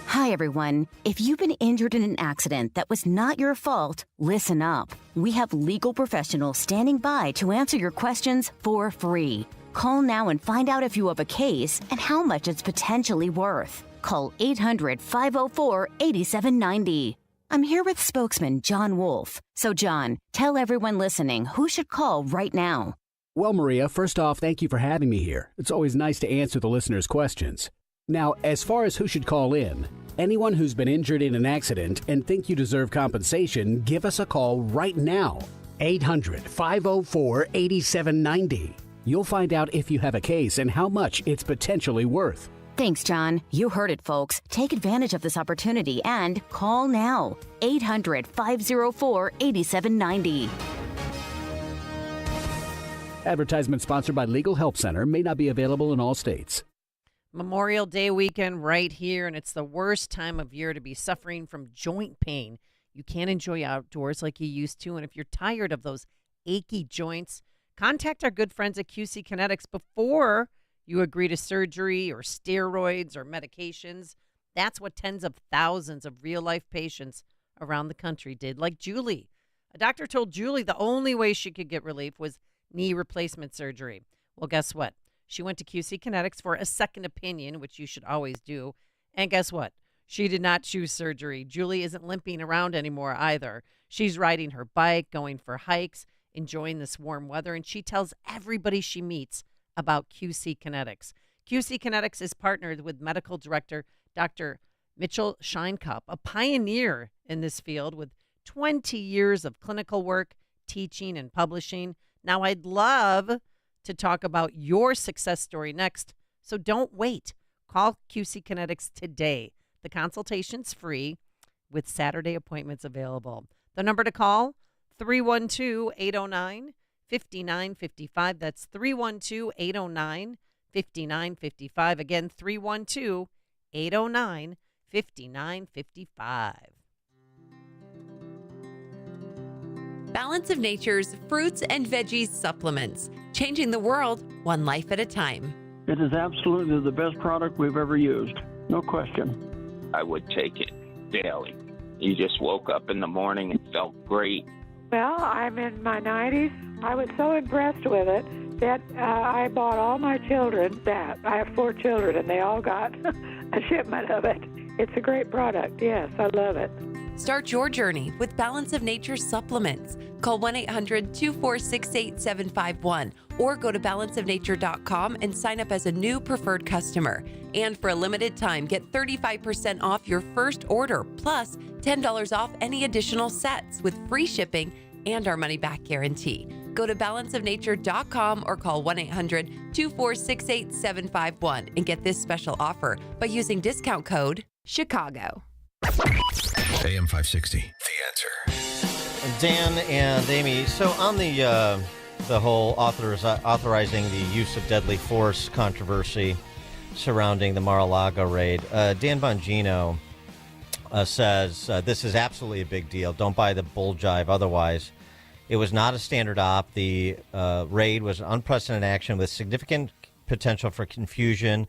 Hi, everyone. If you've been injured in an accident that was not your fault, listen up. We have legal professionals standing by to answer your questions for free. Call now and find out if you have a case and how much it's potentially worth. Call 800-504-8790. I'm here with spokesman John Wolf. So, John, tell everyone listening who should call right now. Well, Maria, first off, thank you for having me here. It's always nice to answer the listeners' questions. Now, as far as who should call in, anyone who's been injured in an accident and think you deserve compensation, give us a call right now. 800-504-8790. You'll find out if you have a case and how much it's potentially worth. Thanks, John. You heard it, folks. Take advantage of this opportunity and call now. 800-504-8790. Advertisement sponsored by Legal Help Center. May not be available in all states. Memorial Day weekend right here, and it's the worst time of year to be suffering from joint pain. You can't enjoy outdoors like you used to, and if you're tired of those achy joints, contact our good friends at QC Kinetics before you agree to surgery or steroids or medications. That's what tens of thousands of real-life patients around the country did, like Julie. A doctor told Julie the only way she could get relief was knee replacement surgery. Well, guess what? She went to QC Kinetics for a second opinion, which you should always do. And guess what? She did not choose surgery. Julie isn't limping around anymore either. She's riding her bike, going for hikes, enjoying this warm weather, and she tells everybody she meets about QC Kinetics. QC Kinetics is partnered with medical director Dr. Mitchell Scheinkup, a pioneer in this field with 20 years of clinical work, teaching, and publishing. Now, I'd love to talk about your success story next, so don't wait. Call QC Kinetics today. The consultation's free with Saturday appointments available. The number to call, 312-809-5955. That's 312-809-5955. Again, 312-809-5955. Balance of Nature's fruits and veggies supplements, changing the world one life at a time. It is absolutely the best product we've ever used. No question. I would take it daily. You just woke up in the morning and felt great. Well, I'm in my 90s. I was so impressed with it that I bought all my children that. I have 4 children, and they all got a shipment of it. It's a great product. Yes, I love it. Start your journey with Balance of Nature supplements. Call 1-800-246-8751 or go to balanceofnature.com and sign up as a new preferred customer. And for a limited time, get 35% off your first order, plus $10 off any additional sets with free shipping and our money-back guarantee. Go to balanceofnature.com or call 1-800-246-8751 and get this special offer by using discount code CHICAGO. AM 560, The Answer. Dan and Amy, so on the whole authorizing the use of deadly force controversy surrounding the Mar-a-Lago raid, Dan Bongino says, this is absolutely a big deal. Don't buy the bull jive otherwise. It was not a standard op. The raid was an unprecedented action with significant potential for confusion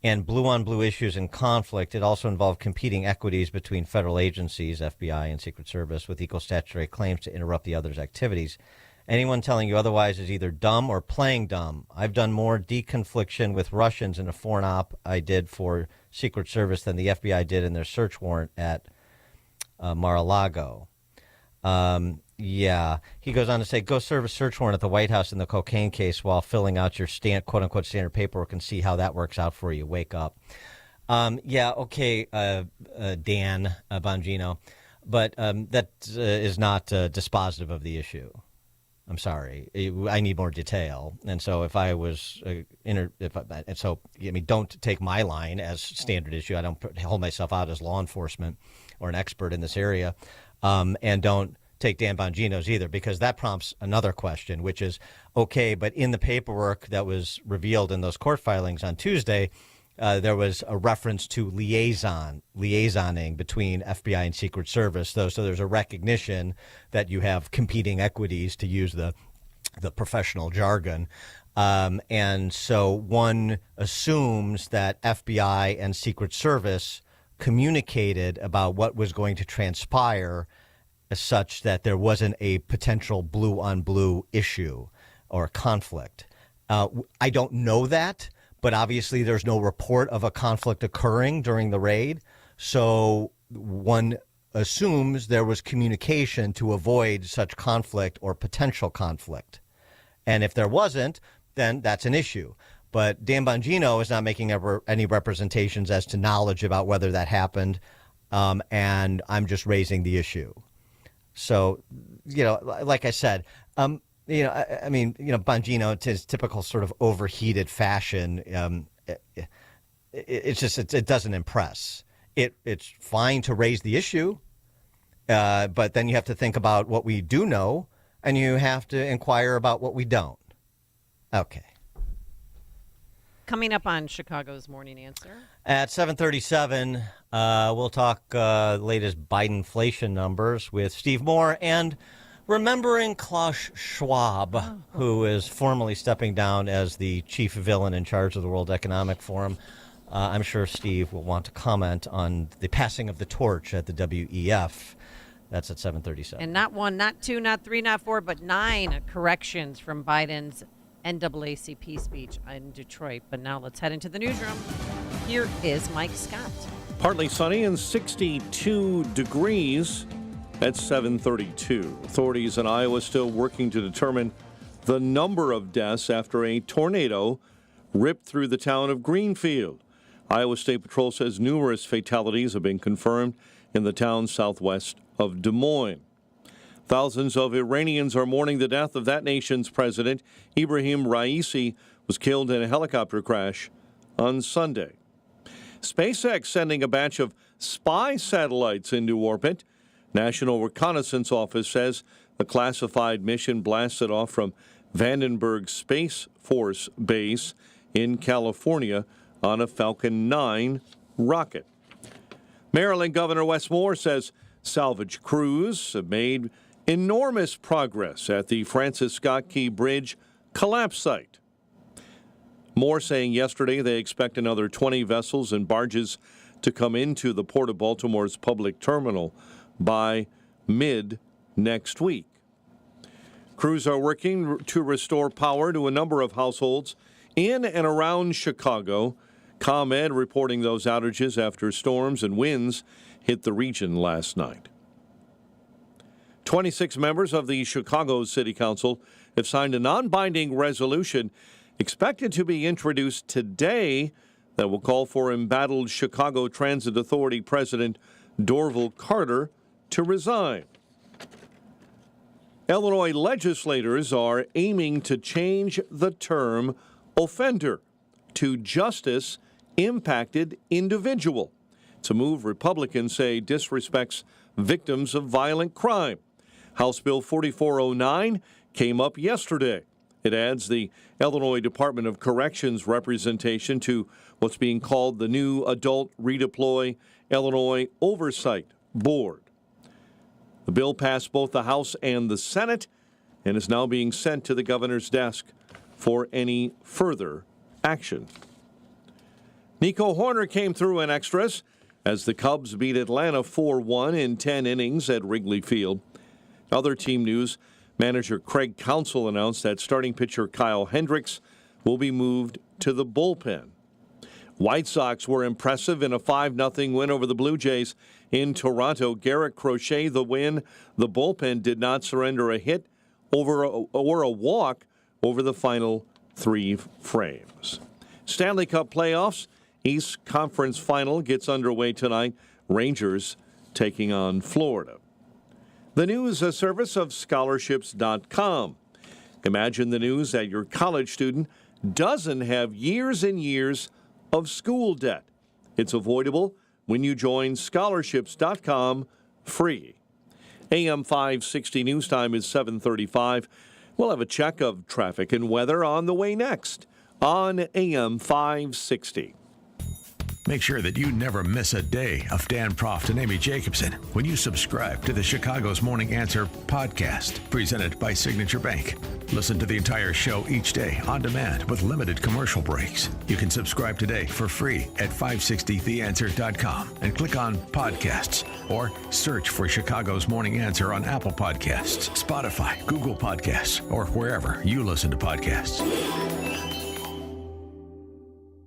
and blue-on-blue issues and conflict. It also involved competing equities between federal agencies, FBI and Secret Service, with equal statutory claims to interrupt the other's activities. Anyone telling you otherwise is either dumb or playing dumb. I've done more deconfliction with Russians in a foreign op I did for Secret Service than the FBI did in their search warrant at Mar-a-Lago. Yeah. He goes on to say, go serve a search warrant at the White House in the cocaine case while filling out your quote-unquote standard paperwork and see how that works out for you. Wake up. Yeah, okay, Dan Bongino. But that is not dispositive of the issue. I'm sorry. I need more detail. And so if I was, don't take my line as standard issue. I don't hold myself out as law enforcement or an expert in this area. And don't take Dan Bongino's either, because that prompts another question, which is, okay, but in the paperwork that was revealed in those court filings on Tuesday, there was a reference to liaisoning between FBI and Secret Service, though. So there's a recognition that you have competing equities, to use the professional jargon. And so one assumes that FBI and Secret Service communicated about what was going to transpire, such that there wasn't a potential blue-on-blue issue or conflict. I don't know that, but obviously there's no report of a conflict occurring during the raid. So one assumes there was communication to avoid such conflict or potential conflict. And if there wasn't, then that's an issue. But Dan Bongino is not making any representations as to knowledge about whether that happened, and I'm just raising the issue. So, like I said, Bongino, to his typical sort of overheated fashion, it doesn't impress. It's fine to raise the issue, but then you have to think about what we do know, and you have to inquire about what we don't. Okay. Coming up on Chicago's Morning Answer. At 7:37, we'll talk latest Bidenflation numbers with Steve Moore and remembering Klaus Schwab, who is formally stepping down as the chief villain in charge of the World Economic Forum. I'm sure Steve will want to comment on the passing of the torch at the WEF. That's at 7:37. And not 1, not 2, not 3, not 4, but 9 corrections from Biden's NAACP speech in Detroit. But now let's head into the newsroom. Here is Mike Scott. Partly sunny and 62 degrees at 7:32. Authorities in Iowa still working to determine the number of deaths after a tornado ripped through the town of Greenfield. Iowa State Patrol says numerous fatalities have been confirmed in the town southwest of Des Moines. Thousands of Iranians are mourning the death of that nation's president. Ibrahim Raisi was killed in a helicopter crash on Sunday. SpaceX sending a batch of spy satellites into orbit. National Reconnaissance Office says the classified mission blasted off from Vandenberg Space Force Base in California on a Falcon 9 rocket. Maryland Governor Wes Moore says salvage crews have made enormous progress at the Francis Scott Key Bridge collapse site. Moore saying yesterday they expect another 20 vessels and barges to come into the Port of Baltimore's public terminal by mid next week. Crews are working to restore power to a number of households in and around Chicago. ComEd reporting those outages after storms and winds hit the region last night. 26 members of the Chicago City Council have signed a non-binding resolution expected to be introduced today that will call for embattled Chicago Transit Authority President Dorval Carter to resign. Illinois legislators are aiming to change the term offender to justice impacted individual. It's a move Republicans say disrespects victims of violent crime. House Bill 4409 came up yesterday. It adds the Illinois Department of Corrections representation to what's being called the new Adult Redeploy Illinois Oversight Board. The bill passed both the House and the Senate and is now being sent to the governor's desk for any further action. Nico Horner came through in extras as the Cubs beat Atlanta 4-1 in 10 innings at Wrigley Field. Other team news, manager Craig Counsell announced that starting pitcher Kyle Hendricks will be moved to the bullpen. White Sox were impressive in a 5-0 win over the Blue Jays in Toronto. Garrett Crochet the win. The bullpen did not surrender a hit or a walk over the final 3 frames. Stanley Cup playoffs. East Conference Final gets underway tonight. Rangers taking on Florida. The news, a service of scholarships.com. Imagine the news that your college student doesn't have years and years of school debt. It's avoidable when you join scholarships.com free. AM 560 news time is 7:35. We'll have a check of traffic and weather on the way next on AM 560. Make sure that you never miss a day of Dan Proft and Amy Jacobson when you subscribe to the Chicago's Morning Answer podcast, presented by Signature Bank. Listen to the entire show each day on demand with limited commercial breaks. You can subscribe today for free at 560theanswer.com and click on podcasts or search for Chicago's Morning Answer on Apple Podcasts, Spotify, Google Podcasts, or wherever you listen to podcasts.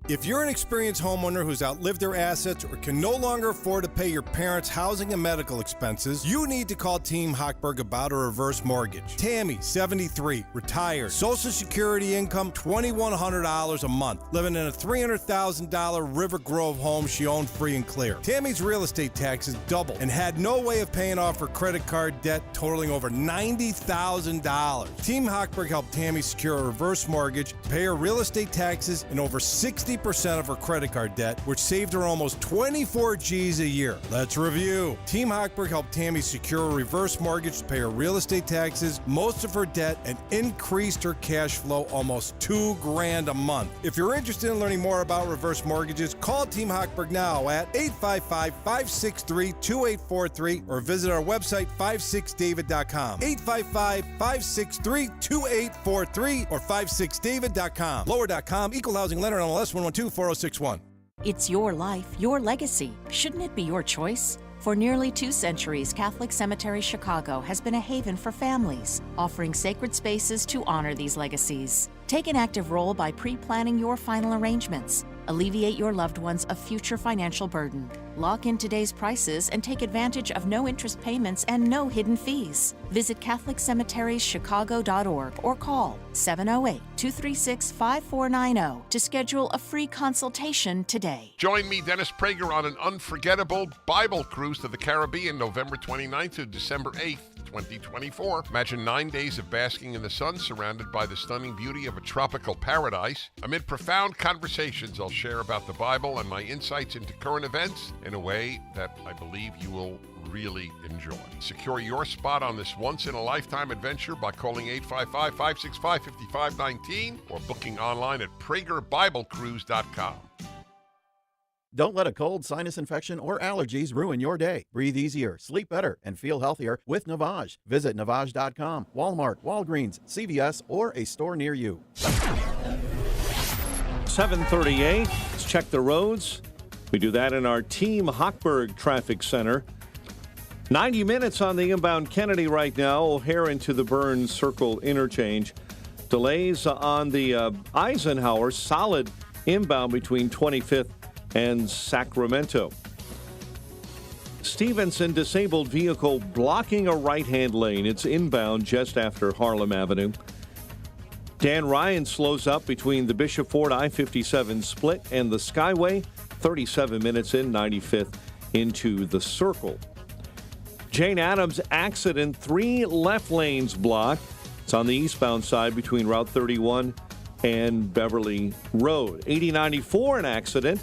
If you're an experienced homeowner who's outlived their assets or can no longer afford to pay your parents' housing and medical expenses, you need to call Team Hochberg about a reverse mortgage. Tammy, 73, retired, Social Security income $2,100 a month, living in a $300,000 River Grove home she owned free and clear. Tammy's real estate taxes doubled and had no way of paying off her credit card debt totaling over $90,000. Team Hochberg helped Tammy secure a reverse mortgage, pay her real estate taxes, and over 60% of her credit card debt, which saved her almost 24 G's a year. Let's review. Team Hochberg helped Tammy secure a reverse mortgage to pay her real estate taxes, most of her debt, and increased her cash flow almost $2,000 a month. If you're interested in learning more about reverse mortgages, call Team Hochberg now at 855-563-2843 or visit our website 56david.com. 855-563-2843 or 56david.com. Lower.com, equal housing lender, NMLS 1124061. It's your life, your legacy. Shouldn't it be your choice? For nearly 2 centuries, Catholic Cemetery Chicago has been a haven for families, offering sacred spaces to honor these legacies. Take an active role by pre-planning your final arrangements. Alleviate your loved ones a future financial burden. Lock in today's prices and take advantage of no interest payments and no hidden fees. Visit CatholicCemeteriesChicago.org or call 708-236-5490 to schedule a free consultation today. Join me, Dennis Prager, on an unforgettable Bible cruise to the Caribbean, November 29th to December 8th. 2024. Imagine 9 days of basking in the sun, surrounded by the stunning beauty of a tropical paradise. Amid profound conversations, I'll share about the Bible and my insights into current events in a way that I believe you will really enjoy. Secure your spot on this once-in-a-lifetime adventure by calling 855-565-5519 or booking online at PragerBibleCruise.com. Don't let a cold, sinus infection, or allergies ruin your day. Breathe easier, sleep better, and feel healthier with Navage. Visit Navage.com, Walmart, Walgreens, CVS, or a store near you. 7:38. Let's check the roads. We do that in our Team Hochberg Traffic Center. 90 minutes on the inbound Kennedy right now. O'Hare into the Burns Circle interchange. Delays on the Eisenhower. Solid inbound between 25th and Sacramento. Stevenson disabled vehicle blocking a right-hand lane. It's inbound just after Harlem Avenue. Dan Ryan slows up between the Bishop Ford I-57 split and the Skyway. 37 minutes in, 95th into the Circle. Jane Addams accident, 3 left lanes blocked. It's on the eastbound side between Route 31 and Beverly Road. 8094, an accident.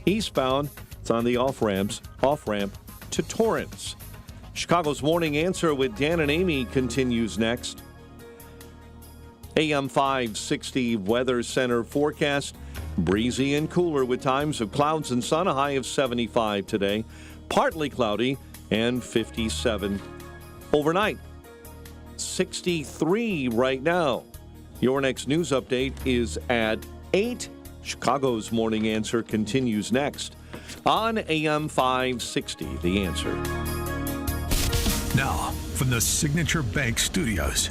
Eastbound, it's on the off-ramp to Torrance. Chicago's Morning Answer with Dan and Amy continues next. AM 560 Weather Center forecast. Breezy and cooler with times of clouds and sun, a high of 75 today. partly cloudy, and 57 overnight. 63 right now. Your next news update is at 8. Chicago's Morning Answer continues next on AM 560, The Answer. Now, from the Signature Bank Studios.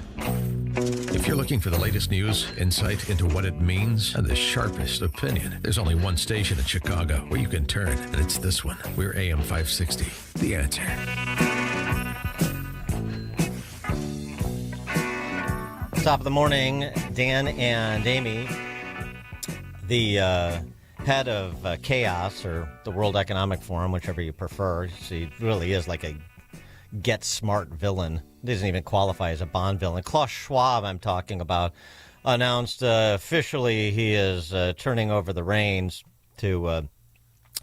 If you're looking for the latest news, insight into what it means, and the sharpest opinion, there's only one station in Chicago where you can turn, and it's this one. We're AM 560, The Answer. Top of the morning, Dan and Amy. The head of Chaos, or the World Economic Forum, whichever you prefer. She really is like a get smart villain. Doesn't even qualify as a Bond villain. Klaus Schwab, I'm talking about, announced officially he is turning over the reins to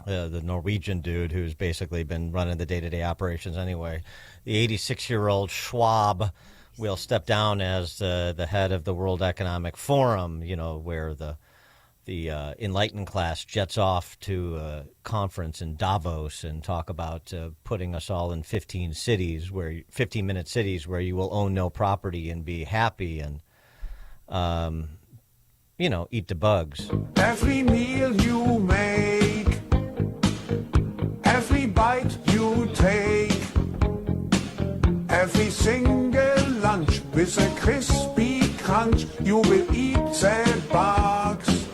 the Norwegian dude who's basically been running the day-to-day operations anyway. The 86-year-old Schwab will step down as the head of the World Economic Forum, you know, where the enlightened class jets off to a conference in Davos and talk about putting us all in 15-minute cities where you will own no property and be happy and, eat the bugs. Every meal you make, every bite you take, every single lunch with a crispy crunch, you will eat the bugs.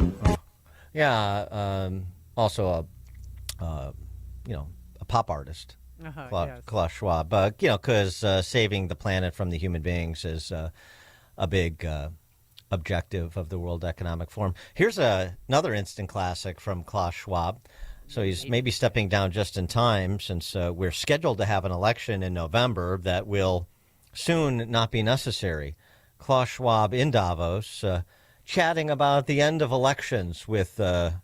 Yeah, also a pop artist, Klaus Schwab. Because saving the planet from the human beings is a big objective of the World Economic Forum. Here's another instant classic from Klaus Schwab. So he's maybe stepping down just in time, since we're scheduled to have an election in November that will soon not be necessary. Klaus Schwab in Davos, chatting about the end of elections with a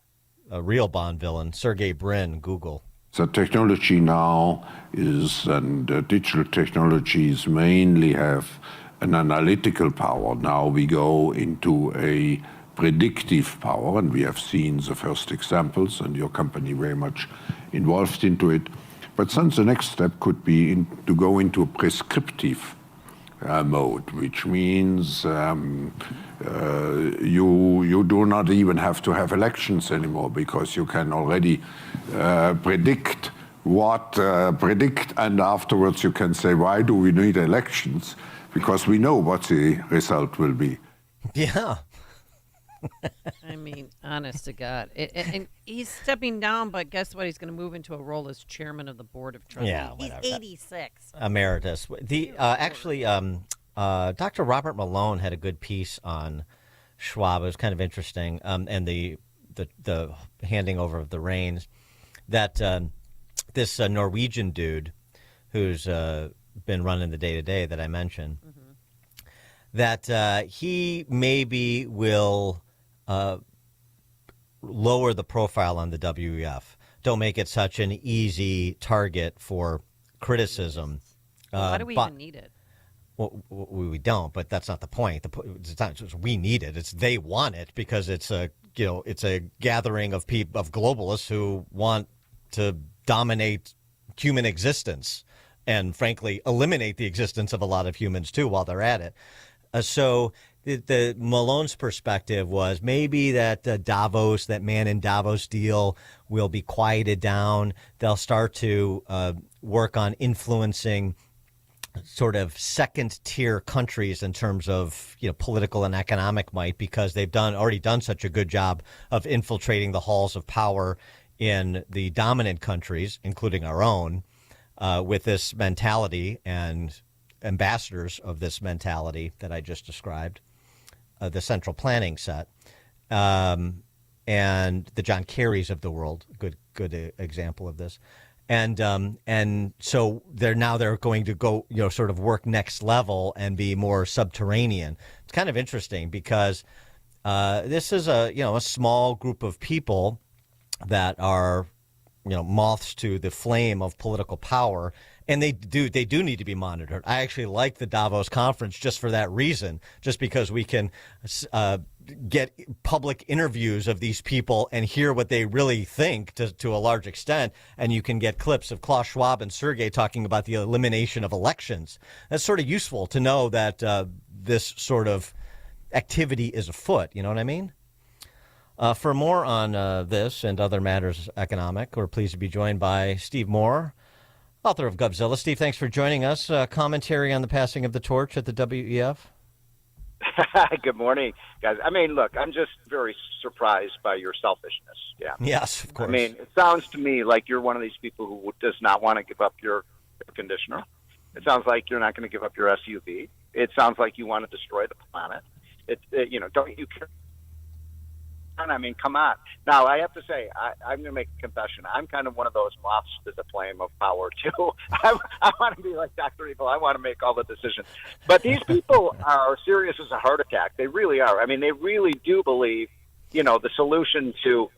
real Bond villain, Sergey Brin, Google. The technology now is, and digital technologies mainly have an analytical power. Now we go into a predictive power, and we have seen the first examples, and your company very much involved into it. But then the next step could be to go into a prescriptive mode, which means you do not even have to have elections anymore, because you can already predict, and afterwards you can say, why do we need elections? Because we know what the result will be. Yeah. I mean, honest to God. And he's stepping down, but guess what? He's going to move into a role as chairman of the board of trustees. Yeah, he's whatever. 86. Emeritus. Dr. Robert Malone had a good piece on Schwab. It was kind of interesting, and the handing over of the reins. That this Norwegian dude who's been running the day-to-day that I mentioned, that he maybe will lower the profile on the WEF. Don't make it such an easy target for criticism. Why do we even need it? Well, we don't, but that's not the point. It's not just we need it; it's they want it, because it's a gathering of globalists who want to dominate human existence, and frankly, eliminate the existence of a lot of humans too while they're at it. So the Malone's perspective was maybe that Davos, that man in Davos deal, will be quieted down. They'll start to work on influencing sort of second-tier countries in terms of political and economic might, because they've already done such a good job of infiltrating the halls of power in the dominant countries, including our own, with this mentality and ambassadors of this mentality that I just described, the central planning set, and the John Kerrys of the world, good example of this. And so they're going to go, sort of work next level and be more subterranean. It's kind of interesting because this is a small group of people that are, moths to the flame of political power, And they do need to be monitored. I actually like the Davos conference just for that reason, just because we can get public interviews of these people and hear what they really think to a large extent. And you can get clips of Klaus Schwab and Sergey talking about the elimination of elections. That's sort of useful to know that this sort of activity is afoot. You know what I mean? For more on this and other matters economic, we're pleased to be joined by Steve Moore, author of Govzilla. Steve, thanks for joining us. Commentary on the passing of the torch at the WEF? Good morning, guys. I mean, look, I'm just very surprised by your selfishness. Yeah. Yes, of course. I mean, it sounds to me like you're one of these people who does not want to give up your air conditioner. It sounds like you're not going to give up your SUV. It sounds like you want to destroy the planet. Don't you care? I mean, come on. Now, I have to say, I'm going to make a confession. I'm kind of one of those moths to the flame of power, too. I want to be like Dr. Evil. I want to make all the decisions. But these people are serious as a heart attack. They really are. I mean, they really do believe, the solution to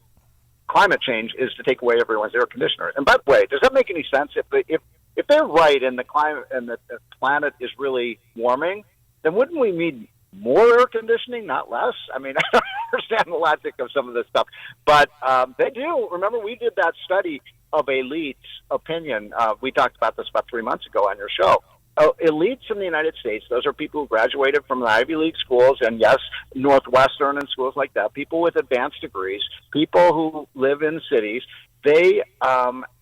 climate change is to take away everyone's air conditioner. And by the way, does that make any sense? If they're right and the climate and the planet is really warming, then wouldn't we need more air conditioning, not less? I mean, I don't understand the logic of some of this stuff, but they do. Remember, we did that study of elites' opinion. We talked about this about 3 months ago on your show. Elites in the United States, those are people who graduated from the Ivy League schools, and yes, Northwestern and schools like that, people with advanced degrees, people who live in cities. They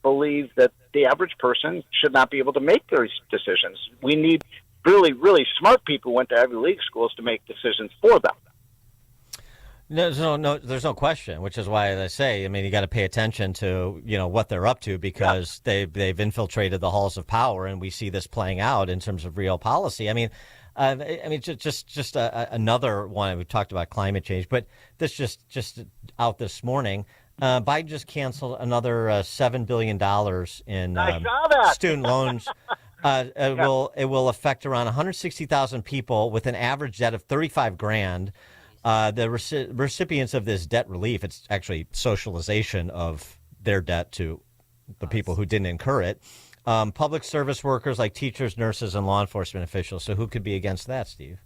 believe that the average person should not be able to make those decisions. We need really, really smart people who went to Ivy League schools to make decisions for them. There's no question, which is why, as I say, I mean, you got to pay attention to, what they're up to, because they've infiltrated the halls of power, and we see this playing out in terms of real policy. I mean, just another one. We talked about climate change, but this just out this morning. Biden just canceled another $7 billion in student loans. It will affect around 160,000 people with an average debt of $35,000. The recipients of this debt relief, it's actually socialization of their debt to the people who didn't incur it. Public service workers like teachers, nurses, and law enforcement officials. So who could be against that, Steve?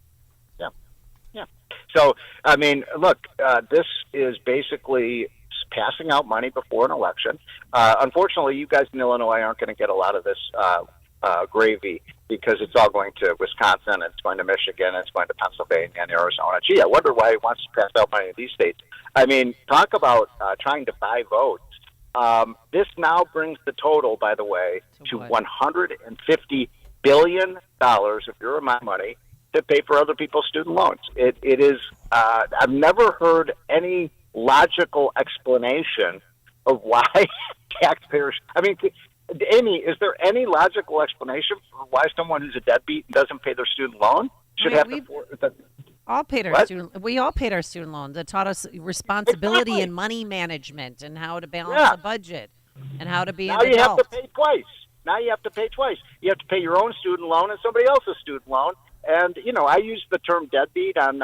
Yeah. So, I mean, look, this is basically passing out money before an election. Unfortunately, you guys in Illinois aren't going to get a lot of this gravy, because it's all going to Wisconsin, it's going to Michigan, it's going to Pennsylvania and Arizona. Gee, I wonder why he wants to pass out money in these states. I mean, talk about trying to buy votes. This now brings the total, by the way, to $150 billion of your money to pay for other people's student loans. It is, I've never heard any logical explanation of why taxpayers, I mean, Amy, is there any logical explanation for why someone who's a deadbeat and doesn't pay their student loan should have to? We all paid our student loans. That taught us responsibility and money management and how to balance a budget and how to be an adult. Now you have to pay twice. You have to pay your own student loan and somebody else's student loan. And, I used the term deadbeat on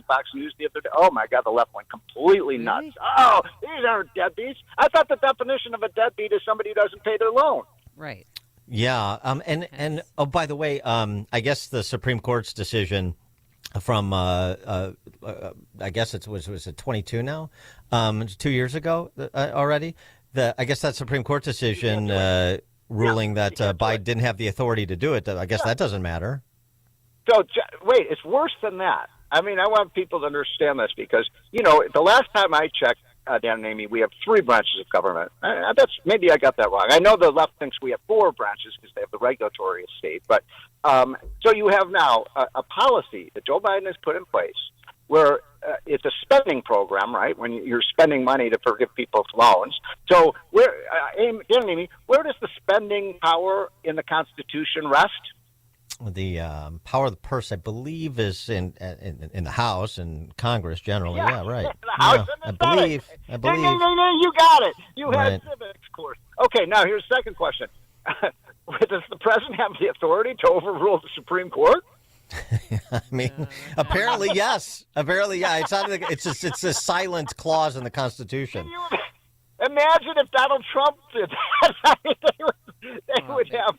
Fox News the other day. Oh, my God, the left went completely nuts. Oh, these aren't deadbeats. I thought the definition of a deadbeat is somebody who doesn't pay their loan. Right. Yeah. And oh, by the way, I guess the Supreme Court's decision from, I guess was it 22 now? 2 years ago already? I guess that Supreme Court decision ruling that Biden didn't have the authority to do it, I guess that doesn't matter. So, wait, it's worse than that. I mean, I want people to understand this because, the last time I checked, Dan and Amy, we have 3 branches of government. Maybe I got that wrong. I know the left thinks we have 4 branches because they have the regulatory state. But so you have now a policy that Joe Biden has put in place where it's a spending program, right, when you're spending money to forgive people's loans. So, Dan and Amy, where does the spending power in the Constitution rest? The power of the purse, I believe, is in the House and Congress generally. Yeah, right. The House and the Senate. I believe. You got it. You had civics course. Okay, now here's the second question. Does the president have the authority to overrule the Supreme Court? I mean, apparently yes. Apparently, yeah. It's a silent clause in the Constitution. Can you imagine if Donald Trump did that? They would have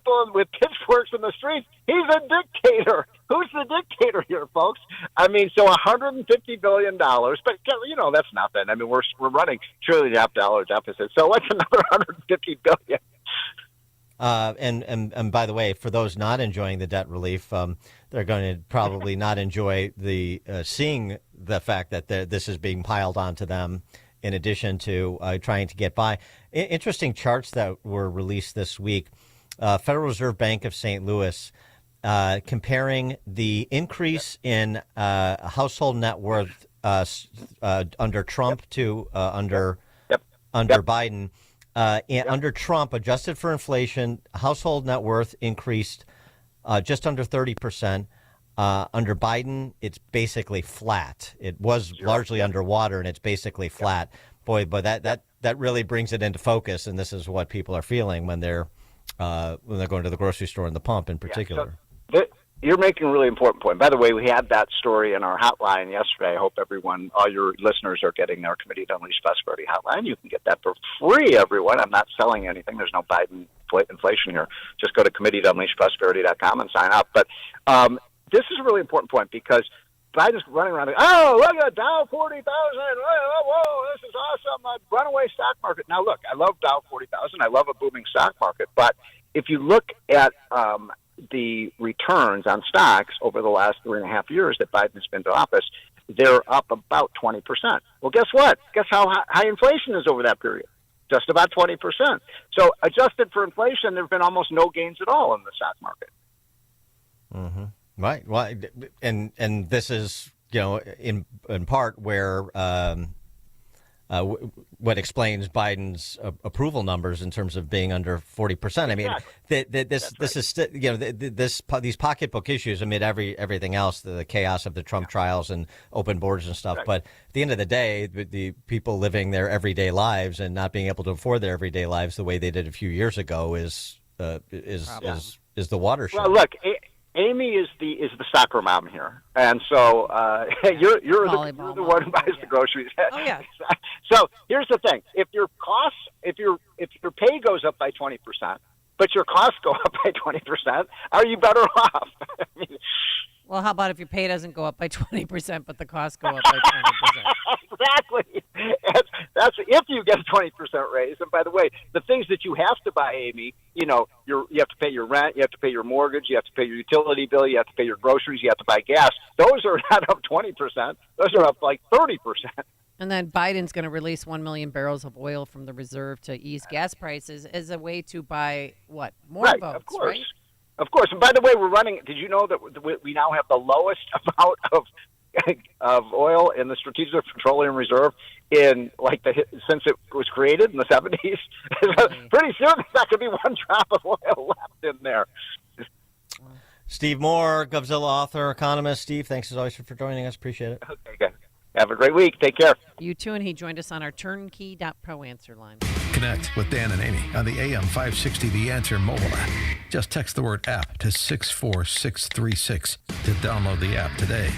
people with pitchforks in the streets. He's a dictator. Who's the dictator here, folks? I mean, so $150 billion, but that's nothing. I mean, we're running $1.5 trillion deficit. So what's another $150 billion? And by the way, for those not enjoying the debt relief, they're going to probably not enjoy the seeing the fact that this is being piled onto them, in addition to trying to get by. Interesting charts that were released this week. Federal Reserve Bank of St. Louis comparing the increase in household net worth under Trump to under Biden. Under Trump, adjusted for inflation, household net worth increased just under 30%. Under Biden, it's basically flat. It was largely underwater, and it's basically flat. Boy, but that really brings it into focus, and this is what people are feeling when they're going to the grocery store and the pump in particular. So you're making a really important point. By the way, we had that story in our hotline yesterday. I hope all your listeners are getting our Committee to Unleash Prosperity hotline. You can get that for free, everyone. I'm not selling anything. There's no Biden inflation here. Just go to committee.unleashprosperity.com and sign up. But this is a really important point because Biden's running around, look at Dow 40,000. Whoa, this is awesome. A runaway stock market. Now, look, I love Dow 40,000. I love a booming stock market. But if you look at the returns on stocks over the last 3.5 years that Biden's been to office, they're up about 20%. Well, guess what? Guess how high inflation is over that period? Just about 20%. So adjusted for inflation, there have been almost no gains at all in the stock market. Mm-hmm. Right. Well, and this is, in part where what explains Biden's approval numbers in terms of being under 40%. I mean, this is these pocketbook issues amid everything else, the chaos of the Trump trials and open borders and stuff. Right. But at the end of the day, the people living their everyday lives and not being able to afford their everyday lives the way they did a few years ago is the watershed. Well, look. Amy is the soccer mom here, and so you're the one who buys the groceries. Oh yeah. So here's the thing: if your pay goes up by 20%, but your costs go up by 20%, are you better off? Well, how about if your pay doesn't go up by 20%, but the costs go up by 20%? Exactly. That's if you get a 20% raise. And by the way, the things that you have to buy, Amy, you have to pay your rent, you have to pay your mortgage, you have to pay your utility bill, you have to pay your groceries, you have to buy gas. Those are not up 20%. Those are up like 30%. And then Biden's going to release 1 million barrels of oil from the reserve to ease gas prices as a way to buy what? More votes, of course. right? Of course. And by the way, we're running. Did you know that we now have the lowest amount of oil in the Strategic Petroleum Reserve since it was created in the 70s? Pretty soon, there's not going to be one drop of oil left in there. Steve Moore, Govzilla author, economist. Steve, thanks as always for joining us. Appreciate it. Okay, good. Have a great week. Take care. You too, and he joined us on our turnkey.pro answer line. Connect with Dan and Amy on the AM 560 The Answer mobile app. Just text the word app to 64636 to download the app today.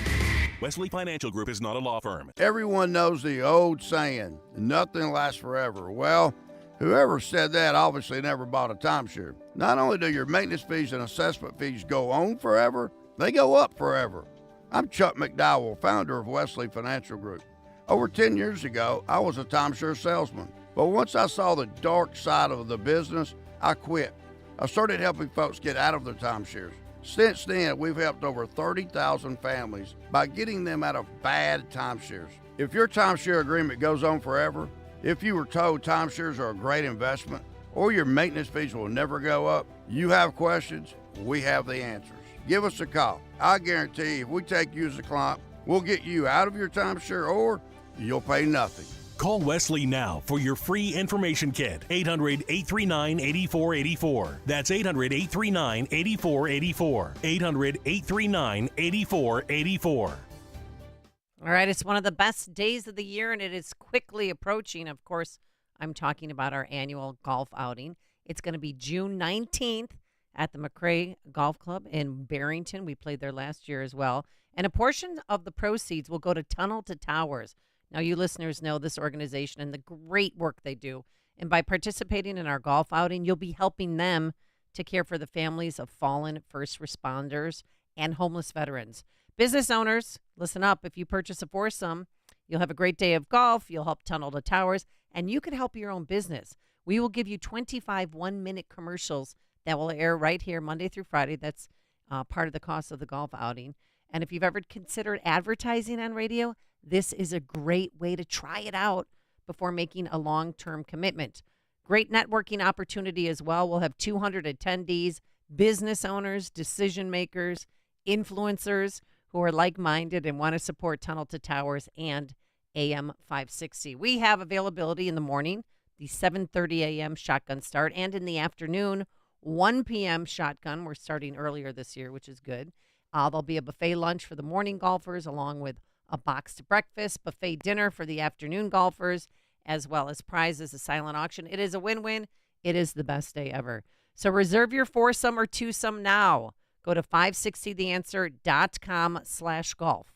Wesley Financial Group is not a law firm. Everyone knows the old saying, nothing lasts forever. Well, whoever said that obviously never bought a timeshare. Not only do your maintenance fees and assessment fees go on forever, they go up forever. I'm Chuck McDowell, founder of Wesley Financial Group. Over 10 years ago, I was a timeshare salesman. But once I saw the dark side of the business, I quit. I started helping folks get out of their timeshares. Since then, we've helped over 30,000 families by getting them out of bad timeshares. If your timeshare agreement goes on forever, if you were told timeshares are a great investment, or your maintenance fees will never go up, you have questions, we have the answers. Give us a call. I guarantee if we take you as a client, we'll get you out of your timeshare or you'll pay nothing. Call Wesley now for your free information kit. 800-839-8484. That's 800-839-8484. 800-839-8484. All right, it's one of the best days of the year, and it is quickly approaching. Of course, I'm talking about our annual golf outing. It's going to be June 19th at the McRae Golf Club in Barrington. We played there last year as well. And a portion of the proceeds will go to Tunnel to Towers. Now, you listeners know this organization and the great work they do. And by participating in our golf outing, you'll be helping them to care for the families of fallen first responders and homeless veterans. Business owners, listen up. If you purchase a foursome, you'll have a great day of golf. You'll help Tunnel to Towers, and you can help your own business. We will give you 25 one-minute commercials that will air right here Monday through Friday. That's part of the cost of the golf outing. And if you've ever considered advertising on radio, this is a great way to try it out before making a long-term commitment. Great networking opportunity as well. We'll have 200 attendees, business owners, decision makers, influencers who are like-minded and want to support Tunnel to Towers and AM 560. We have availability in the morning, the 7:30 a.m. shotgun start, and in the afternoon, 1 p.m. shotgun. We're starting earlier this year, which is good. There'll be a buffet lunch for the morning golfers, along with a boxed breakfast, buffet dinner for the afternoon golfers, as well as prizes, a silent auction. It is a win-win. It is the best day ever. So reserve your foursome or twosome now. Go to 560theanswer.com/golf.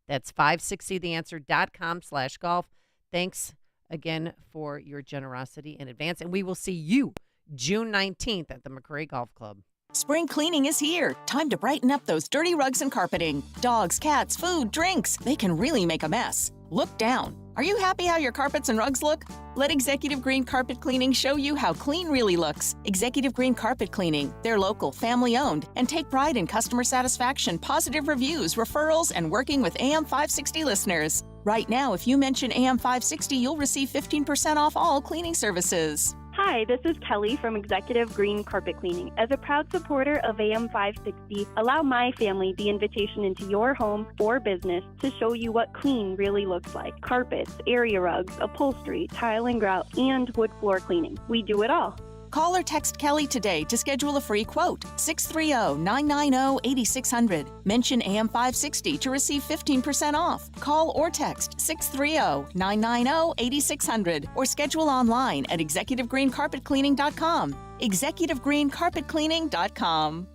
That's 560theanswer.com/golf. Thanks again for your generosity in advance, and we will see you June 19th at the McRae Golf Club. Spring cleaning is here. Time to brighten up those dirty rugs and carpeting. Dogs, cats, food, drinks. They can really make a mess. Look down. Are you happy how your carpets and rugs look? Let Executive Green Carpet Cleaning show you how clean really looks. Executive Green Carpet Cleaning. They're local, family-owned, and take pride in customer satisfaction, positive reviews, referrals, and working with AM 560 listeners. Right now, if you mention AM 560, you'll receive 15% off all cleaning services. Hi, this is Kelly from Executive Green Carpet Cleaning. As a proud supporter of AM 560, allow my family the invitation into your home or business to show you what clean really looks like. Carpets, area rugs, upholstery, tile and grout, and wood floor cleaning. We do it all. Call or text Kelly today to schedule a free quote. 630-990-8600. Mention AM 560 to receive 15% off. Call or text 630-990-8600 or schedule online at executivegreencarpetcleaning.com. executivegreencarpetcleaning.com.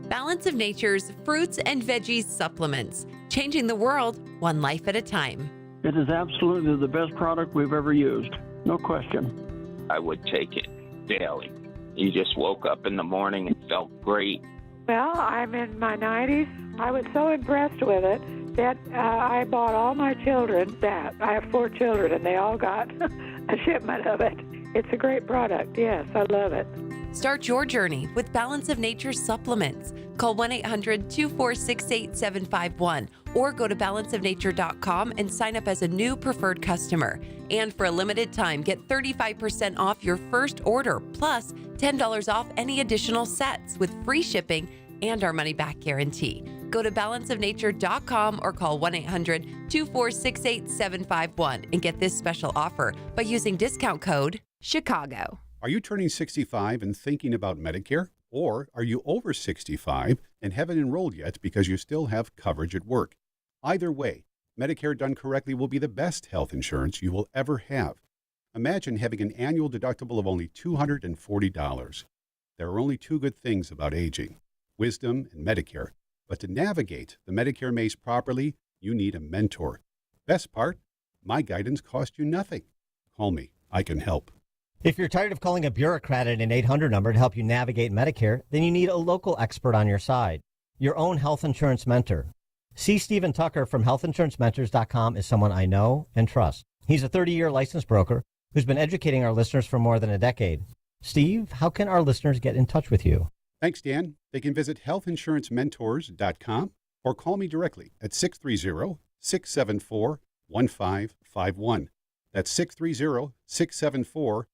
Balance of Nature's fruits and veggies supplements, changing the world one life at a time. It is absolutely the best product we've ever used. No question. I would take it daily. You just woke up in the morning and felt great. Well, I'm in my 90s. I was so impressed with it that I bought all my children that. I have 4 children, and they all got a shipment of it. It's a great product. Yes, I love it. Start your journey with Balance of Nature supplements. Call 1-800-246-8751 or go to balanceofnature.com and sign up as a new preferred customer. And for a limited time, get 35% off your first order, plus $10 off any additional sets with free shipping and our money-back guarantee. Go to balanceofnature.com or call 1-800-246-8751 and get this special offer by using discount code CHICAGO. Are you turning 65 and thinking about Medicare? Or are you over 65 and haven't enrolled yet because you still have coverage at work? Either way, Medicare done correctly will be the best health insurance you will ever have. Imagine having an annual deductible of only $240. There are only 2 good things about aging: wisdom and Medicare. But to navigate the Medicare maze properly, you need a mentor. Best part, my guidance costs you nothing. Call me. I can help. If you're tired of calling a bureaucrat at an 800 number to help you navigate Medicare, then you need a local expert on your side, your own health insurance mentor. C. Stephen Tucker from healthinsurancementors.com is someone I know and trust. He's a 30-year licensed broker who's been educating our listeners for more than a decade. Steve, how can our listeners get in touch with you? Thanks, Dan. They can visit healthinsurancementors.com or call me directly at 630-674-1551. That's 630-674-1551.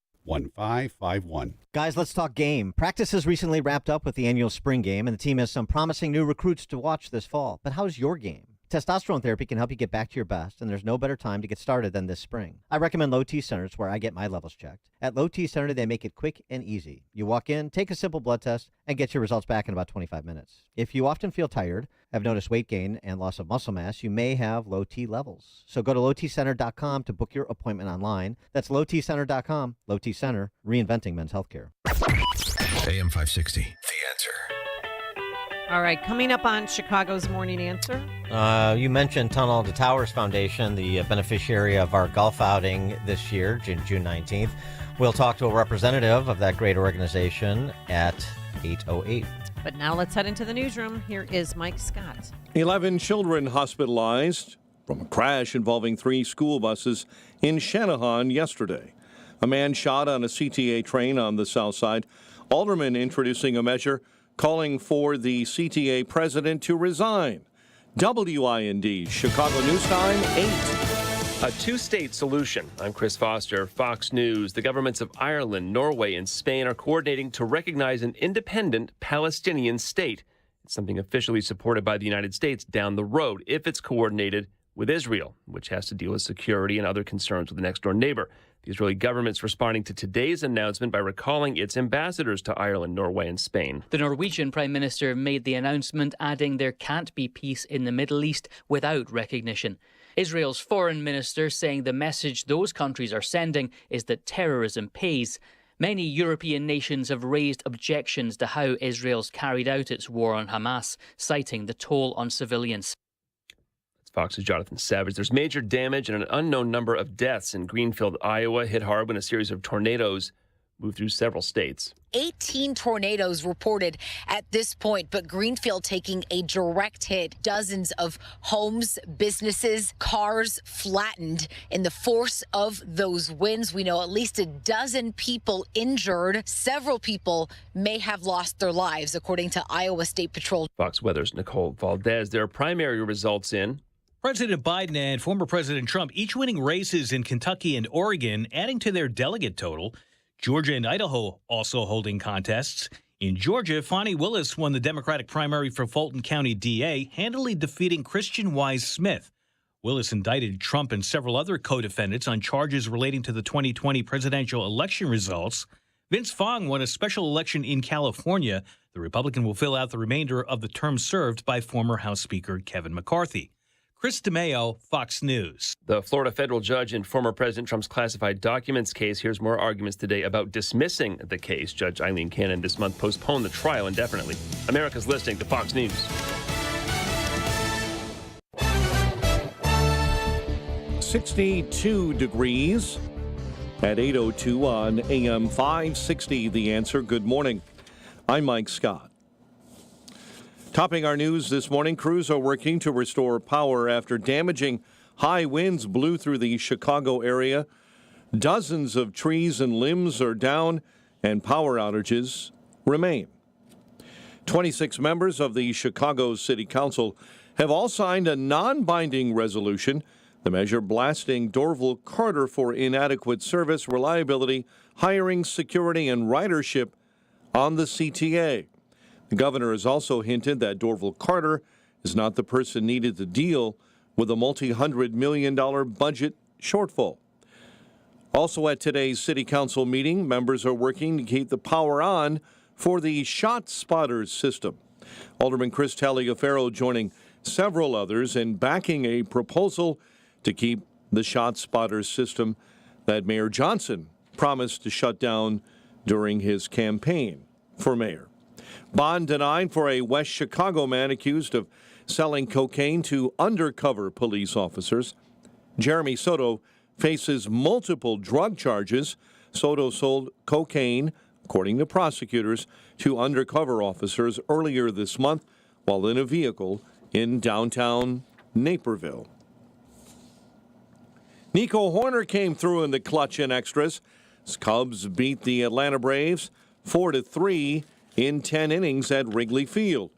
Guys, let's talk game. Practice has recently wrapped up with the annual spring game, and the team has some promising new recruits to watch this fall. But how's your game? Testosterone therapy can help you get back to your best, and there's no better time to get started than this spring. I recommend Low T Centers, where I get my levels checked. At Low T Center, they make it quick and easy. You walk in, take a simple blood test, and get your results back in about 25 minutes. If you often feel tired, have noticed weight gain and loss of muscle mass, you may have low T levels. So go to lowtcenter.com to book your appointment online. That's lowtcenter.com. Low T Center, reinventing men's healthcare. AM 560, The Answer. All right, coming up on Chicago's Morning Answer. You mentioned Tunnel to Towers Foundation, the beneficiary of our golf outing this year, June 19th. We'll talk to a representative of that great organization at 8:08. But now let's head into the newsroom. Here is Mike Scott. 11 children hospitalized from a crash involving 3 school buses in Channahon yesterday. A man shot on a CTA train on the south side. Aldermen introducing a measure calling for the CTA president to resign. WIND, Chicago News Time, 8. A two-state solution. I'm Chris Foster, Fox News. The governments of Ireland, Norway, and Spain are coordinating to recognize an independent Palestinian state. It's something officially supported by the United States down the road if it's coordinated with Israel, which has to deal with security and other concerns with the next-door neighbor. The Israeli government's responding to today's announcement by recalling its ambassadors to Ireland, Norway, and Spain. The Norwegian Prime Minister made the announcement, adding there can't be peace in the Middle East without recognition. Israel's foreign minister saying the message those countries are sending is that terrorism pays. Many European nations have raised objections to how Israel's carried out its war on Hamas, citing the toll on civilians. Fox's Jonathan Savage. There's major damage and an unknown number of deaths in Greenfield, Iowa, hit hard when a series of tornadoes moved through several states. 18 tornadoes reported at this point, but Greenfield taking a direct hit. Dozens of homes, businesses, cars flattened in the force of those winds. We know at least a dozen people injured. Several people may have lost their lives, according to Iowa State Patrol. Fox Weather's Nicole Valdez. There are primary results in President Biden and former President Trump each winning races in Kentucky and Oregon, adding to their delegate total. Georgia and Idaho also holding contests. In Georgia, Fani Willis won the Democratic primary for Fulton County DA, handily defeating Christian Wise Smith. Willis indicted Trump and several other co-defendants on charges relating to the 2020 presidential election results. Vince Fong won a special election in California. The Republican will fill out the remainder of the term served by former House Speaker Kevin McCarthy. Chris DeMeo, Fox News. The Florida federal judge in former President Trump's classified documents case hears more arguments today about dismissing the case. Judge Eileen Cannon this month postponed the trial indefinitely. America's listening to Fox News. 62 degrees at 8:02 on AM 560. The Answer. Good morning. I'm Mike Scott. Topping our news this morning, crews are working to restore power after damaging high winds blew through the Chicago area. Dozens of trees and limbs are down, and power outages remain. 26 members of the Chicago City Council have all signed a non-binding resolution, the measure blasting Dorval Carter for inadequate service, reliability, hiring, security, and ridership on the CTA. The governor has also hinted that Dorval Carter is not the person needed to deal with a multi-hundred-million-dollar budget shortfall. Also at today's City Council meeting, members are working to keep the power on for the Shot Spotters system. Alderman Chris Taliaferro joining several others in backing a proposal to keep the Shot Spotters system that Mayor Johnson promised to shut down during his campaign for mayor. Bond denied for a West Chicago man accused of selling cocaine to undercover police officers. Jeremy Soto faces multiple drug charges. Soto sold cocaine, according to prosecutors, to undercover officers earlier this month while in a vehicle in downtown Naperville. Nico Horner came through in the clutch in extras. His Cubs beat the Atlanta Braves 4-3 in 10 innings at Wrigley Field.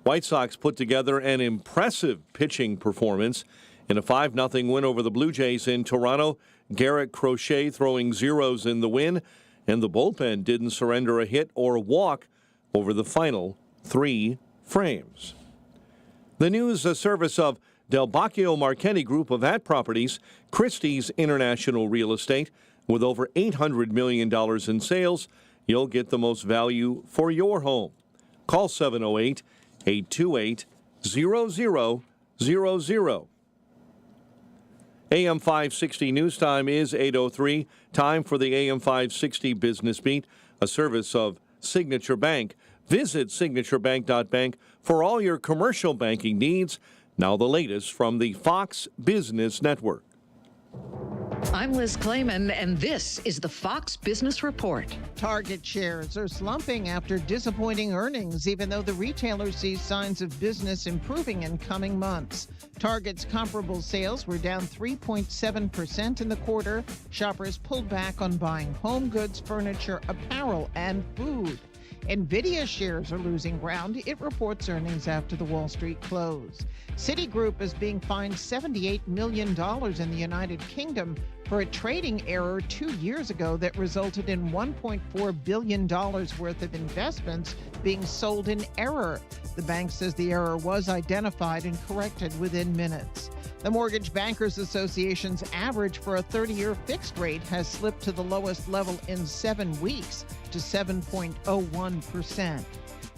White Sox put together an impressive pitching performance in a 5-0 win over the Blue Jays in Toronto. Garrett Crochet throwing zeros in the win, and the bullpen didn't surrender a hit or a walk over the final 3 frames. The news, a service of Del Bacchio Marchetti Group of At Properties, Christie's International Real Estate. With over $800 million in sales, you'll get the most value for your home. Call 708-828-0000. AM 560 News Time is 8:03. Time for the AM 560 Business Beat, a service of Signature Bank. Visit signaturebank.bank for all your commercial banking needs. Now the latest from the Fox Business Network. I'm Liz Clayman, and this is the Fox Business Report. Target shares are slumping after disappointing earnings, even though the retailer sees signs of business improving in coming months. Target's comparable sales were down 3.7% in the quarter. Shoppers pulled back on buying home goods, furniture, apparel, and food. Nvidia shares are losing ground. It reports earnings after the Wall Street close. Citigroup is being fined $78 million in the United Kingdom for a trading error 2 years ago that resulted in $1.4 billion worth of investments being sold in error. The bank says the error was identified and corrected within minutes. The Mortgage Bankers Association's average for a 30-year fixed rate has slipped to the lowest level in 7 weeks to 7.01%.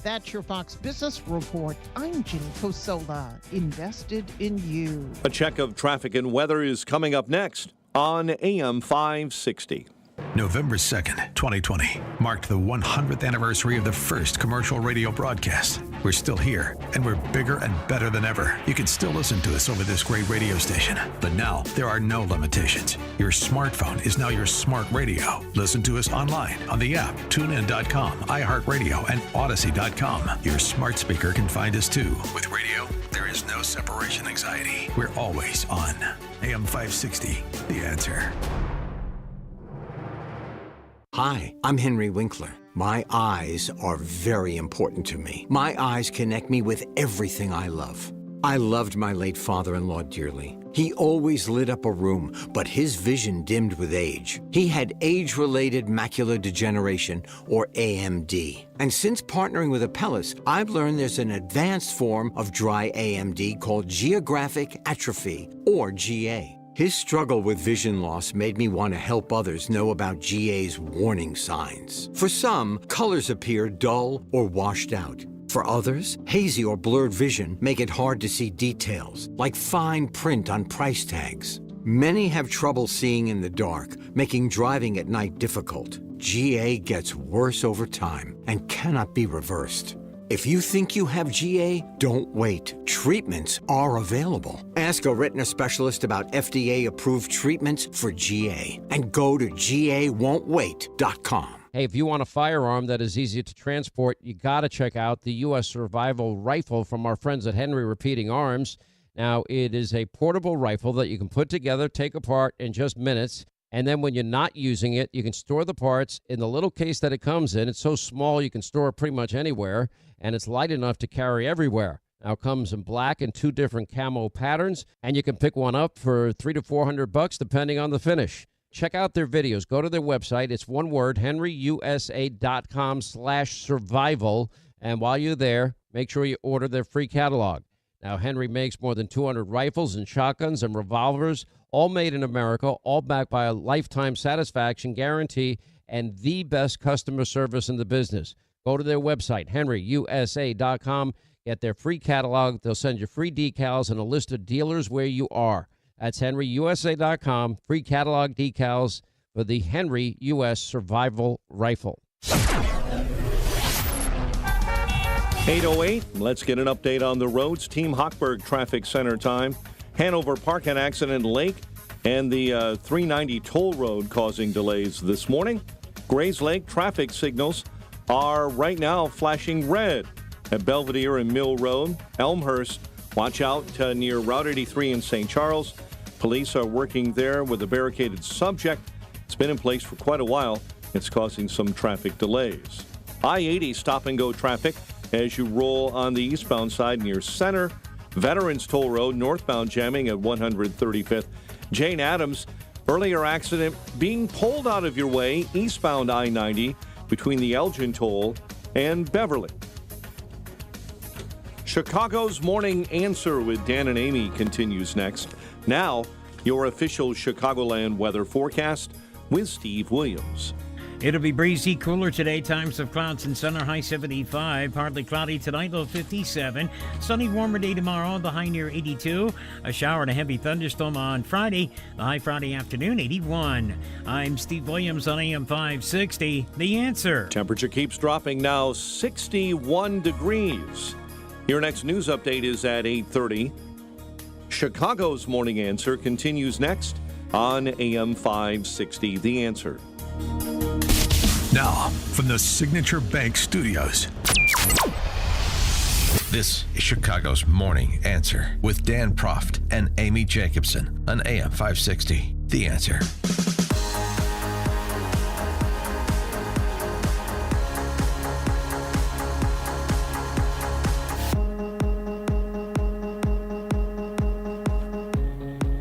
That's your Fox Business Report. I'm Ginny Cosola, invested in you. A check of traffic and weather is coming up next on AM 560. November 2nd, 2020, marked the 100th anniversary of the first commercial radio broadcast. We're still here, and we're bigger and better than ever. You can still listen to us over this great radio station, but now there are no limitations. Your smartphone is now your smart radio. Listen to us online on the app, TuneIn.com, iHeartRadio, and Odyssey.com. Your smart speaker can find us too. With radio, there is no separation anxiety. We're always on. AM 560, The Answer. Hi, I'm Henry Winkler. My eyes are very important to me. My eyes connect me with everything I love. I loved my late father-in-law dearly. He always lit up a room, but his vision dimmed with age. He had age-related macular degeneration, or AMD. And since partnering with Apellis, I've learned there's an advanced form of dry AMD called geographic atrophy, or GA. His struggle with vision loss made me want to help others know about GA's warning signs. For some, colors appear dull or washed out. For others, hazy or blurred vision make it hard to see details, like fine print on price tags. Many have trouble seeing in the dark, making driving at night difficult. GA gets worse over time and cannot be reversed. If you think you have GA, don't wait. Treatments are available. Ask a retina specialist about FDA-approved treatments for GA and go to GAWon'tWait.com. Hey, if you want a firearm that is easy to transport, you got to check out the U.S. Survival Rifle from our friends at Henry Repeating Arms. Now, it is a portable rifle that you can put together, take apart in just minutes. And then when you're not using it, you can store the parts in the little case that it comes in. It's so small you can store it pretty much anywhere, and it's light enough to carry everywhere. Now, it comes in black and 2 different camo patterns, and you can pick one up for $300 to $400 depending on the finish. Check out their videos. Go to their website. It's one word, henryusa.com/survival. And while you're there, make sure you order their free catalog. Now, Henry makes more than 200 rifles and shotguns and revolvers, all made in America, all backed by a lifetime satisfaction guarantee and the best customer service in the business. Go to their website, henryusa.com. Get their free catalog. They'll send you free decals and a list of dealers where you are. That's henryusa.com. Free catalog decals for the Henry U.S. Survival Rifle. 8:08. Let's get an update on the roads. Team Hochberg Traffic Center time. Hanover Park, an accident Lake, and the 390 toll road causing delays this morning. Grays Lake traffic signals are right now flashing red at Belvedere and Mill Road. Elmhurst, watch out near Route 83 in St. Charles. Police are working there with a barricaded subject. It's been in place for quite a while. It's causing some traffic delays. I-80 stop-and-go traffic as you roll on the eastbound side near Center. Veterans Toll Road, northbound jamming at 135th. Jane Addams, earlier accident being pulled out of your way, eastbound I-90 between the Elgin Toll and Beverly. Chicago's Morning Answer with Dan and Amy continues next. Now, your official Chicagoland weather forecast with Steve Williams. It'll be breezy, cooler today. Times of clouds and sun are high 75. Partly cloudy tonight, low 57. Sunny, warmer day tomorrow, the high near 82. A shower and a heavy thunderstorm on Friday, the high Friday afternoon, 81. I'm Steve Williams on AM 560. The Answer. Temperature keeps dropping now, 61 degrees. Your next news update is at 8:30. Chicago's Morning Answer continues next on AM 560, The Answer. Now, from the Signature Bank Studios. This is Chicago's Morning Answer with Dan Proft and Amy Jacobson on AM 560, The Answer.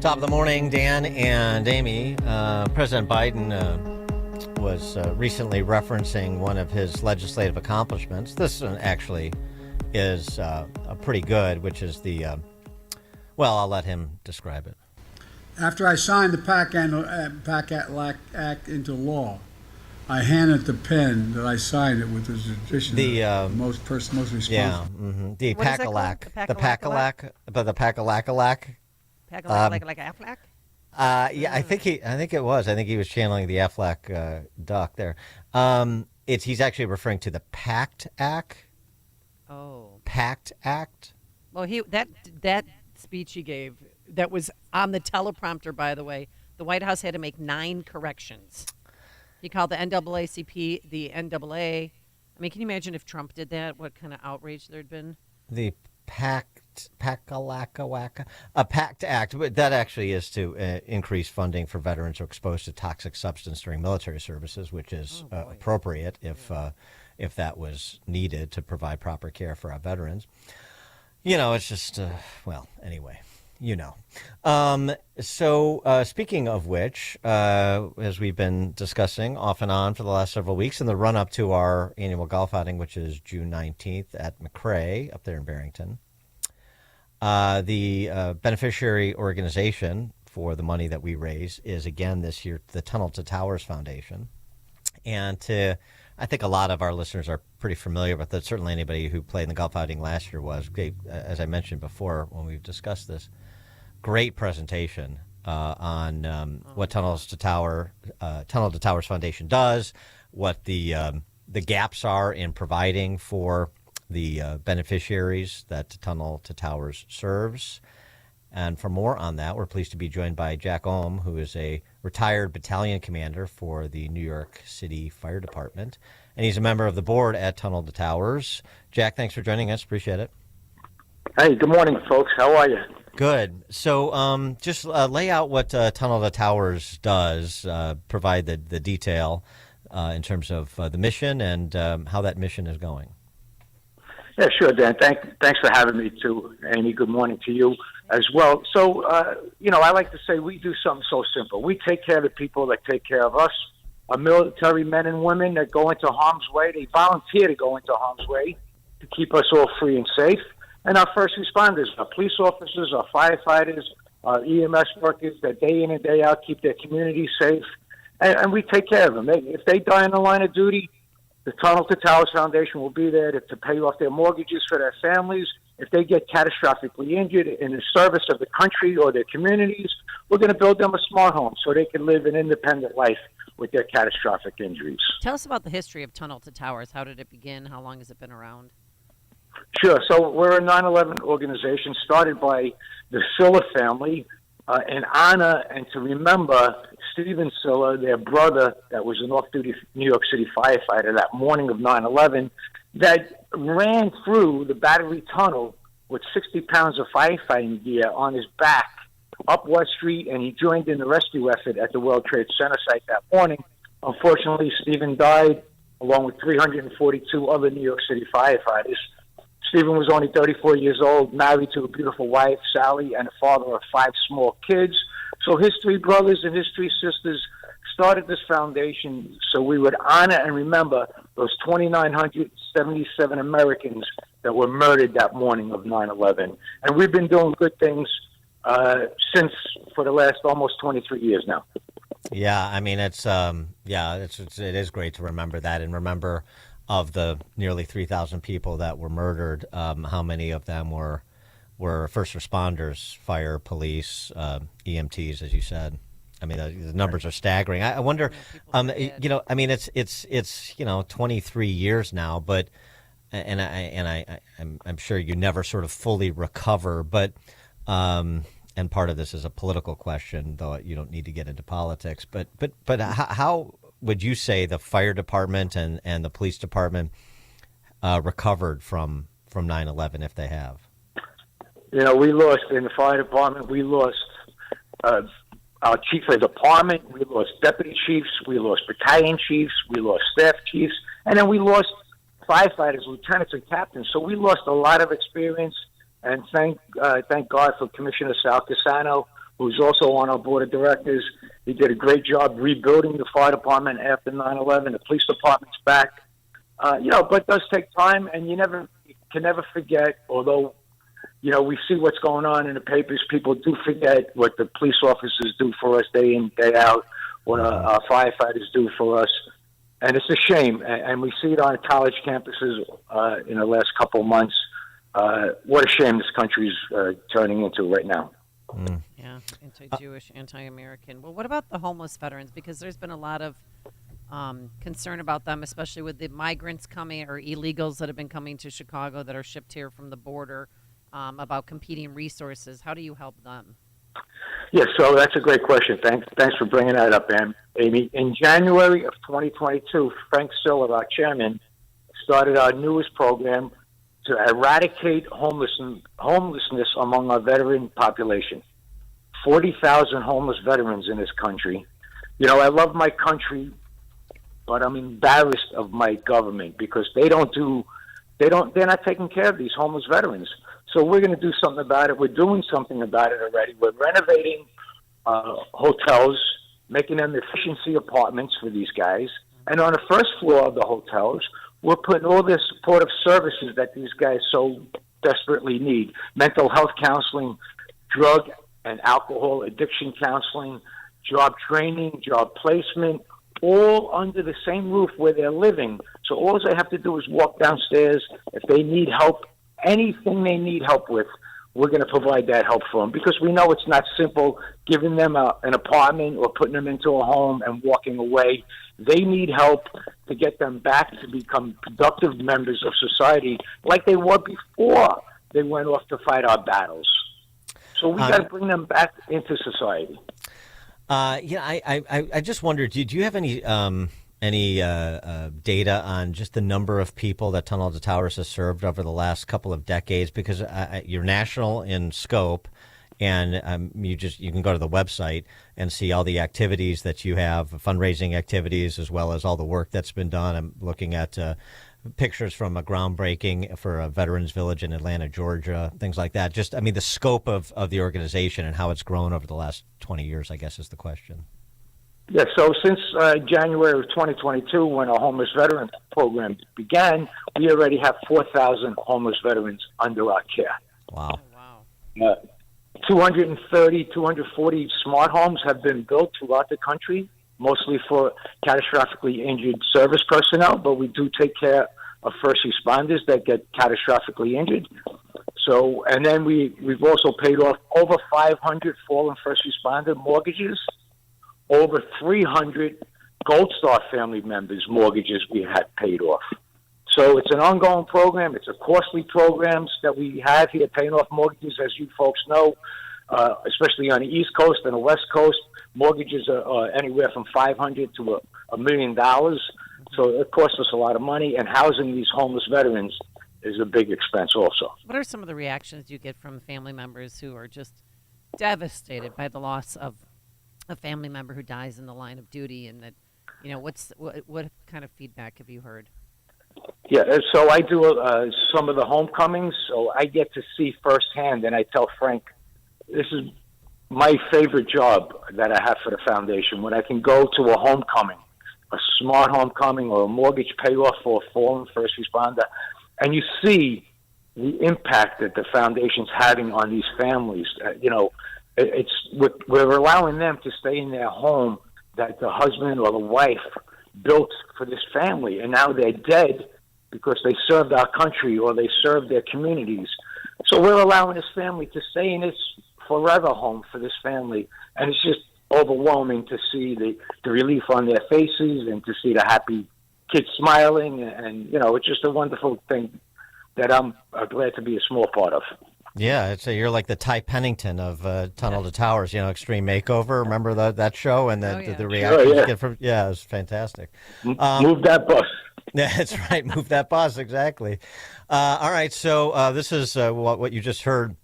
Top of the morning, Dan and Amy. President Biden was recently referencing one of his legislative accomplishments. This one actually is pretty good, which is the, well, I'll let him describe it. After I signed the PACT Act into law, I handed the pen that I signed it with as addition the most responsible. Yeah, the PACT-A-Lac. The PACT-A-Lac, but the PACT-A-Lac-A-Lac. Yeah, I think it was. I think he was channeling the Aflac duck there. He's actually referring to the PACT Act. Oh. PACT Act. Well, that speech he gave that was on the teleprompter, by the way, the White House had to make 9 corrections. He called the NAACP the NAA. I mean, can you imagine if Trump did that? What kind of outrage there'd been? The PACT Act, but that actually is to increase funding for veterans who are exposed to toxic substance during military services, which is appropriate if that was needed to provide proper care for our veterans. You know, it's just, well, anyway, you know. So speaking of which, as we've been discussing off and on for the last several weeks in the run-up to our annual golf outing, which is June 19th at McRae up there in Barrington, the beneficiary organization for the money that we raise is, again, this year, the Tunnel to Towers Foundation. And I think a lot of our listeners are pretty familiar with that. Certainly anybody who played in the golf outing last year was, as I mentioned before when we've discussed this, great presentation on what Tunnel to Towers Foundation does, what the gaps are in providing for the beneficiaries that Tunnel to Towers serves. And for more on that, we're pleased to be joined by Jack Ohm, who is a retired battalion commander for the New York City Fire Department. And he's a member of the board at Tunnel to Towers. Jack, thanks for joining us. Appreciate it. Hey, good morning, folks. How are you? Good. So just lay out what Tunnel to Towers does, provide the detail in terms of the mission and how that mission is going. Yeah, sure, Dan. Thanks for having me, too. Amy, good morning to you as well. So, I like to say we do something so simple. We take care of the people that take care of us. Our military men and women that go into harm's way, they volunteer to go into harm's way to keep us all free and safe. And our first responders, our police officers, our firefighters, our EMS workers that day in and day out keep their communities safe. And we take care of them. If they die in the line of duty, the Tunnel to Towers Foundation will be there to pay off their mortgages for their families. If they get catastrophically injured in the service of the country or their communities, we're going to build them a smart home so they can live an independent life with their catastrophic injuries. Tell us about the history of Tunnel to Towers. How did it begin? How long has it been around? Sure. So we're a 9/11 organization started by the Silla family in honor and to remember Stephen Silla, their brother that was an off-duty New York City firefighter that morning of 9/11, that ran through the Battery Tunnel with 60 pounds of firefighting gear on his back up West Street, and he joined in the rescue effort at the World Trade Center site that morning. Unfortunately, Stephen died along with 342 other New York City firefighters. Stephen was only 34 years old, married to a beautiful wife, Sally, and a father of 5 small kids. So his 3 brothers and his 3 sisters started this foundation so we would honor and remember those 2,977 Americans that were murdered that morning of 9/11. And we've been doing good things since for the last almost 23 years now. Yeah, I mean, it is great to remember that and remember of the nearly 3,000 people that were murdered, how many of them were first responders, fire, police, EMTs, as you said. I mean, the numbers are staggering. I wonder, I mean, it's 23 years now, but I'm sure you never sort of fully recover. But and part of this is a political question, though you don't need to get into politics. But how would you say the fire department and the police department recovered from 9/11, if they have? You know, we lost in the fire department. We lost our chief of department. We lost deputy chiefs. We lost battalion chiefs. We lost staff chiefs, and then we lost firefighters, lieutenants, and captains. So we lost a lot of experience. And thank God for Commissioner Sal Casano, who's also on our board of directors. He did a great job rebuilding the fire department after 9/11. The police department's back. But it does take time, and you can never forget, although, we see what's going on in the papers. People do forget what the police officers do for us day in, day out, what our firefighters do for us. And it's a shame, and we see it on college campuses in the last couple of months. What a shame this country's turning into right now. Yeah, anti-Jewish, anti-American. Well, what about the homeless veterans? Because there's been a lot of concern about them, especially with the migrants coming or illegals that have been coming to Chicago that are shipped here from the border, about competing resources. How do you help them? Yeah, so that's a great question. Thanks for bringing that up, Amy. In January of 2022, Frank Siller, our chairman, started our newest program to eradicate homelessness among our veteran population. 40,000 homeless veterans in this country. I love my country, but I'm embarrassed of my government because they're not taking care of these homeless veterans. So we're going to do something about it. We're doing something about it already. We're renovating hotels, making them efficiency apartments for these guys. And on the first floor of the hotels, we're putting all the supportive services that these guys so desperately need. Mental health counseling, drug and alcohol addiction counseling, job training, job placement, all under the same roof where they're living. So all they have to do is walk downstairs. If they need help, anything they need help with, we're going to provide that help for them, because we know it's not simple giving them an apartment or putting them into a home and walking away. They need help to get them back to become productive members of society like they were before they went off to fight our battles. So we got to bring them back into society. I just wondered, did you have any data on just the number of people that Tunnel to Towers has served over the last couple of decades? Because you're national in scope, and you can go to the website and see all the activities that you have, fundraising activities, as well as all the work that's been done. I'm looking at pictures from a groundbreaking for a veterans village in Atlanta, Georgia, things like that. Just, the scope of the organization and how it's grown over the last 20 years, I guess, is the question. Yeah, so since January of 2022, when our homeless veteran program began, we already have 4,000 homeless veterans under our care. Wow. 230, 240 smart homes have been built throughout the country, mostly for catastrophically injured service personnel, but we do take care of first responders that get catastrophically injured. So, and then we've also paid off over 500 fallen first responder mortgages, over 300 Gold Star family members' mortgages we had paid off. So it's an ongoing program. It's a costly program that we have here, paying off mortgages, as you folks know, especially on the East Coast and the West Coast. Mortgages are anywhere from $500,000 to $1 million. So it costs us a lot of money, and housing these homeless veterans is a big expense also. What are some of the reactions you get from family members who are just devastated by the loss of a family member who dies in the line of duty, and that, what kind of feedback have you heard? Yeah, so I do some of the homecomings, so I get to see firsthand, and I tell Frank, this is my favorite job that I have for the foundation, when I can go to a homecoming, a smart homecoming or a mortgage payoff for a fallen first responder, and you see the impact that the foundation's having on these families. We're allowing them to stay in their home that the husband or the wife built for this family, and now they're dead because they served our country or they served their communities. So we're allowing this family to stay in this forever home for this family, and it's just overwhelming to see the relief on their faces and to see the happy kids smiling, and it's just a wonderful thing that I'm glad to be a small part of. Yeah, you're like the Ty Pennington of Tunnel to Towers, Extreme Makeover. Remember that show and the reactions you get from? Yeah, it was fantastic. Move that bus. Yeah, that's right. Move that bus, exactly. All right, so this is what you just heard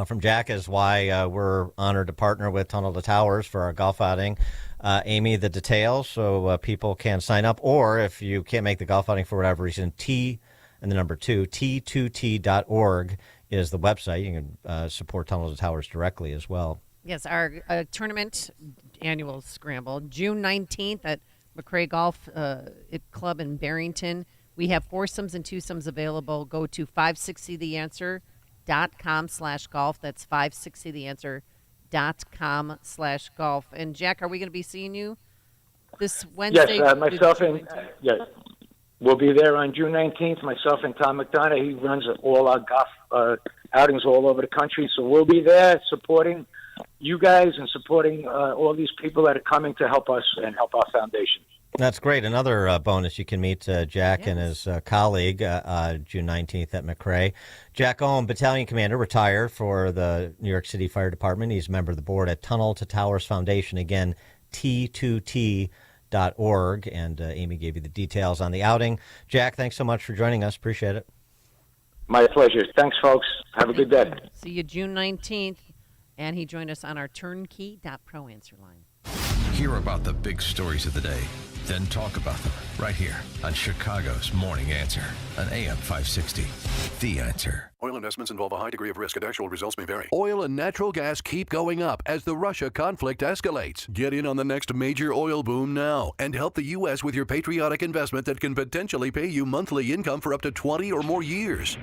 from Jack is why we're honored to partner with Tunnel to Towers for our golf outing. Amy, the details so people can sign up, or if you can't make the golf outing for whatever reason, and the number 2, T2T.org is the website. You can support Tunnel to Towers directly as well. Yes, our tournament annual scramble, June 19th at McRae Golf Club in Barrington. We have foursomes and twosomes available. Go to 560theanswer.com/golf. That's 560theanswer.com/golf. And Jack, are we going to be seeing you this Wednesday? Yes, myself and yes. We'll be there on June 19th, myself and Tom McDonough. He runs all our golf outings all over the country. So we'll be there supporting you guys and supporting all these people that are coming to help us and help our foundation. That's great. Another bonus, you can meet Jack and his colleague June 19th at McRae. Jack Ohm, Battalion Commander, retired for the New York City Fire Department. He's a member of the board at Tunnel to Towers Foundation. Again, T2T.org, and Amy gave you the details on the outing. Jack, thanks so much for joining us. Appreciate it. My pleasure. Thanks, folks. Have a good day. See you June 19th. And he joined us on our turnkey.pro answer line. Hear about the big stories of the day, then talk about them right here on Chicago's Morning Answer on AM 560. The Answer. Oil investments involve a high degree of risk and actual results may vary. Oil and natural gas keep going up as the Russia conflict escalates. Get in on the next major oil boom now and help the U.S. with your patriotic investment that can potentially pay you monthly income for up to 20 or more years.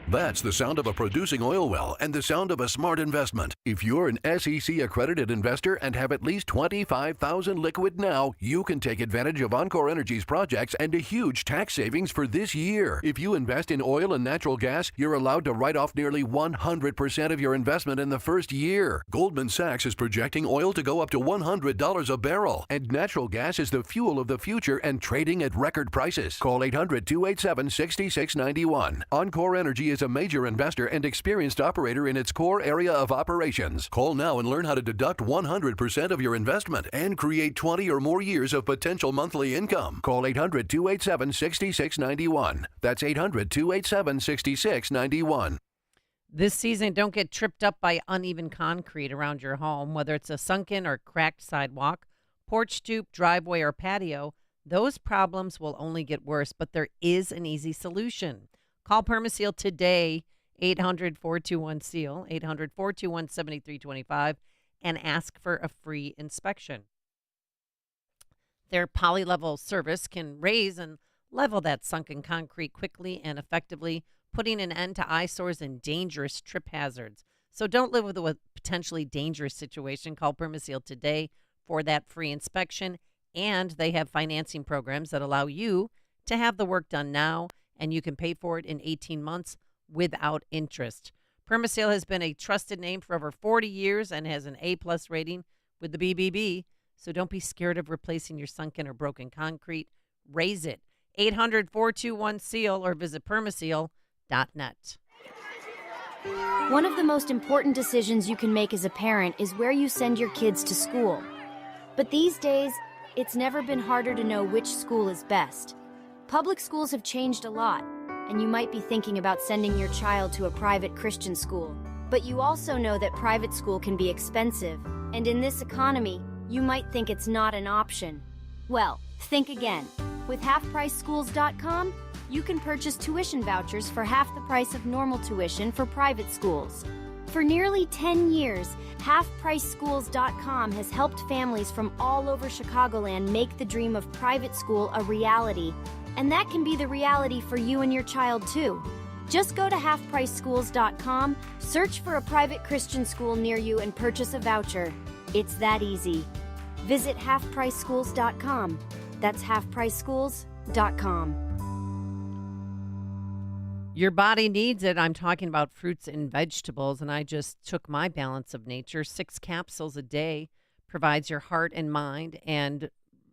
That's the sound of a producing oil well and the sound of a smart investment. If you're an SEC accredited investor and have at least $25,000 liquid now, you can take advantage of Encore Energy's projects and a huge tax savings for this year. If you invest in oil and natural gas, you're allowed to write off nearly 100% of your investment in the first year. Goldman Sachs is projecting oil to go up to $100 a barrel, and natural gas is the fuel of the future and trading at record prices. Call 800-287-6691. Encore Energy is a major investor and experienced operator in its core area of operations. Call now and learn how to deduct 100% of your investment and create 20 or more years of potential monthly income. Call 800-287-6691. That's 800-287-6691. This season, don't get tripped up by uneven concrete around your home, whether it's a sunken or cracked sidewalk, porch stoop, driveway, or patio. Those problems will only get worse, but there is an easy solution. Call Permaseal today, 800-421-SEAL, 800-421-7325, and ask for a free inspection. Their poly-level service can raise and level that sunken concrete quickly and effectively, putting an end to eyesores and dangerous trip hazards. So don't live with a potentially dangerous situation. Call Permaseal today for that free inspection, and they have financing programs that allow you to have the work done now, and you can pay for it in 18 months without interest. Permaseal has been a trusted name for over 40 years and has an A-plus rating with the BBB. So don't be scared of replacing your sunken or broken concrete. Raise it. 800-421-SEAL or visit permaseal.net. One of the most important decisions you can make as a parent is where you send your kids to school. But these days, it's never been harder to know which school is best. Public schools have changed a lot, and you might be thinking about sending your child to a private Christian school. But you also know that private school can be expensive, and in this economy, you might think it's not an option. Well, think again. With HalfPriceSchools.com, you can purchase tuition vouchers for half the price of normal tuition for private schools. For nearly 10 years, HalfPriceSchools.com has helped families from all over Chicagoland make the dream of private school a reality. And that can be the reality for you and your child, too. Just go to HalfPriceSchools.com, search for a private Christian school near you, and purchase a voucher. It's that easy. Visit HalfPriceSchools.com. That's HalfPriceSchools.com. Your body needs it. I'm talking about fruits and vegetables, and I just took my Balance of Nature. 6 capsules a day provides your heart and mind and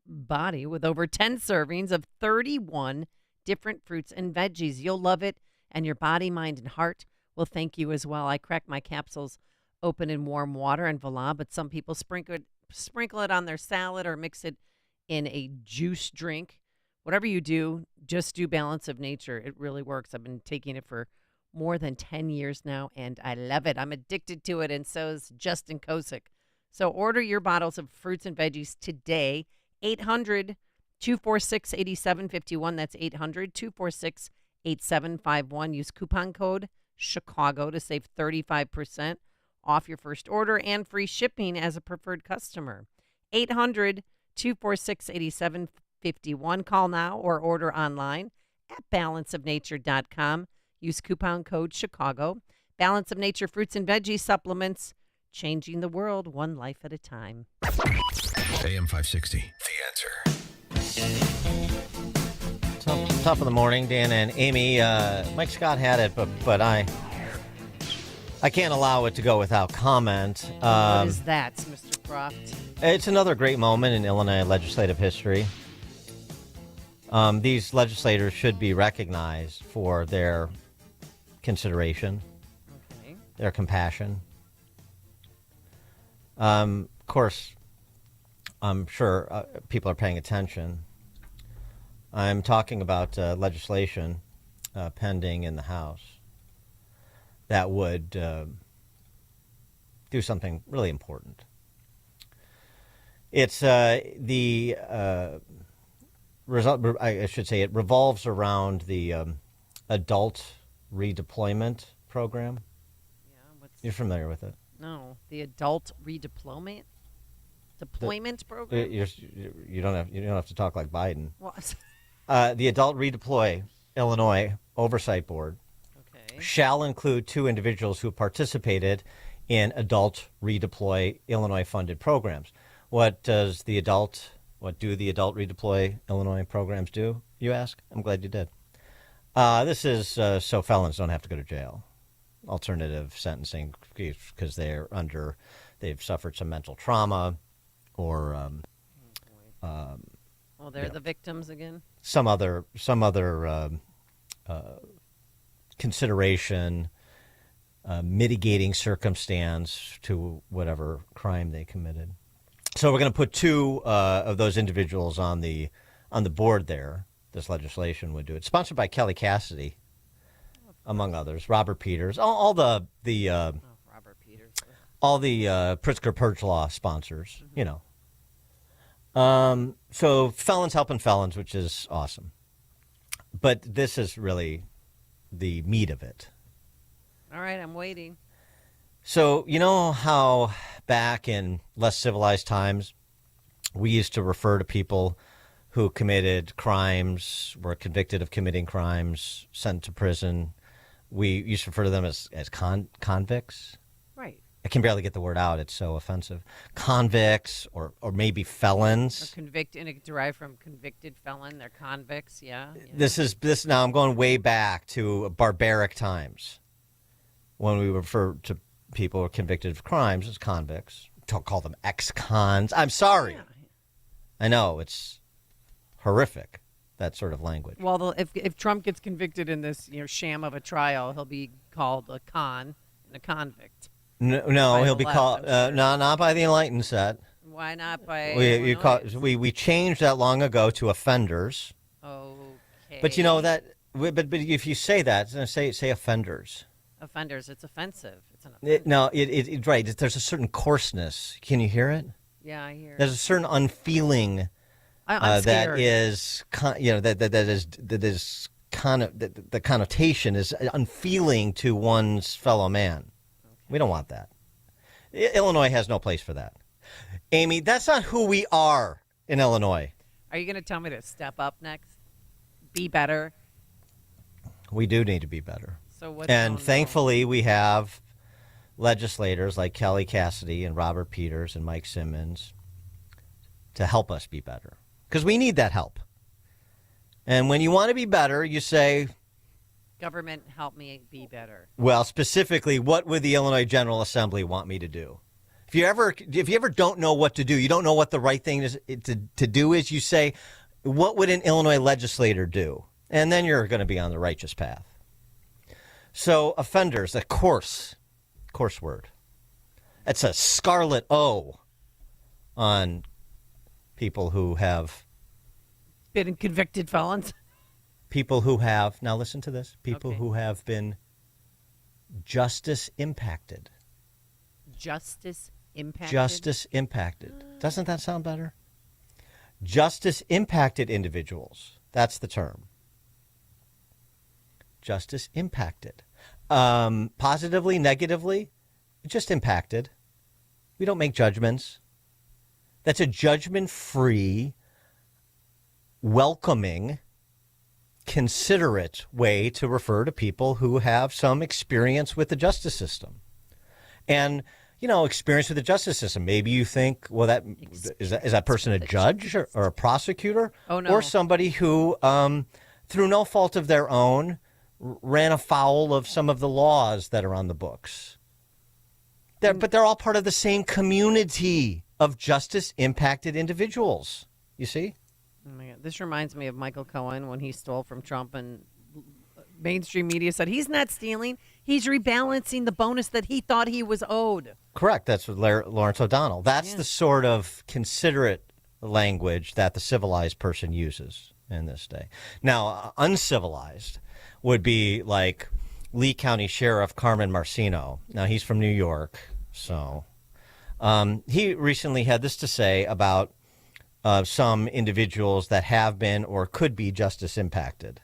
body with over 10 servings of 31 different fruits and veggies. You'll love it, and your body, mind, and heart will thank you as well. I crack my capsules open in warm water and voila, but some people sprinkle it on their salad or mix it in a juice drink. Whatever you do, just do Balance of Nature. It really works. I've been taking it for more than 10 years now, and I love it. I'm addicted to it, and so is Justin Kosick. So order your bottles of fruits and veggies today. 800-246-8751. That's 800-246-8751. Use coupon code Chicago to save 35% off your first order and free shipping as a preferred customer. 800-246-8751. Call now or order online at balanceofnature.com. Use coupon code Chicago. Balance of Nature fruits and veggie supplements, changing the world one life at a time. AM 560, The Answer. Top of the morning, Dan and Amy. Mike Scott had it, but I can't allow it to go without comment. What is that, Mr. Croft? It's another great moment in Illinois legislative history. These legislators should be recognized for their consideration, their compassion. Of course, I'm sure people are paying attention. I'm talking about legislation pending in the House that would do something really important. It's the result. I should say it revolves around the adult redeployment program. Yeah, you're familiar with it? No, the adult redeployment program. You don't have to talk like Biden. What? The Adult Redeploy Illinois Oversight Board shall include 2 individuals who participated in Adult Redeploy Illinois funded programs. What do the Adult Redeploy Illinois programs do, you ask? I'm glad you did. This is so felons don't have to go to jail. Alternative sentencing because they've suffered some mental trauma or they're the victims again. Some other consideration, mitigating circumstance to whatever crime they committed. So we're going to put 2 of those individuals on the board there. This legislation would do it. Sponsored by Kelly Cassidy, among others. Robert Peters, all the Robert Peters, all the Pritzker Purge Law sponsors. You know. So felons helping felons, which is awesome. But this is really the meat of it. All right, I'm waiting. So you know how back in less civilized times, we used to refer to people who committed crimes, were convicted of committing crimes, sent to prison. We used to refer to them as convicts. Right. I can barely get the word out. It's so offensive. Convicts or maybe felons. Derived from convicted felon. They're convicts, yeah. This now I'm going way back to barbaric times when we refer to people who are convicted of crimes as convicts. Don't call them ex-cons. I'm sorry. Yeah. I know, it's horrific, that sort of language. Well, if Trump gets convicted in this sham of a trial, he'll be called a con and a convict. No, he'll be called not by the Enlightened set. Why not by? We changed that long ago to offenders. Okay. But you know that. But if you say that, say offenders. Offenders, it's offensive. It's an offense. Right. There's a certain coarseness. Can you hear it? Yeah, I hear. There's a certain unfeeling. That is, the connotation is unfeeling to one's fellow man. Okay. We don't want that. Illinois has no place for that. Amy, that's not who we are in Illinois. Are you going to tell me to step up next? Be better? We do need to be better. So and thankfully, we have legislators like Kelly Cassidy and Robert Peters and Mike Simmons to help us be better. Because we need that help. And when you want to be better, you say, government, help me be better. Well, specifically, what would the Illinois General Assembly want me to do? If you ever don't know what to do, you don't know what the right thing is to do is, you say, what would an Illinois legislator do? And then you're going to be on the righteous path. So offenders, a coarse word. It's a scarlet O on people who have been convicted felons. People who have, now listen to this, people who have been justice impacted. Justice impacted? Justice impacted. Doesn't that sound better? Justice impacted individuals. That's the term. Justice impacted. Positively, negatively, just impacted. We don't make judgments. That's a judgment-free, welcoming, considerate way to refer to people who have some experience with the justice system. And, you know, experience with the justice system. Maybe you think, well, is that person a judge or a prosecutor? Oh, no. Or somebody who, through no fault of their own, ran afoul of some of the laws that are on the books. But they're all part of the same community of justice-impacted individuals. You see? Oh my God. This reminds me of Michael Cohen when he stole from Trump, and mainstream media said he's not stealing. He's rebalancing the bonus that he thought he was owed. Correct. That's what Lawrence O'Donnell. That's the sort of considerate language that the civilized person uses in this day. Now, uncivilized would be like Lee County Sheriff Carmen Marcino. Now, he's from New York, so he recently had this to say about some individuals that have been or could be justice impacted.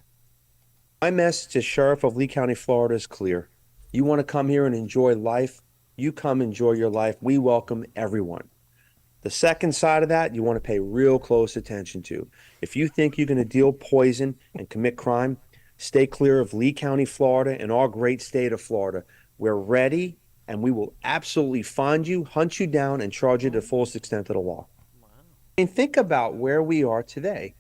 My message to Sheriff of Lee County, Florida is clear. You want to come here and enjoy life, you come enjoy your life. We welcome everyone. The second side of that, you want to pay real close attention to. If you think you're going to deal poison and commit crime, stay clear of Lee County, Florida, and our great state of Florida. We're ready, and we will absolutely find you, hunt you down, and charge you to the fullest extent of the law. Wow. I mean, think about where we are today.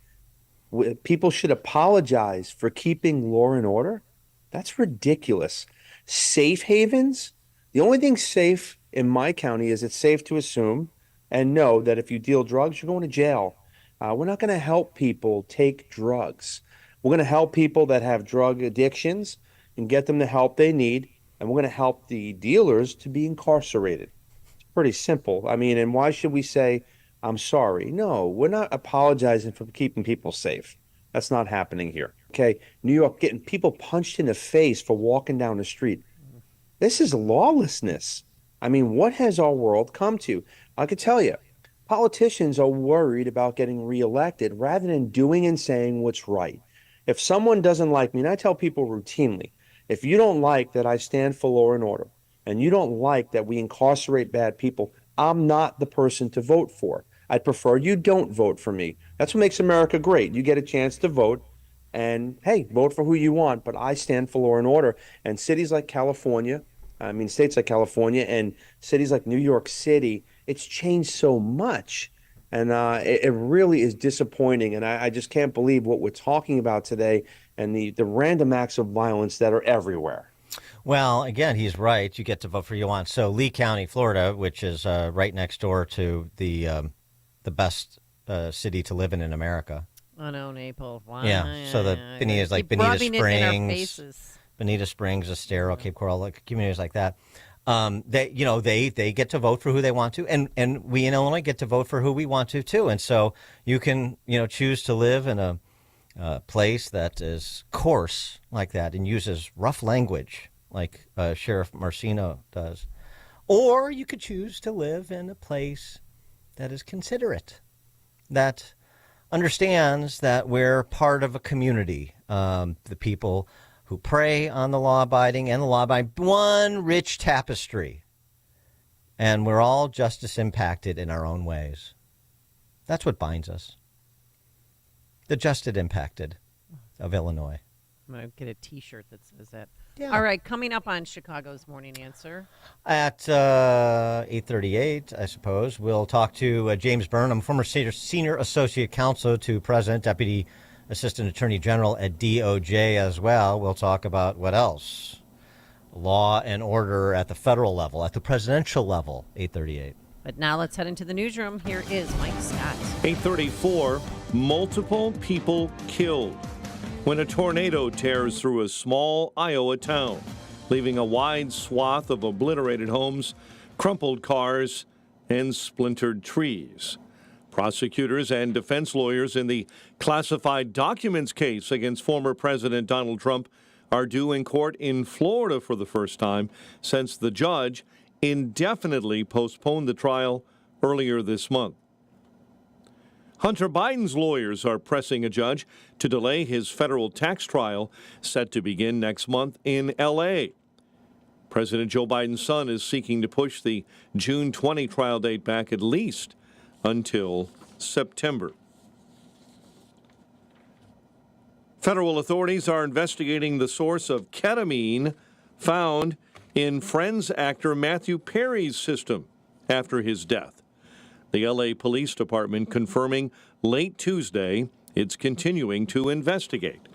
People should apologize for keeping law and order. That's ridiculous. Safe havens? The only thing safe in my county is it's safe to assume and know that if you deal drugs, you're going to jail. We're not going to help people take drugs. We're going to help people that have drug addictions and get them the help they need, and we're going to help the dealers to be incarcerated. It's pretty simple. I mean, and why should we say, I'm sorry? No, we're not apologizing for keeping people safe. That's not happening here. Okay, New York getting people punched in the face for walking down the street. This is lawlessness. I mean, what has our world come to? I could tell you, politicians are worried about getting reelected rather than doing and saying what's right. If someone doesn't like me, and I tell people routinely, if you don't like that I stand for law and order, and you don't like that we incarcerate bad people, I'm not the person to vote for. I'd prefer you don't vote for me. That's what makes America great. You get a chance to vote, and hey, vote for who you want, but I stand for law and order. And cities like California, states like California and cities like New York City, it's changed so much. And it really is disappointing. And I just can't believe what we're talking about today and the random acts of violence that are everywhere. Well, again, he's right. You get to vote for who you want. So Lee County, Florida, which is right next door to the best city to live in America. I know, Naples. Wow. Yeah. So the Bonita, like Bonita Springs, Bonita Springs, Estero, Cape Coral, like communities like that. They get to vote for who they want to, and we in Illinois get to vote for who we want to too. And so you can, choose to live in a place that is coarse like that and uses rough language like Sheriff Marcino does, or you could choose to live in a place that is considerate, that understands that we're part of a community. The people who prey on the law-abiding and the law-abiding, one rich tapestry. And we're all justice impacted in our own ways. That's what binds us. The justice impacted of Illinois. I'm going to get a T-shirt that says that. Yeah. All right, coming up on Chicago's Morning Answer. At 8:38, I suppose, we'll talk to James Burnham, former senior associate counsel to President, Deputy Assistant Attorney General at DOJ as well. We'll talk about what else? Law and order at the federal level, at the presidential level, 8:38. But now let's head into the newsroom. Here is Mike Scott. 8:34, multiple people killed when a tornado tears through a small Iowa town, leaving a wide swath of obliterated homes, crumpled cars, and splintered trees. Prosecutors and defense lawyers in the classified documents case against former President Donald Trump are due in court in Florida for the first time since the judge indefinitely postponed the trial earlier this month. Hunter Biden's lawyers are pressing a judge to delay his federal tax trial set to begin next month in L.A. President Joe Biden's son is seeking to push the June 20 trial date back at least until September. Federal authorities are investigating the source of ketamine found in Friends actor Matthew Perry's system after his death. The L.A. Police Department confirming late Tuesday it's continuing to investigate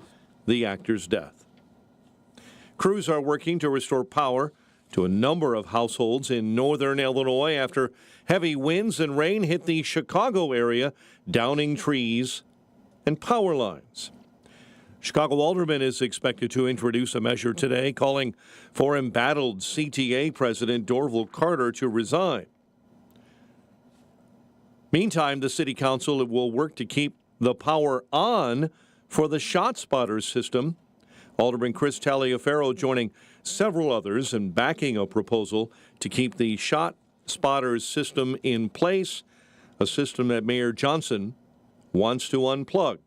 the actor's death. Crews are working to restore power to a number of households in northern Illinois after heavy winds and rain hit the Chicago area, downing trees and power lines. Chicago Alderman is expected to introduce a measure today calling for embattled CTA President Dorval Carter to resign. Meantime, the City Council will work to keep the power on for the ShotSpotter system. Alderman Chris Taliaferro joining several others in backing a proposal to keep the ShotSpotter system in place, a system that Mayor Johnson wants to unplug.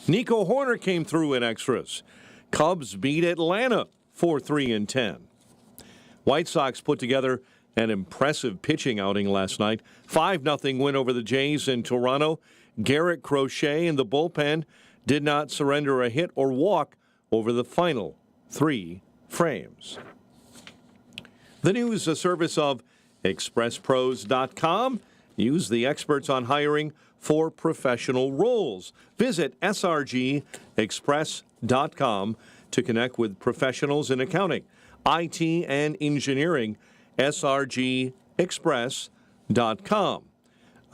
Nico Horner came through in extras. Cubs beat Atlanta 4-3-10. White Sox put together an impressive pitching outing last night. 5-0 win over the Jays in Toronto. Garrett Crochet in the bullpen did not surrender a hit or walk over the final 3 frames. The news, a service of ExpressPros.com. Use the experts on hiring for professional roles. Visit srgexpress.com to connect with professionals in accounting, IT, and engineering. srgexpress.com.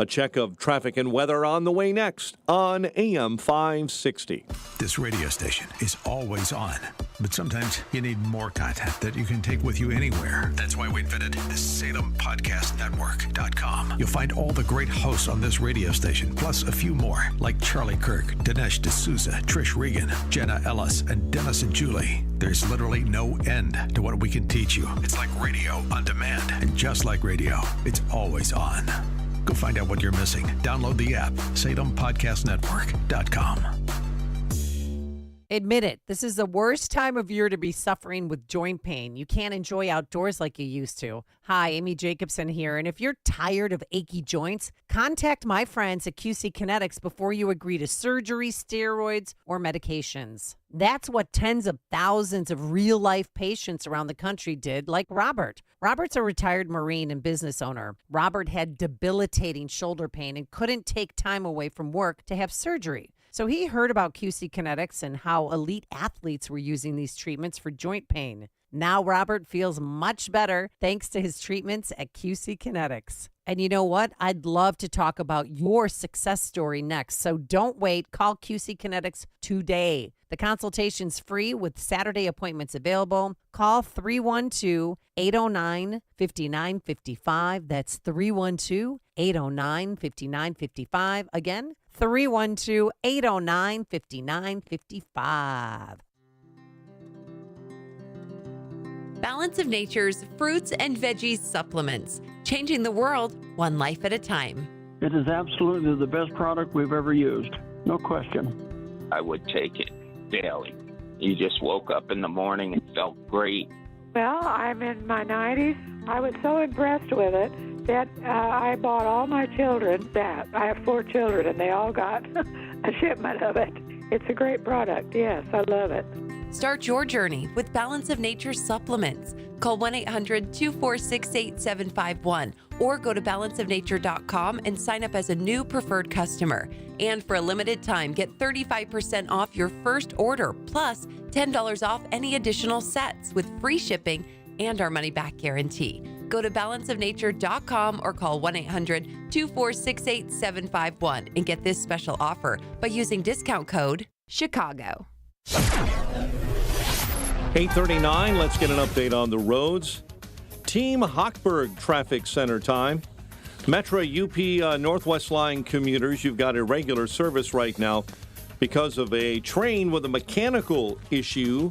A check of traffic and weather on the way next on AM 560. This radio station is always on, but sometimes you need more content that you can take with you anywhere. That's why we invented the SalemPodcastNetwork.com. You'll find all the great hosts on this radio station, plus a few more, like Charlie Kirk, Dinesh D'Souza, Trish Regan, Jenna Ellis, and Dennis and Julie. There's literally no end to what we can teach you. It's like radio on demand, and just like radio, it's always on. Go find out what you're missing. Download the app, SalemPodcastNetwork.com. Admit it, this is the worst time of year to be suffering with joint pain. You can't enjoy outdoors like you used to. Hi, Amy Jacobson here, and if you're tired of achy joints, contact my friends at QC Kinetics before you agree to surgery, steroids, or medications. That's what tens of thousands of real-life patients around the country did, like Robert. Robert's a retired Marine and business owner. Robert had debilitating shoulder pain and couldn't take time away from work to have surgery. So he heard about QC Kinetics and how elite athletes were using these treatments for joint pain. Now Robert feels much better thanks to his treatments at QC Kinetics. And you know what? I'd love to talk about your success story next. So don't wait. Call QC Kinetics today. The consultation's free with Saturday appointments available. Call 312-809-5955. That's 312-809-5955. Again, 312-809-5955. Balance of Nature's fruits and veggies supplements, changing the world one life at a time. It is absolutely the best product we've ever used, no question. I would take it daily. You just woke up in the morning and felt great. Well, I'm in my 90s. I was so impressed with it that I bought all my children that. I have 4 children, and they all got a shipment of it. It's a great product. Yes, I love it. Start your journey with Balance of Nature supplements. Call 1-800-246-8751 or go to balanceofnature.com and sign up as a new preferred customer. And for a limited time, get 35% off your first order, plus $10 off any additional sets with free shipping and our money-back guarantee. Go to balanceofnature.com or call 1-800-246-8751 and get this special offer by using discount code Chicago. 8:39. Let's get an update on the roads. Team Hochberg Traffic Center time. Metro UP Northwest Line commuters, you've got irregular service right now because of a train with a mechanical issue.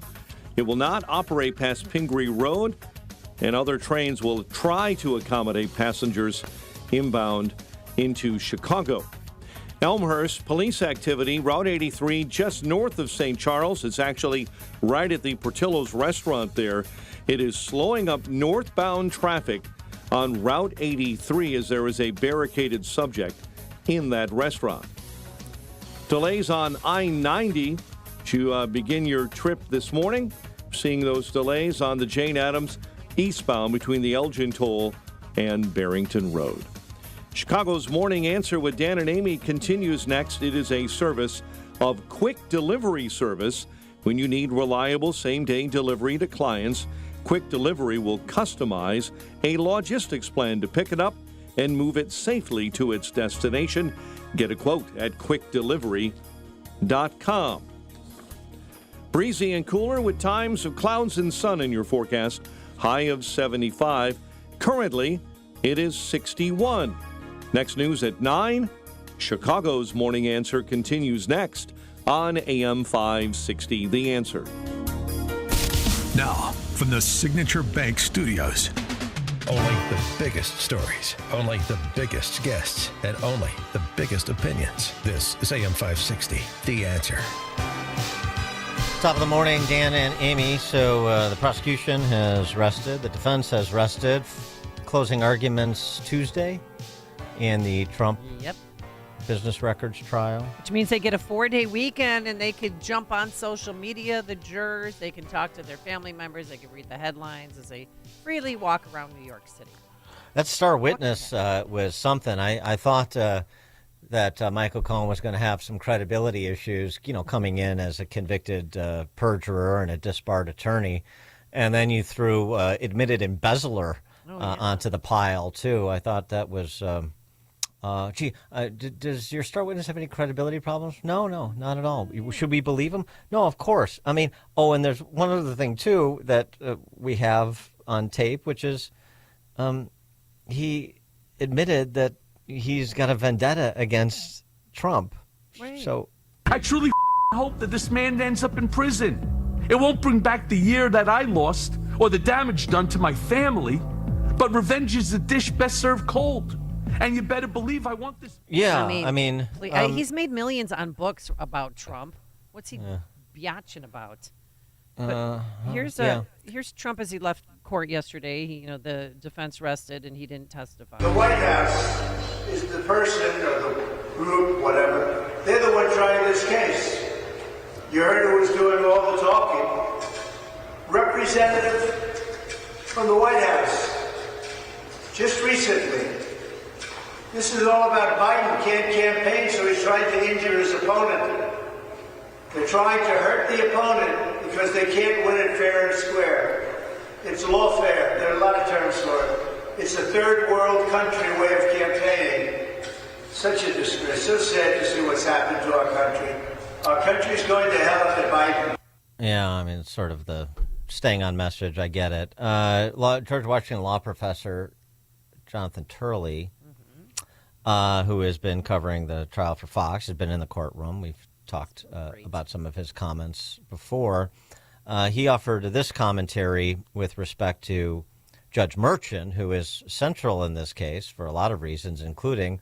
It will not operate past Pingree Road, and other trains will try to accommodate passengers inbound into Chicago. Elmhurst, police activity, Route 83, just north of St. Charles. It's actually right at the Portillo's restaurant there. It is slowing up northbound traffic on Route 83 as there is a barricaded subject in that restaurant. Delays on I-90 to begin your trip this morning. Seeing those delays on the Jane Addams eastbound between the Elgin Toll and Barrington Road. Chicago's Morning Answer with Dan and Amy continues next. It is a service of Quick Delivery Service. When you need reliable same-day delivery to clients, Quick Delivery will customize a logistics plan to pick it up and move it safely to its destination. Get a quote at quickdelivery.com. Breezy and cooler with times of clouds and sun in your forecast. High of 75. Currently, it is 61. Next news at 9. Chicago's Morning Answer continues next on AM 560. The Answer. Now, from the Signature Bank Studios. Only the biggest stories, only the biggest guests, and only the biggest opinions. This is AM 560. The Answer. Top of the morning, Dan and Amy. So the prosecution has rested. The defense has rested. Closing arguments Tuesday in the Trump business records trial. Which means they get a 4-day weekend and they could jump on social media, the jurors. They can talk to their family members. They can read the headlines as they freely walk around New York City. That star witness was something. I thought that Michael Cohen was going to have some credibility issues, coming in as a convicted perjurer and a disbarred attorney. And then you threw admitted embezzler onto the pile, too. I thought that was... does your star witness have any credibility problems? No, not at all. Should we believe him? No, of course. I mean, and there's one other thing, too, that we have on tape, which is he admitted that he's got a vendetta against Trump. Right. So I truly hope that this man ends up in prison. It won't bring back the year that I lost or the damage done to my family, but revenge is a dish best served cold. And you better believe I want this. Yeah, he's made millions on books about Trump. What's he biatching about? But here's Trump as he left court yesterday. The defense rested and he didn't testify. The White House is the person or the group, whatever. They're the one trying this case. You heard who was doing all the talking. Representative from the White House. Just recently. This is all about Biden can't campaign, so he's trying to injure his opponent. They're trying to hurt the opponent because they can't win it fair and square. It's lawfare. There are a lot of terms for it. It's a third world country way of campaigning. Such a disgrace. So sad to see what's happened to our country. Our country's going to hell under Biden. Yeah, it's sort of the staying on message. I get it. George Washington law professor Jonathan Turley, who has been covering the trial for Fox, has been in the courtroom. We've talked about some of his comments before. He offered this commentary with respect to Judge Merchan, who is central in this case for a lot of reasons, including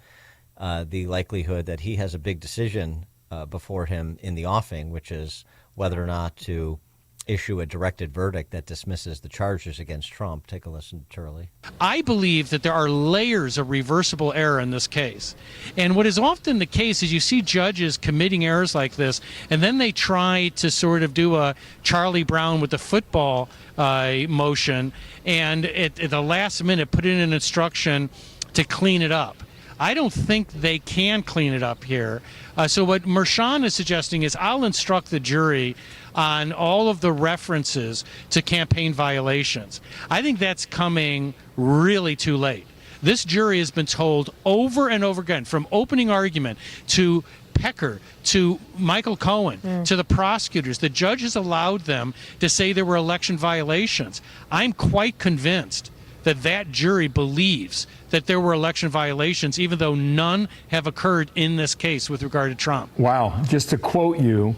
the likelihood that he has a big decision before him in the offing, which is whether or not to issue a directed verdict that dismisses the charges against Trump. Take a listen to Turley. I believe that there are layers of reversible error in this case. And what is often the case is you see judges committing errors like this, and then they try to sort of do a Charlie Brown with the football motion, and at the last minute put in an instruction to clean it up. I don't think they can clean it up here. So what Merchan is suggesting is I'll instruct the jury on all of the references to campaign violations. I think that's coming really too late. This jury has been told over and over again, from opening argument to pecker to Michael Cohen, to the prosecutors. The judges allowed them to say there were election violations. I'm quite convinced that jury believes that there were election violations, even though none have occurred in this case with regard to Trump. Wow. Just to quote you,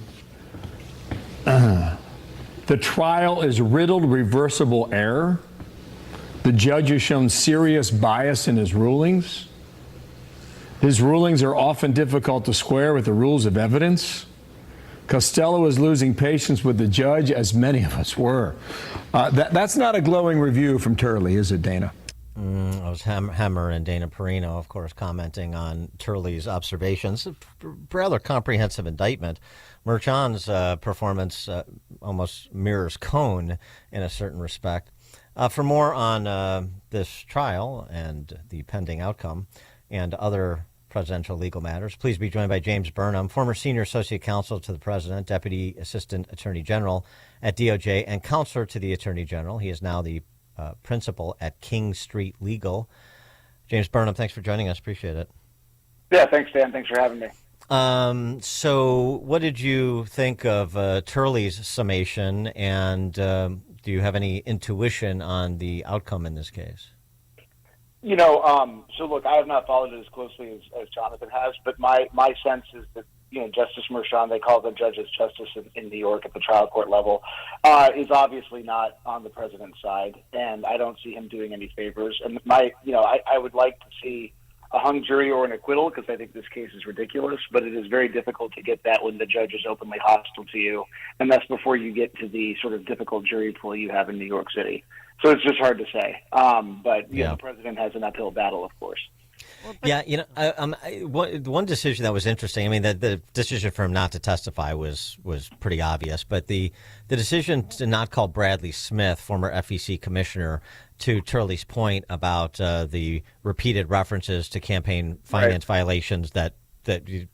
the trial is riddled reversible error. The judge has shown serious bias in his rulings. His rulings are often difficult to square with the rules of evidence. Costello is losing patience with the judge, as many of us were. That's not a glowing review from Turley, is it, Dana? It was Hemmer and Dana Perino, of course, commenting on Turley's observations. Rather comprehensive indictment. Merchan's performance almost mirrors Cohn in a certain respect. For more on this trial and the pending outcome and other presidential legal matters, please be joined by James Burnham, former senior associate counsel to the president, deputy assistant attorney general at DOJ, and counselor to the attorney general. He is now the principal at King Street Legal. James Burnham, thanks for joining us. Appreciate it. Yeah, thanks, Dan. Thanks for having me. So what did you think of Turley's summation, and do you have any intuition on the outcome in this case? So look, I have not followed it as closely as Jonathan has, but my sense is that, Justice Merchan, they call the judge's justice in New York at the trial court level, is obviously not on the president's side, and I don't see him doing any favors. And I would like to see a hung jury or an acquittal, because I think this case is ridiculous, but it is very difficult to get that when the judge is openly hostile to you, and that's before you get to the sort of difficult jury pool you have in New York City. So it's just hard to say. But the president has an uphill battle, of course. One decision that was interesting, I mean, the decision for him not to testify was pretty obvious, but the decision to not call Bradley Smith, former FEC commissioner, to Turley's point about the repeated references to campaign finance violations, that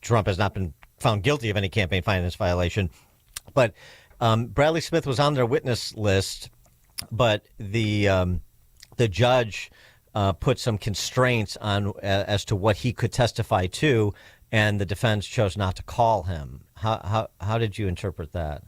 Trump has not been found guilty of any campaign finance violation. But Bradley Smith was on their witness list, but the judge put some constraints on as to what he could testify to, and the defense chose not to call him. How did you interpret that?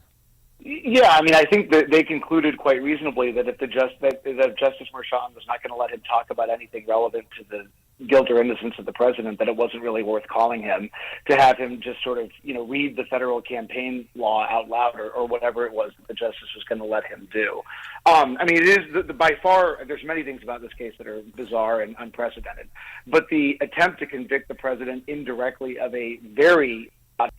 Yeah, I mean, I think that they concluded quite reasonably that if Justice Merchan was not going to let him talk about anything relevant to the guilt or innocence of the president, that it wasn't really worth calling him, to have him just sort of, read the federal campaign law out loud or whatever it was that the justice was going to let him do. I mean, it is by far, there's many things about this case that are bizarre and unprecedented, but the attempt to convict the president indirectly of a very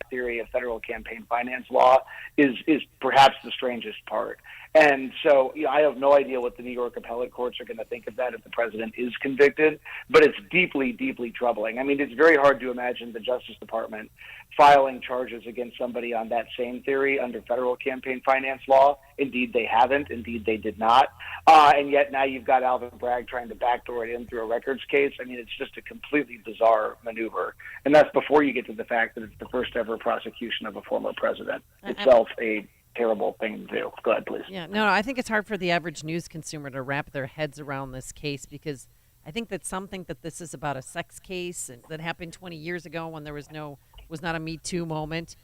theory of federal campaign finance law is perhaps the strangest part. And so I have no idea what the New York appellate courts are going to think of that if the president is convicted, but it's deeply, deeply troubling. I mean, it's very hard to imagine the Justice Department filing charges against somebody on that same theory under federal campaign finance law. Indeed, they haven't. Indeed, they did not. And yet now you've got Alvin Bragg trying to backdoor it in through a records case. I mean, it's just a completely bizarre maneuver. And that's before you get to the fact that it's the first ever prosecution of a former president. Itself a terrible thing to do. Go ahead, please. Yeah, no, I think it's hard for the average news consumer to wrap their heads around this case, because I think that some think that this is about a sex case that happened 20 years ago when there was not a Me Too moment.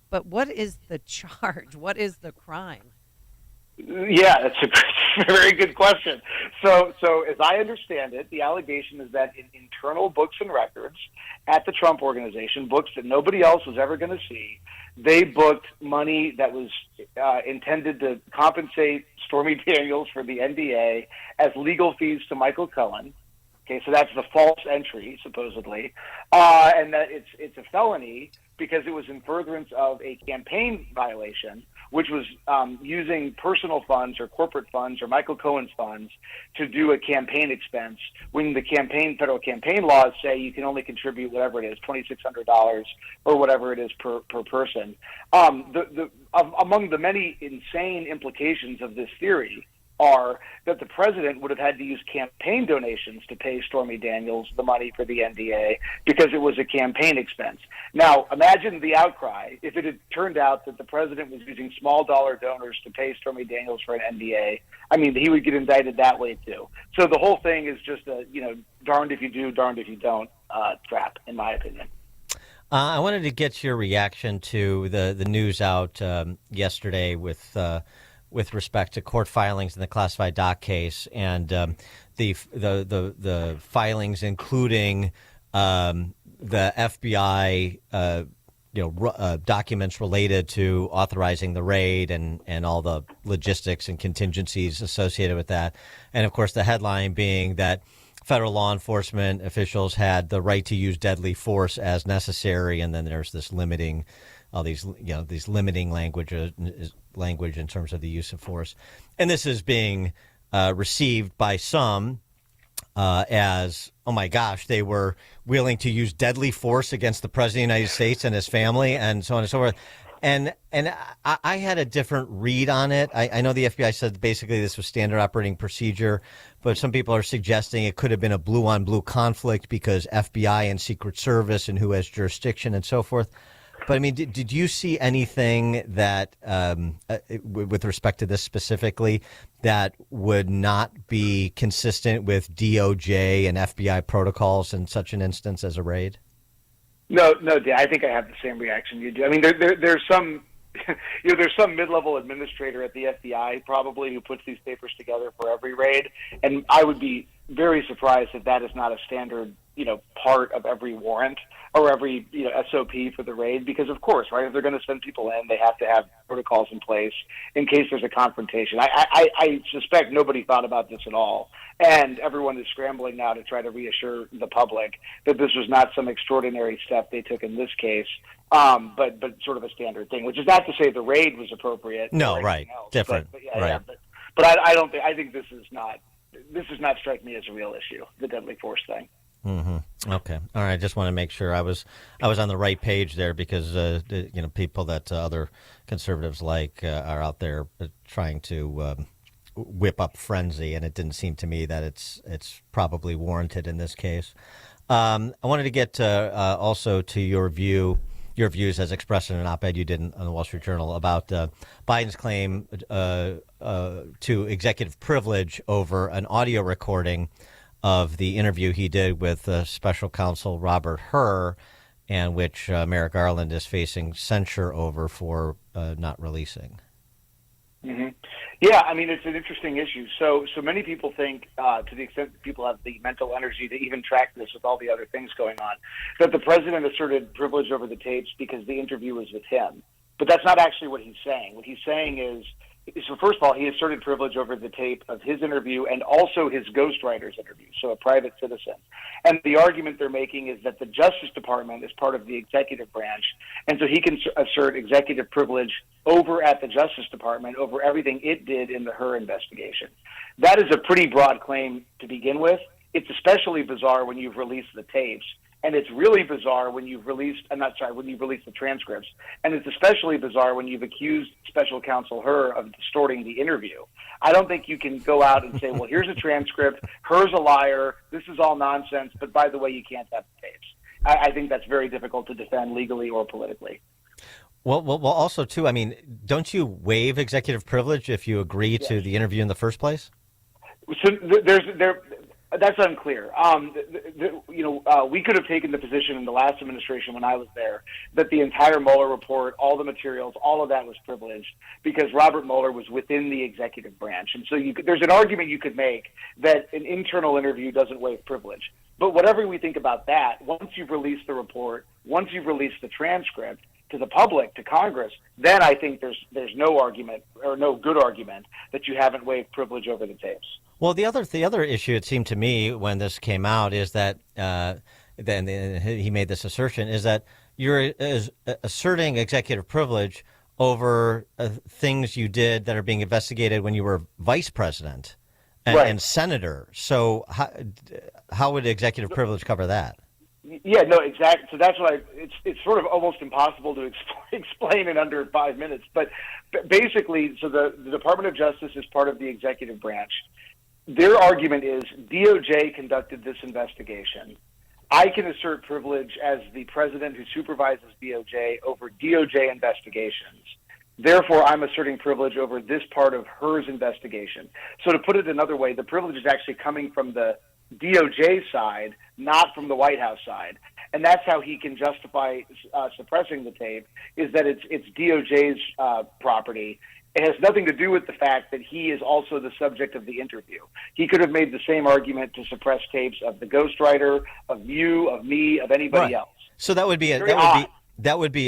But what is the charge? What is the crime? Yeah, that's a very good question. So as I understand it, the allegation is that in internal books and records at the Trump Organization, books that nobody else was ever going to see, they booked money that was intended to compensate Stormy Daniels for the NDA as legal fees to Michael Cohen. Okay, so that's the false entry, supposedly, and that it's a felony because it was in furtherance of a campaign violation, which was using personal funds or corporate funds or Michael Cohen's funds to do a campaign expense, when the federal campaign laws say you can only contribute whatever it is, $2,600 or whatever it is per person. Among the many insane implications of this theory are that the president would have had to use campaign donations to pay Stormy Daniels the money for the NDA because it was a campaign expense. Now, imagine the outcry if it had turned out that the president was using small dollar donors to pay Stormy Daniels for an NDA. I mean, he would get indicted that way too. So the whole thing is just a, darned if you do, darned if you don't trap, in my opinion. I wanted to get your reaction to the news out yesterday with respect to court filings in the classified doc case and the filings, including the FBI documents related to authorizing the raid and all the logistics and contingencies associated with that, and of course the headline being that federal law enforcement officials had the right to use deadly force as necessary, and then there's this limiting, all these limiting language in terms of the use of force, and this is being received by some as, oh my gosh, they were willing to use deadly force against the president of the United States and his family, and so on and so forth. And I had a different read on it. I know the FBI said basically this was standard operating procedure, but some people are suggesting it could have been a blue-on-blue conflict because FBI and Secret Service and who has jurisdiction and so forth. But, I mean, did you see anything that, with respect to this specifically, that would not be consistent with DOJ and FBI protocols in such an instance as a raid? No, Dan, I think I have the same reaction you do. I mean, there's some, there's some mid-level administrator at the FBI probably who puts these papers together for every raid, and I would be very surprised if that is not a standard, part of every warrant or every, SOP for the raid, because of course, right, if they're going to send people in, they have to have protocols in place in case there's a confrontation. I suspect nobody thought about this at all, and everyone is scrambling now to try to reassure the public that this was not some extraordinary step they took in this case, but sort of a standard thing, which is not to say the raid was appropriate. No, right, different, right. But I don't think, I think this does not strike me as a real issue, the deadly force thing. Mm-hmm. Okay. All right. I just want to make sure I was on the right page there, because people that other conservatives are out there trying to whip up frenzy, and it didn't seem to me that it's probably warranted in this case. I wanted to get also to your views as expressed in an op-ed you did on the Wall Street Journal about Biden's claim to executive privilege over an audio recording of the interview he did with special counsel Robert Hur, and which Merrick Garland is facing censure over for not releasing. Mm-hmm. Yeah, I mean, it's an interesting issue. So many people think, to the extent that people have the mental energy to even track this with all the other things going on, that the president asserted privilege over the tapes because the interview was with him. But that's not actually what he's saying. What he's saying is, so first of all, he asserted privilege over the tape of his interview and also his ghostwriter's interview, so a private citizen. And the argument they're making is that the Justice Department is part of the executive branch, and so he can assert executive privilege over at the Justice Department over everything it did in the Hur investigation. That is a pretty broad claim to begin with. It's especially bizarre when you've released the tapes. And it's really bizarre when you've released, when you've released the transcripts. And it's especially bizarre when you've accused special counsel Hur of distorting the interview. I don't think you can go out and say, well, here's a transcript, Hur's a liar, this is all nonsense, but by the way, you can't have the tapes. I think that's very difficult to defend legally or politically. Well, also, too, I mean, don't you waive executive privilege if you agree to the interview in the first place? So that's unclear. We could have taken the position in the last administration when I was there that the entire Mueller report, all the materials, all of that was privileged because Robert Mueller was within the executive branch. And so there's an argument you could make that an internal interview doesn't waive privilege. But whatever we think about that, once you've released the report, once you've released the transcript to the public, to Congress, then I think there's no argument or no good argument that you haven't waived privilege over the tapes. Well, the other issue, it seemed to me, when this came out, is that then he made this assertion, is that you're asserting executive privilege over things you did that are being investigated when you were vice president and senator. So how would executive privilege cover that? Yeah, no, exactly. So that's why it's sort of almost impossible to explain in under 5 minutes. But basically, so the Department of Justice is part of the executive branch. Their argument is DOJ conducted this investigation. I can assert privilege as the president who supervises DOJ over DOJ investigations. Therefore, I'm asserting privilege over this part of Hur's investigation. So to put it another way, the privilege is actually coming from the DOJ side, not from the White House side. and that's how he can justify suppressing the tape, is that it's DOJ's property. It has nothing to do with the fact that he is also the subject of the interview. He could have made the same argument to suppress tapes of the ghostwriter, of you, of me, of anybody else. So that would be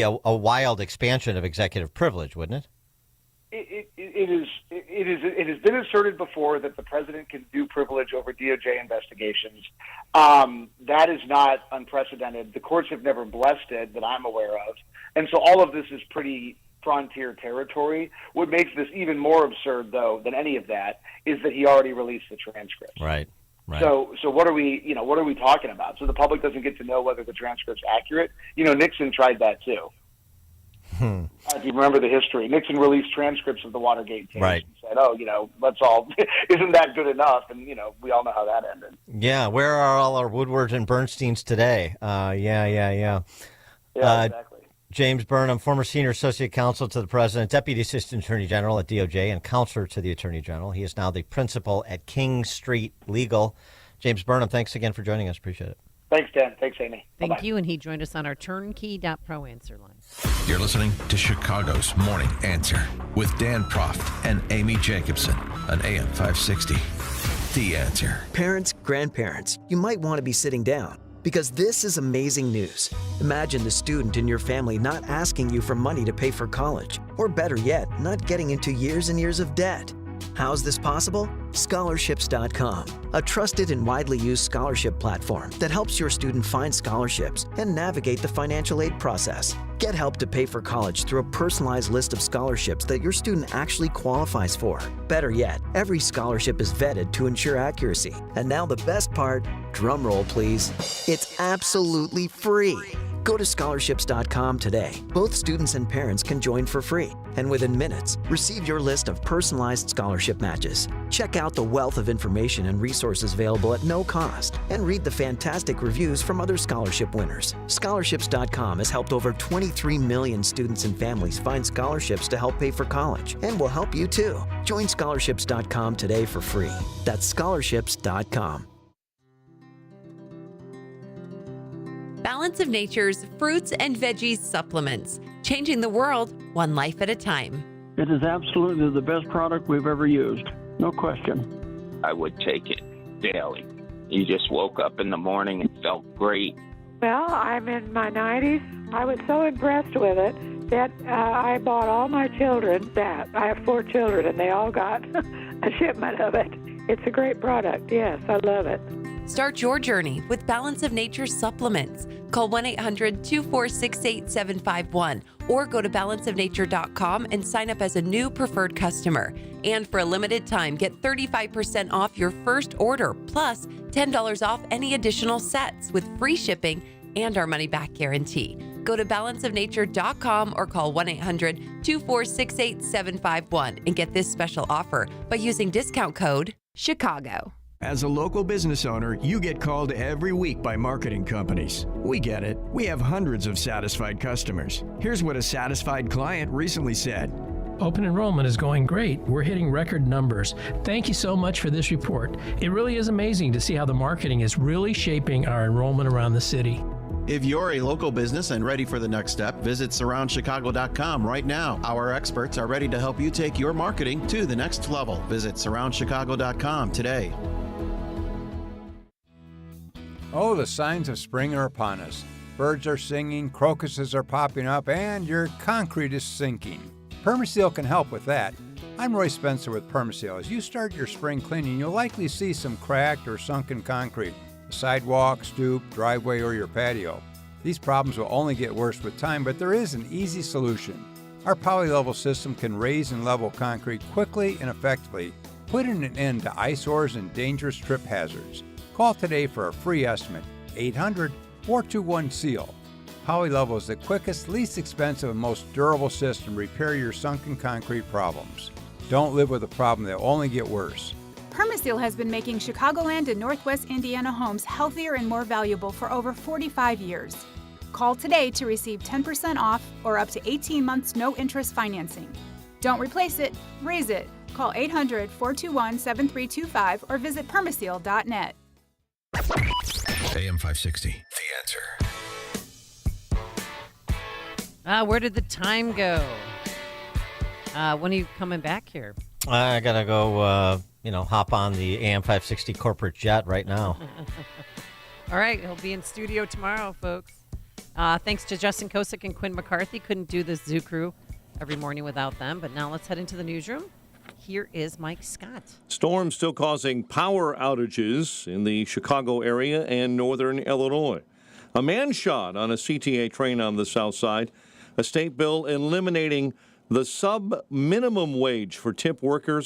a wild expansion of executive privilege, wouldn't it? It has been asserted before that the president can do privilege over DOJ investigations. That is not unprecedented. The courts have never blessed it that I'm aware of. And so all of this is pretty frontier territory. What makes this even more absurd, though, than any of that is that he already released the transcripts. Right. So what are we talking about? So the public doesn't get to know whether the transcript's accurate. Nixon tried that too. If you remember the history, Nixon released transcripts of the Watergate tapes and said, let's all, isn't that good enough? And, we all know how that ended. Yeah, where are all our Woodwards and Bernsteins today? Yeah, exactly. James Burnham, former senior associate counsel to the president, deputy assistant attorney general at DOJ, and counselor to the attorney general. He is now the principal at King Street Legal. James Burnham, thanks again for joining us. Appreciate it. Thanks, Dan. Thanks, Amy. Thank you. And he joined us on our turnkey.pro answer line. You're listening to Chicago's Morning Answer with Dan Proft and Amy Jacobson on AM 560. The Answer. Parents, grandparents, you might want to be sitting down because this is amazing news. Imagine the student in your family not asking you for money to pay for college, or better yet, not getting into years and years of debt. How's this possible? Scholarships.com, a trusted and widely used scholarship platform that helps your student find scholarships and navigate the financial aid process. Get help to pay for college through a personalized list of scholarships that your student actually qualifies for. Better yet, every scholarship is vetted to ensure accuracy. And now the best part, drum roll please, it's absolutely free. Go to scholarships.com today. Both students and parents can join for free. And within minutes, receive your list of personalized scholarship matches. Check out the wealth of information and resources available at no cost. And read the fantastic reviews from other scholarship winners. Scholarships.com has helped over 23 million students and families find scholarships to help pay for college. And will help you too. Join scholarships.com today for free. That's scholarships.com. Balance of Nature's fruits and veggies supplements, changing the world one life at a time. It is absolutely the best product we've ever used. No question. I would take it daily. You just woke up in the morning and felt great. Well, I'm in my 90s. I was so impressed with it that I bought all my children that. I have 4 children, and they all got a shipment of it. It's a great product. Yes, I love it. Start your journey with Balance of Nature supplements. Call 1-800-246-8751 or go to balanceofnature.com and sign up as a new preferred customer. And for a limited time, get 35% off your first order, plus $10 off any additional sets with free shipping and our money-back guarantee. Go to balanceofnature.com or call 1-800-246-8751 and get this special offer by using discount code CHICAGO. As a local business owner, you get called every week by marketing companies. We get it. We have hundreds of satisfied customers. Here's what a satisfied client recently said. Open enrollment is going great. We're hitting record numbers. Thank you so much for this report. It really is amazing to see how the marketing is really shaping our enrollment around the city. If you're a local business and ready for the next step, visit surroundchicago.com right now. Our experts are ready to help you take your marketing to the next level. Visit surroundchicago.com today. Oh, the signs of spring are upon us. Birds are singing, crocuses are popping up, and your concrete is sinking. Permaseal can help with that. I'm Roy Spencer with Permaseal. As you start your spring cleaning, you'll likely see some cracked or sunken concrete, a sidewalk, stoop, driveway, or your patio. These problems will only get worse with time, but there is an easy solution. Our poly-level system can raise and level concrete quickly and effectively, putting an end to eyesores and dangerous trip hazards. Call today for a free estimate, 800-421-SEAL. Polylevel is the quickest, least expensive, and most durable system to repair your sunken concrete problems. Don't live with a problem that will only get worse. Permaseal has been making Chicagoland and Northwest Indiana homes healthier and more valuable for over 45 years. Call today to receive 10% off or up to 18 months no-interest financing. Don't replace it, raise it. Call 800-421-7325 or visit permaseal.net. AM 560, The Answer. Where did the time go? When are you coming back here? I got to go, hop on the AM 560 corporate jet right now. All right. He'll be in studio tomorrow, folks. Thanks to Justin Kosick and Quinn McCarthy. Couldn't do this Zoo Crew every morning without them. But now let's head into the newsroom. Here is Mike Scott. Storms still causing power outages in the Chicago area and northern Illinois. A man shot on a CTA train on the south side. A state bill eliminating the sub-minimum wage for tip workers